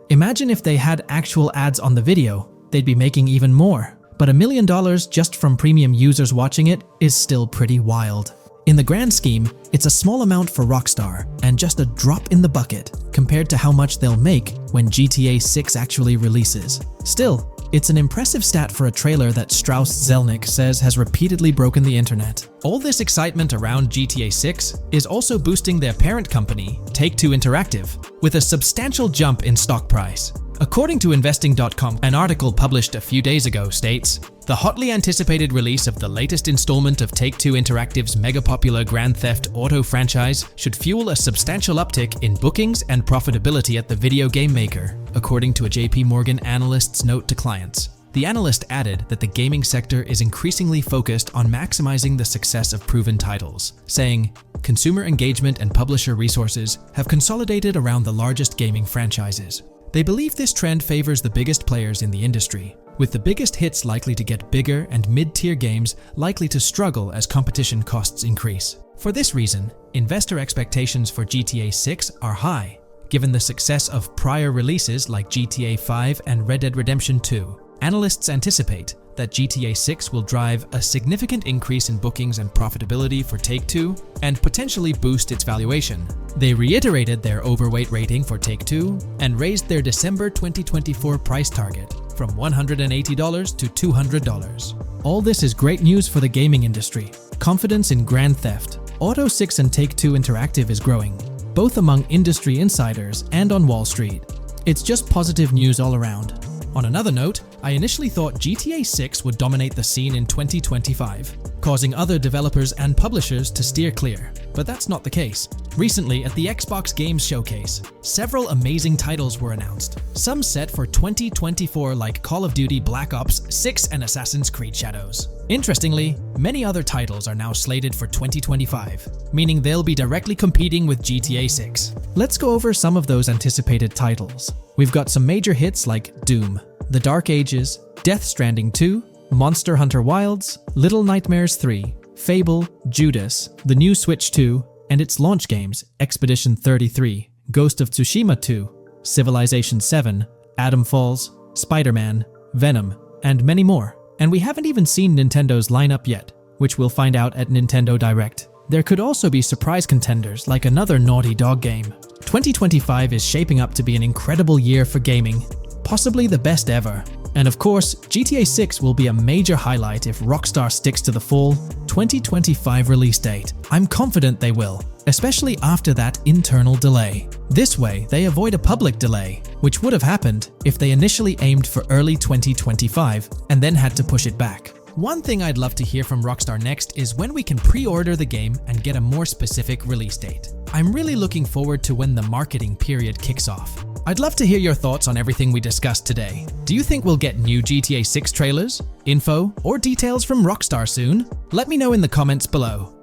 Imagine if they had actual ads on the video, they'd be making even more. But $1 million just from premium users watching it is still pretty wild. In the grand scheme, it's a small amount for Rockstar and just a drop in the bucket compared to how much they'll make when GTA 6 actually releases. Still, it's an impressive stat for a trailer that Strauss Zelnick says has repeatedly broken the internet. All this excitement around GTA 6 is also boosting their parent company, Take-Two Interactive, with a substantial jump in stock price. According to Investing.com, an article published a few days ago states, "The hotly anticipated release of the latest installment of Take-Two Interactive's mega-popular Grand Theft Auto franchise should fuel a substantial uptick in bookings and profitability at the video game maker," according to a JP Morgan analyst's note to clients. The analyst added that the gaming sector is increasingly focused on maximizing the success of proven titles, saying, "Consumer engagement and publisher resources have consolidated around the largest gaming franchises. They believe this trend favors the biggest players in the industry, with the biggest hits likely to get bigger and mid-tier games likely to struggle as competition costs increase. For this reason, investor expectations for GTA 6 are high, given the success of prior releases like GTA 5 and Red Dead Redemption 2. Analysts anticipate that GTA 6 will drive a significant increase in bookings and profitability for Take-Two and potentially boost its valuation. They reiterated their overweight rating for Take-Two and raised their December 2024 price target from $180 to $200. All this is great news for the gaming industry. Confidence in Grand Theft Auto 6 and Take-Two Interactive is growing, both among industry insiders and on Wall Street. It's just positive news all around. On another note, I initially thought GTA 6 would dominate the scene in 2025, causing other developers and publishers to steer clear, but that's not the case. Recently, at the Xbox Games Showcase, several amazing titles were announced, some set for 2024 like Call of Duty Black Ops 6 and Assassin's Creed Shadows. Interestingly, many other titles are now slated for 2025, meaning they'll be directly competing with GTA 6. Let's go over some of those anticipated titles. We've got some major hits like Doom, The Dark Ages, Death Stranding 2, Monster Hunter Wilds, Little Nightmares 3, Fable, Judas, the new Switch 2, and its launch games, Expedition 33, Ghost of Tsushima 2, Civilization 7, Atom Falls, Spider-Man, Venom, and many more. And we haven't even seen Nintendo's lineup yet, which we'll find out at Nintendo Direct. There could also be surprise contenders like another Naughty Dog game. 2025 is shaping up to be an incredible year for gaming, possibly the best ever. And of course, GTA 6 will be a major highlight if Rockstar sticks to the fall 2025 release date. I'm confident they will, especially after that internal delay. This way, they avoid a public delay, which would have happened if they initially aimed for early 2025 and then had to push it back. One thing I'd love to hear from Rockstar next is when we can pre-order the game and get a more specific release date. I'm really looking forward to when the marketing period kicks off. I'd love to hear your thoughts on everything we discussed today. Do you think we'll get new GTA 6 trailers, info, or details from Rockstar soon? Let me know in the comments below.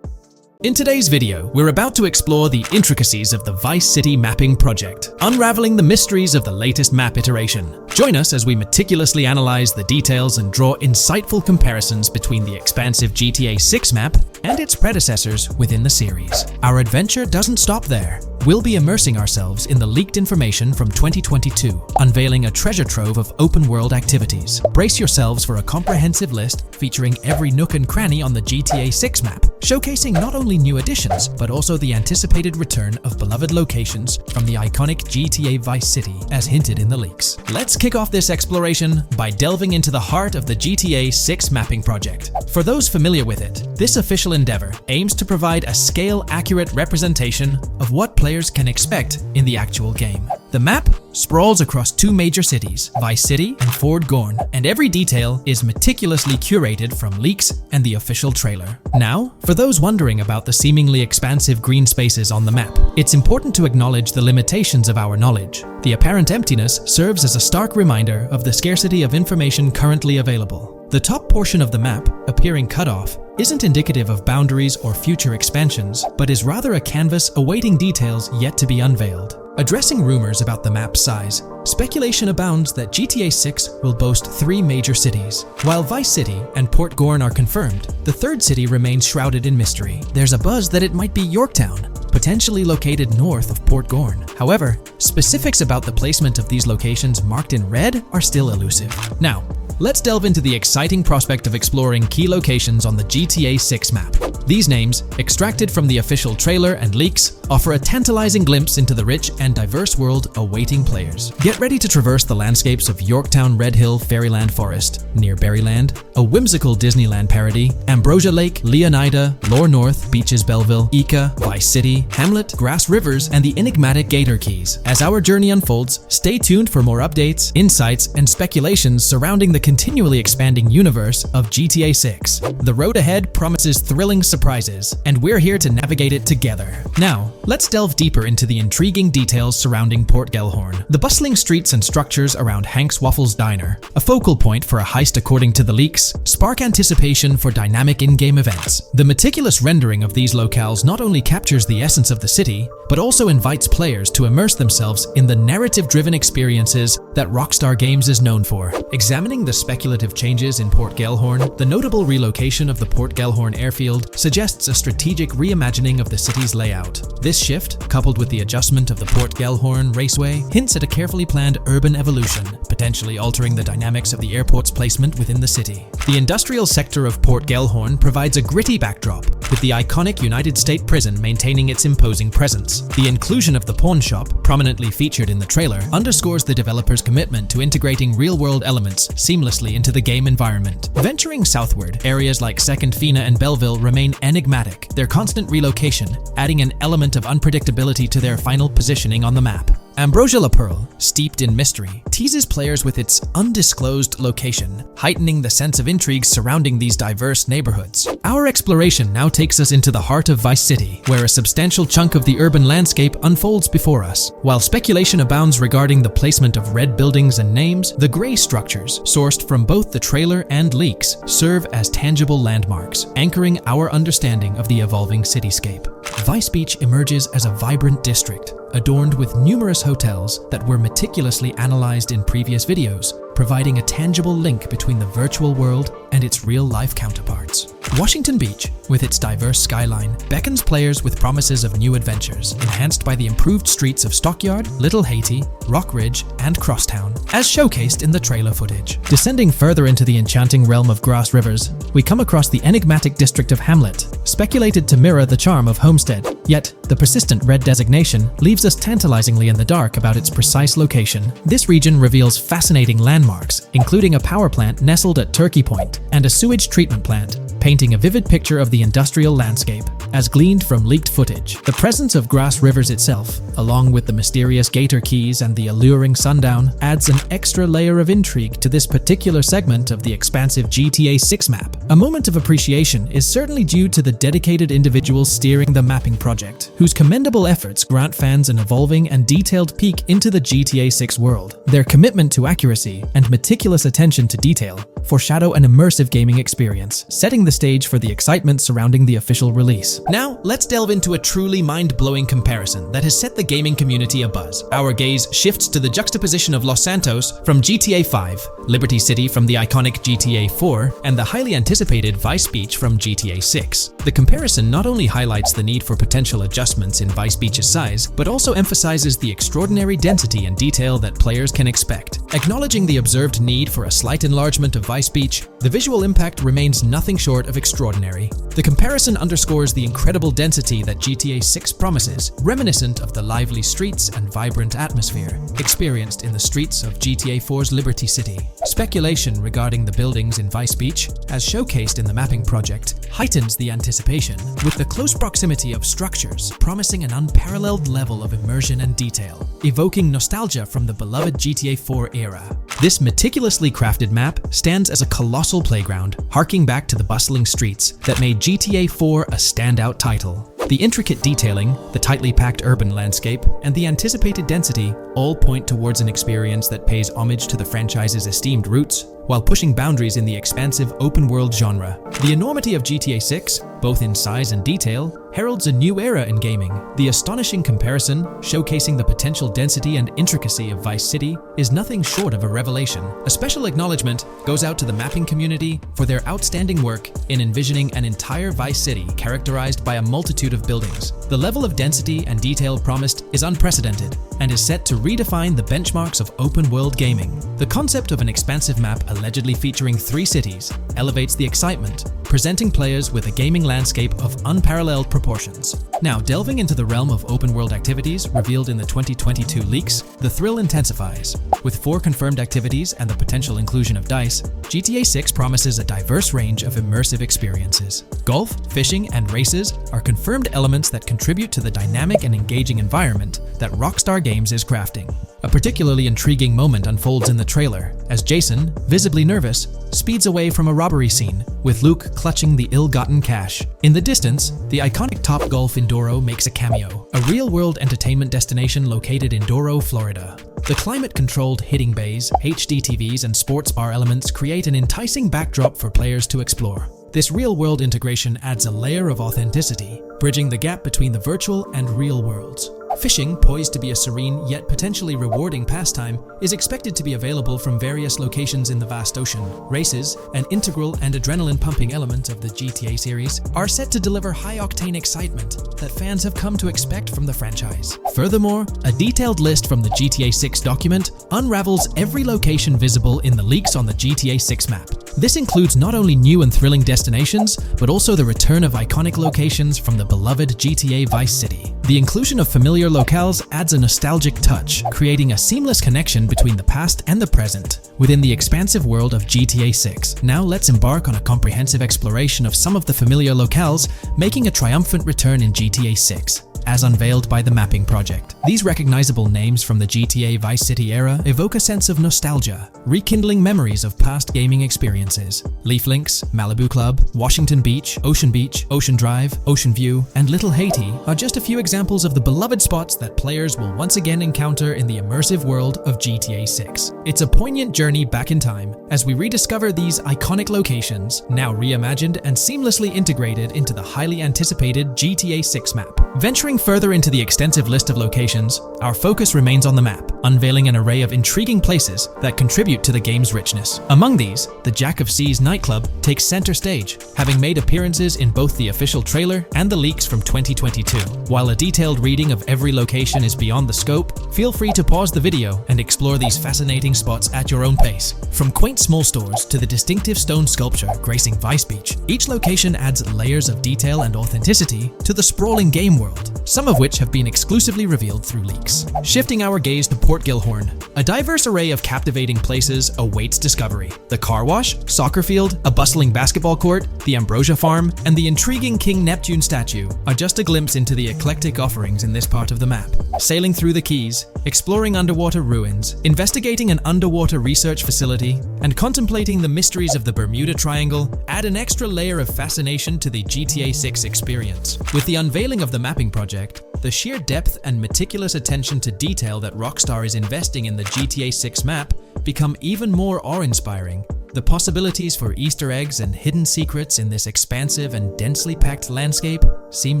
In today's video, we're about to explore the intricacies of the Vice City mapping project, unraveling the mysteries of the latest map iteration. Join us as we meticulously analyze the details and draw insightful comparisons between the expansive GTA 6 map and its predecessors within the series. Our adventure doesn't stop there. We'll be immersing ourselves in the leaked information from 2022, unveiling a treasure trove of open-world activities. Brace yourselves for a comprehensive list featuring every nook and cranny on the GTA 6 map, showcasing not only new additions, but also the anticipated return of beloved locations from the iconic GTA Vice City, as hinted in the leaks. Let's kick off this exploration by delving into the heart of the GTA 6 mapping project. For those familiar with it, this official endeavor aims to provide a scale-accurate representation of what players can expect in the actual game. The map sprawls across two major cities, Vice City and Fort Gorn, and every detail is meticulously curated from leaks and the official trailer. Now, for those wondering about the seemingly expansive green spaces on the map, it's important to acknowledge the limitations of our knowledge. The apparent emptiness serves as a stark reminder of the scarcity of information currently available. The top portion of the map, appearing cut off, isn't indicative of boundaries or future expansions, but is rather a canvas awaiting details yet to be unveiled. Addressing rumors about the map's size, speculation abounds that GTA 6 will boast 3 major cities. While Vice City and Port Gorn are confirmed, the third city remains shrouded in mystery. There's a buzz that it might be Yorktown, potentially located north of Port Gorn. However, specifics about the placement of these locations marked in red are still elusive. Now, let's delve into the exciting prospect of exploring key locations on the GTA 6 map. These names, extracted from the official trailer and leaks, offer a tantalizing glimpse into the rich and diverse world awaiting players. Get ready to traverse the landscapes of Yorktown Red Hill Fairyland Forest, near Berryland, a whimsical Disneyland parody, Ambrosia Lake, Leonida, Lore North, Beaches Belleville, Ica, Vice City, Hamlet, Grass Rivers, and the enigmatic Gator Keys. As our journey unfolds, stay tuned for more updates, insights, and speculations surrounding the continually expanding universe of GTA 6. The road ahead promises thrilling surprises, and we're here to navigate it together. Now, let's delve deeper into the intriguing details surrounding Port Gellhorn. The bustling streets and structures around Hank's Waffles Diner, a focal point for a heist according to the leaks, spark anticipation for dynamic in-game events. The meticulous rendering of these locales not only captures the essence of the city, but also invites players to immerse themselves in the narrative-driven experiences that Rockstar Games is known for. Examining the speculative changes in Port Gellhorn, the notable relocation of the Port Gellhorn airfield suggests a strategic reimagining of the city's layout. This shift, coupled with the adjustment of the Port Gellhorn Raceway, hints at a carefully planned urban evolution, potentially altering the dynamics of the airport's placement within the city. The industrial sector of Port Gellhorn provides a gritty backdrop, with the iconic United States prison maintaining its imposing presence. The inclusion of the pawn shop, prominently featured in the trailer, underscores the developer's commitment to integrating real-world elements seamlessly into the game environment. Venturing southward, areas like Second Fina and Belleville remain enigmatic, their constant relocation adding an element of unpredictability to their final positioning on the map. Ambrosia La Pearl, steeped in mystery, teases players with its undisclosed location, heightening the sense of intrigue surrounding these diverse neighborhoods. Our exploration now takes us into the heart of Vice City, where a substantial chunk of the urban landscape unfolds before us. While speculation abounds regarding the placement of red buildings and names, the gray structures, sourced from both the trailer and leaks, serve as tangible landmarks, anchoring our understanding of the evolving cityscape. Vice Beach emerges as a vibrant district, adorned with numerous hotels that were meticulously analyzed in previous videos, providing a tangible link between the virtual world and its real-life counterparts. Washington Beach, with its diverse skyline, beckons players with promises of new adventures, enhanced by the improved streets of Stockyard, Little Haiti, Rock Ridge, and Crosstown, as showcased in the trailer footage. Descending further into the enchanting realm of Grass Rivers, we come across the enigmatic district of Hamlet, speculated to mirror the charm of Homestead. Yet, the persistent red designation leaves us tantalizingly in the dark about its precise location. This region reveals fascinating landmarks, including a power plant nestled at Turkey Point and a sewage treatment plant, painting a vivid picture of the industrial landscape. as gleaned from leaked footage. The presence of grass rivers itself, along with the mysterious gator keys and the alluring sundown, adds an extra layer of intrigue to this particular segment of the expansive GTA 6 map. A moment of appreciation is certainly due to the dedicated individuals steering the mapping project, whose commendable efforts grant fans an evolving and detailed peek into the GTA 6 world. Their commitment to accuracy and meticulous attention to detail foreshadow an immersive gaming experience, setting the stage for the excitement surrounding the official release. Now, let's delve into a truly mind-blowing comparison that has set the gaming community abuzz. Our gaze shifts to the juxtaposition of Los Santos from GTA 5, Liberty City from the iconic GTA 4, and the highly anticipated Vice Beach from GTA 6. The comparison not only highlights the need for potential adjustments in Vice Beach's size, but also emphasizes the extraordinary density and detail that players can expect. Acknowledging the observed need for a slight enlargement of Vice Beach, the visual impact remains nothing short of extraordinary. The comparison underscores the incredible density that GTA 6 promises, reminiscent of the lively streets and vibrant atmosphere experienced in the streets of GTA 4's Liberty City. Speculation regarding the buildings in Vice Beach, as showcased in the mapping project, heightens the anticipation, with the close proximity of structures promising an unparalleled level of immersion and detail, evoking nostalgia from the beloved GTA 4 era. This meticulously crafted map stands as a colossal playground, harking back to the bustling streets that made GTA 4 a standout title. The intricate detailing, the tightly packed urban landscape, and the anticipated density all point towards an experience that pays homage to the franchise's esteemed roots, while pushing boundaries in the expansive open-world genre. The enormity of GTA 6, both in size and detail, heralds a new era in gaming. The astonishing comparison, showcasing the potential density and intricacy of Vice City, is nothing short of a revelation. A special acknowledgement goes out to the mapping community for their outstanding work in envisioning an entire Vice City characterized by a multitude of buildings. The level of density and detail promised is unprecedented and is set to redefine the benchmarks of open-world gaming. The concept of an expansive map allegedly featuring 3 cities elevates the excitement, presenting players with a gaming landscape of unparalleled proportions. Now, delving into the realm of open-world activities revealed in the 2022 leaks, the thrill intensifies. With 4 confirmed activities and the potential inclusion of DICE, GTA 6 promises a diverse range of immersive experiences. Golf, fishing, and races are confirmed elements that contribute to the dynamic and engaging environment that Rockstar Games is crafting. A particularly intriguing moment unfolds in the trailer, as Jason, visibly nervous, speeds away from a robbery scene, with Luke clutching the ill-gotten cash. In the distance, the iconic Topgolf in Doro makes a cameo, a real-world entertainment destination located in Doro, Florida. The climate-controlled hitting bays, HD TVs, and sports bar elements create an enticing backdrop for players to explore. This real-world integration adds a layer of authenticity, bridging the gap between the virtual and real worlds. Fishing, poised to be a serene yet potentially rewarding pastime, is expected to be available from various locations in the vast ocean. Races, an integral and adrenaline-pumping element of the GTA series, are set to deliver high-octane excitement that fans have come to expect from the franchise. Furthermore, a detailed list from the GTA 6 document unravels every location visible in the leaks on the GTA 6 map. This includes not only new and thrilling destinations, but also the return of iconic locations from the beloved GTA Vice City. The inclusion of familiar locales adds a nostalgic touch, creating a seamless connection between the past and the present within the expansive world of GTA 6. Now let's embark on a comprehensive exploration of some of the familiar locales making a triumphant return in GTA 6. As unveiled by the mapping project. These recognizable names from the GTA Vice City era evoke a sense of nostalgia, rekindling memories of past gaming experiences. Leaf Links, Malibu Club, Washington Beach, Ocean Drive, Ocean View, and Little Haiti are just a few examples of the beloved spots that players will once again encounter in the immersive world of GTA 6. It's a poignant journey back in time as we rediscover these iconic locations, now reimagined and seamlessly integrated into the highly anticipated GTA 6 map. Venturing further into the extensive list of locations, our focus remains on the map, unveiling an array of intriguing places that contribute to the game's richness. Among these, the Jack of Seas nightclub takes center stage, having made appearances in both the official trailer and the leaks from 2022. While a detailed reading of every location is beyond the scope, feel free to pause the video and explore these fascinating spots at your own pace. From quaint small stores to the distinctive stone sculpture gracing Vice Beach, each location adds layers of detail and authenticity to the sprawling game world. some of which have been exclusively revealed through leaks. Shifting our gaze to Port Gilhorn, a diverse array of captivating places awaits discovery. The car wash, soccer field, a bustling basketball court, the Ambrosia farm, and the intriguing King Neptune statue are just a glimpse into the eclectic offerings in this part of the map. Sailing through the Keys, exploring underwater ruins, investigating an underwater research facility, and contemplating the mysteries of the Bermuda Triangle add an extra layer of fascination to the GTA 6 experience. With the unveiling of the mapping project, the sheer depth and meticulous attention to detail that Rockstar is investing in the GTA 6 map become even more awe-inspiring. The possibilities for Easter eggs and hidden secrets in this expansive and densely packed landscape seem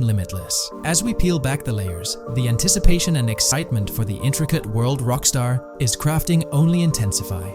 limitless. As we peel back the layers, the anticipation and excitement for the intricate world Rockstar is crafting only intensify.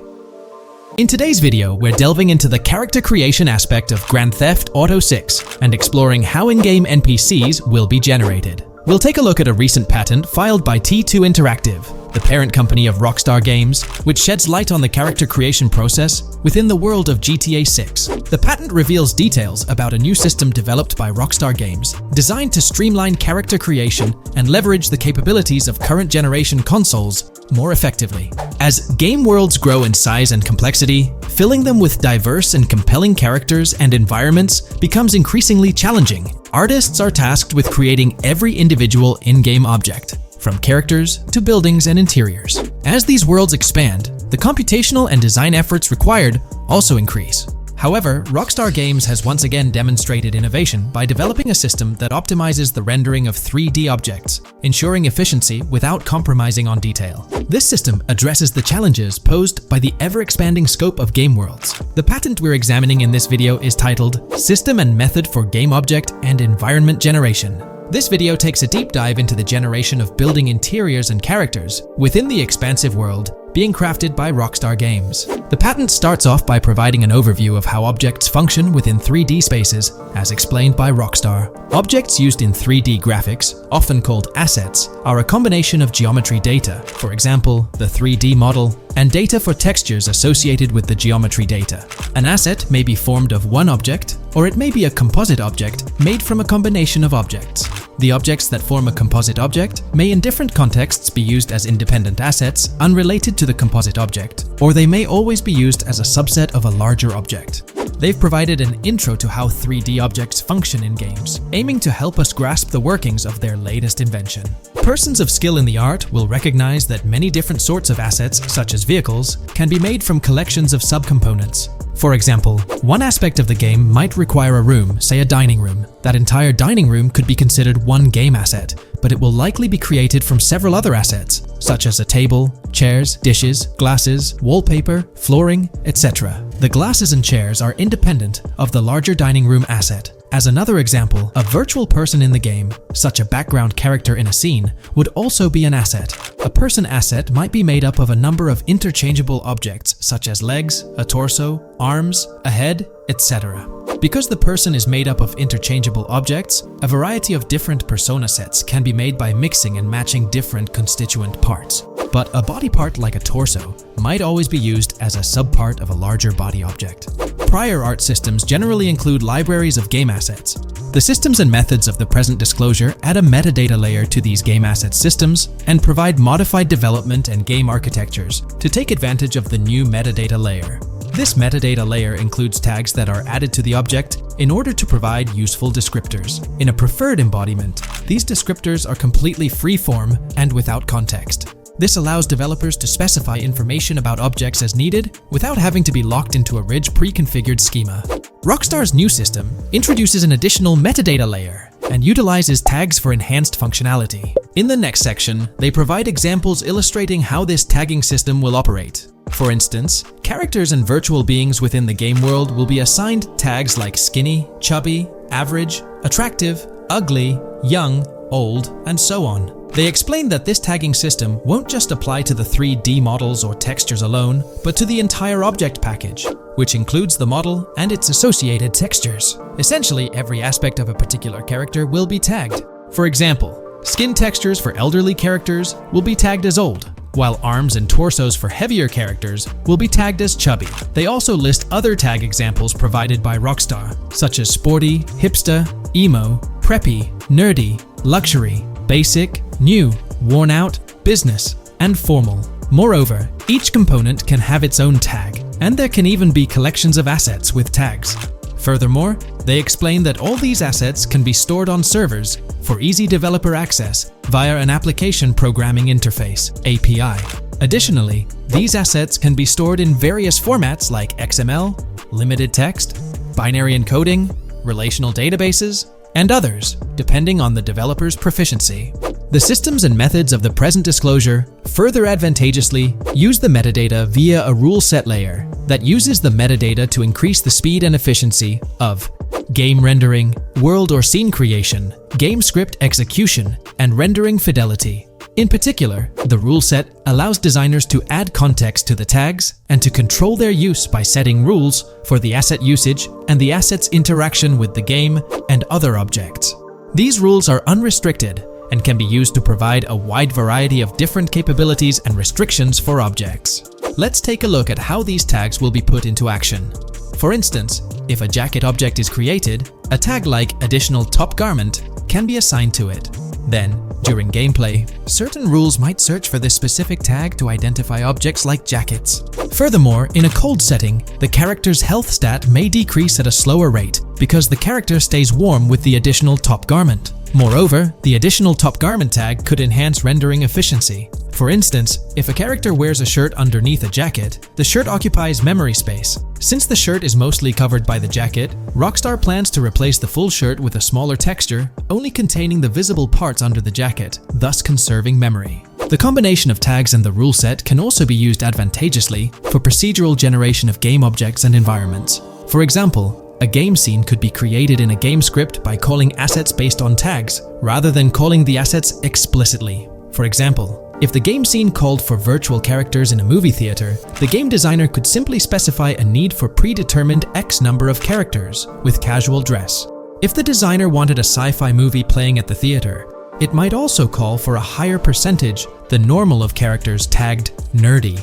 In today's video, we're delving into the character creation aspect of Grand Theft Auto 6 and exploring how in-game NPCs will be generated. We'll take a look at a recent patent filed by T2 Interactive, the parent company of Rockstar Games, which sheds light on the character creation process within the world of GTA 6. The patent reveals details about a new system developed by Rockstar Games, designed to streamline character creation and leverage the capabilities of current generation consoles more effectively. As game worlds grow in size and complexity, filling them with diverse and compelling characters and environments becomes increasingly challenging. Artists are tasked with creating every individual in-game object, from characters to buildings and interiors. As these worlds expand, the computational and design efforts required also increase. However, Rockstar Games has once again demonstrated innovation by developing a system that optimizes the rendering of 3D objects, ensuring efficiency without compromising on detail. This system addresses the challenges posed by the ever-expanding scope of game worlds. The patent we're examining in this video is titled System and Method for Game Object and Environment Generation. This video takes a deep dive into the generation of building interiors and characters within the expansive world being crafted by Rockstar Games. The patent starts off by providing an overview of how objects function within 3D spaces, as explained by Rockstar. Objects used in 3D graphics, often called assets, are a combination of geometry data, for example, the 3D model, and data for textures associated with the geometry data. An asset may be formed of one object, or it may be a composite object made from a combination of objects. The objects that form a composite object may in different contexts be used as independent assets unrelated to the composite object, or they may always be used as a subset of a larger object. They've provided an intro to how 3D objects function in games, aiming to help us grasp the workings of their latest invention. Persons of skill in the art will recognize that many different sorts of assets, such as vehicles, can be made from collections of subcomponents. For example, one aspect of the game might require a room, say a dining room. That entire dining room could be considered one game asset, but it will likely be created from several other assets, such as a table, chairs, dishes, glasses, wallpaper, flooring, etc. The glasses and chairs are independent of the larger dining room asset. As another example, a virtual person in the game, such a background character in a scene, would also be an asset. A person asset might be made up of a number of interchangeable objects, such as legs, a torso, arms, a head, etc. Because the person is made up of interchangeable objects, a variety of different persona sets can be made by mixing and matching different constituent parts. But a body part like a torso might always be used as a subpart of a larger body object. Prior art systems generally include libraries of game assets. The systems and methods of the present disclosure add a metadata layer to these game asset systems and provide modified development and game architectures to take advantage of the new metadata layer. This metadata layer includes tags that are added to the object in order to provide useful descriptors. In a preferred embodiment, these descriptors are completely free-form and without context. This allows developers to specify information about objects as needed without having to be locked into a rich pre-configured schema. Rockstar's new system introduces an additional metadata layer and utilizes tags for enhanced functionality. In the next section, they provide examples illustrating how this tagging system will operate. For instance, characters and virtual beings within the game world will be assigned tags like skinny, chubby, average, attractive, ugly, young, old, and so on. They explain that this tagging system won't just apply to the 3D models or textures alone, but to the entire object package, which includes the model and its associated textures. Essentially, every aspect of a particular character will be tagged. For example, skin textures for elderly characters will be tagged as old, while arms and torsos for heavier characters will be tagged as chubby. They also list other tag examples provided by Rockstar, such as sporty, hipster, emo, preppy, nerdy, luxury, basic, new, worn out, business, and formal. Moreover, each component can have its own tag, and there can even be collections of assets with tags. Furthermore, they explain that all these assets can be stored on servers for easy developer access via an application programming interface (API). Additionally, these assets can be stored in various formats like XML, limited text, binary encoding, relational databases, and others, depending on the developer's proficiency. The systems and methods of the present disclosure further advantageously use the metadata via a rule set layer that uses the metadata to increase the speed and efficiency of game rendering, world or scene creation, game script execution, and rendering fidelity. In particular, the rule set allows designers to add context to the tags and to control their use by setting rules for the asset usage and the asset's interaction with the game and other objects. These rules are unrestricted and can be used to provide a wide variety of different capabilities and restrictions for objects. Let's take a look at how these tags will be put into action. For instance, if a jacket object is created, a tag like additional top garment can be assigned to it. Then, during gameplay, certain rules might search for this specific tag to identify objects like jackets. Furthermore, in a cold setting, the character's health stat may decrease at a slower rate because the character stays warm with the additional top garment. Moreover, the additional top garment tag could enhance rendering efficiency. For instance, if a character wears a shirt underneath a jacket, the shirt occupies memory space. Since the shirt is mostly covered by the jacket, Rockstar plans to replace the full shirt with a smaller texture, only containing the visible parts under the jacket, thus conserving memory. The combination of tags and the rule set can also be used advantageously for procedural generation of game objects and environments. For example, a game scene could be created in a game script by calling assets based on tags, rather than calling the assets explicitly. For example, if the game scene called for virtual characters in a movie theater, the game designer could simply specify a need for predetermined X number of characters with casual dress. If the designer wanted a sci-fi movie playing at the theater, it might also call for a higher percentage than normal of characters tagged nerdy.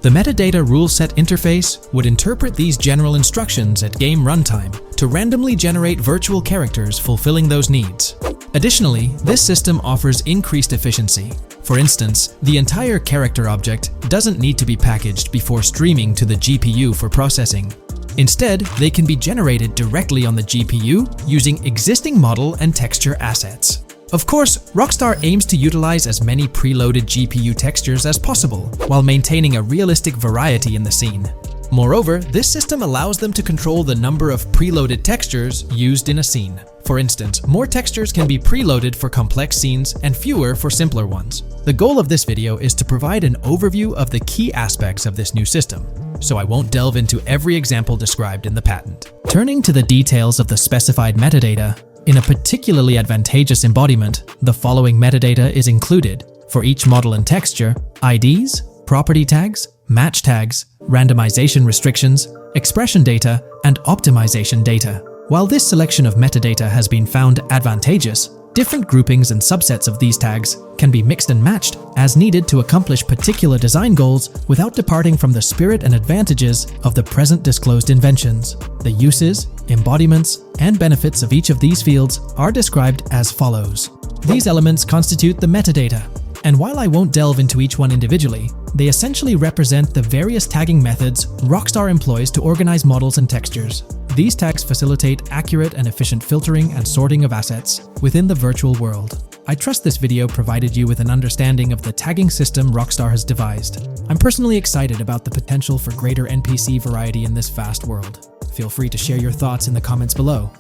The metadata rule set interface would interpret these general instructions at game runtime to randomly generate virtual characters fulfilling those needs. Additionally, this system offers increased efficiency. For instance, the entire character object doesn't need to be packaged before streaming to the GPU for processing. Instead, they can be generated directly on the GPU using existing model and texture assets. Of course, Rockstar aims to utilize as many preloaded GPU textures as possible, while maintaining a realistic variety in the scene. Moreover, this system allows them to control the number of preloaded textures used in a scene. For instance, more textures can be preloaded for complex scenes and fewer for simpler ones. The goal of this video is to provide an overview of the key aspects of this new system, so I won't delve into every example described in the patent. Turning to the details of the specified metadata, in a particularly advantageous embodiment, the following metadata is included for each model and texture: IDs, property tags, match tags, randomization restrictions, expression data, and optimization data. While this selection of metadata has been found advantageous, different groupings and subsets of these tags can be mixed and matched as needed to accomplish particular design goals without departing from the spirit and advantages of the present disclosed inventions. The uses, embodiments, and benefits of each of these fields are described as follows. These elements constitute the metadata, and while I won't delve into each one individually, they essentially represent the various tagging methods Rockstar employs to organize models and textures. These tags facilitate accurate and efficient filtering and sorting of assets within the virtual world. I trust this video provided you with an understanding of the tagging system Rockstar has devised. I'm personally excited about the potential for greater NPC variety in this vast world. Feel free to share your thoughts in the comments below.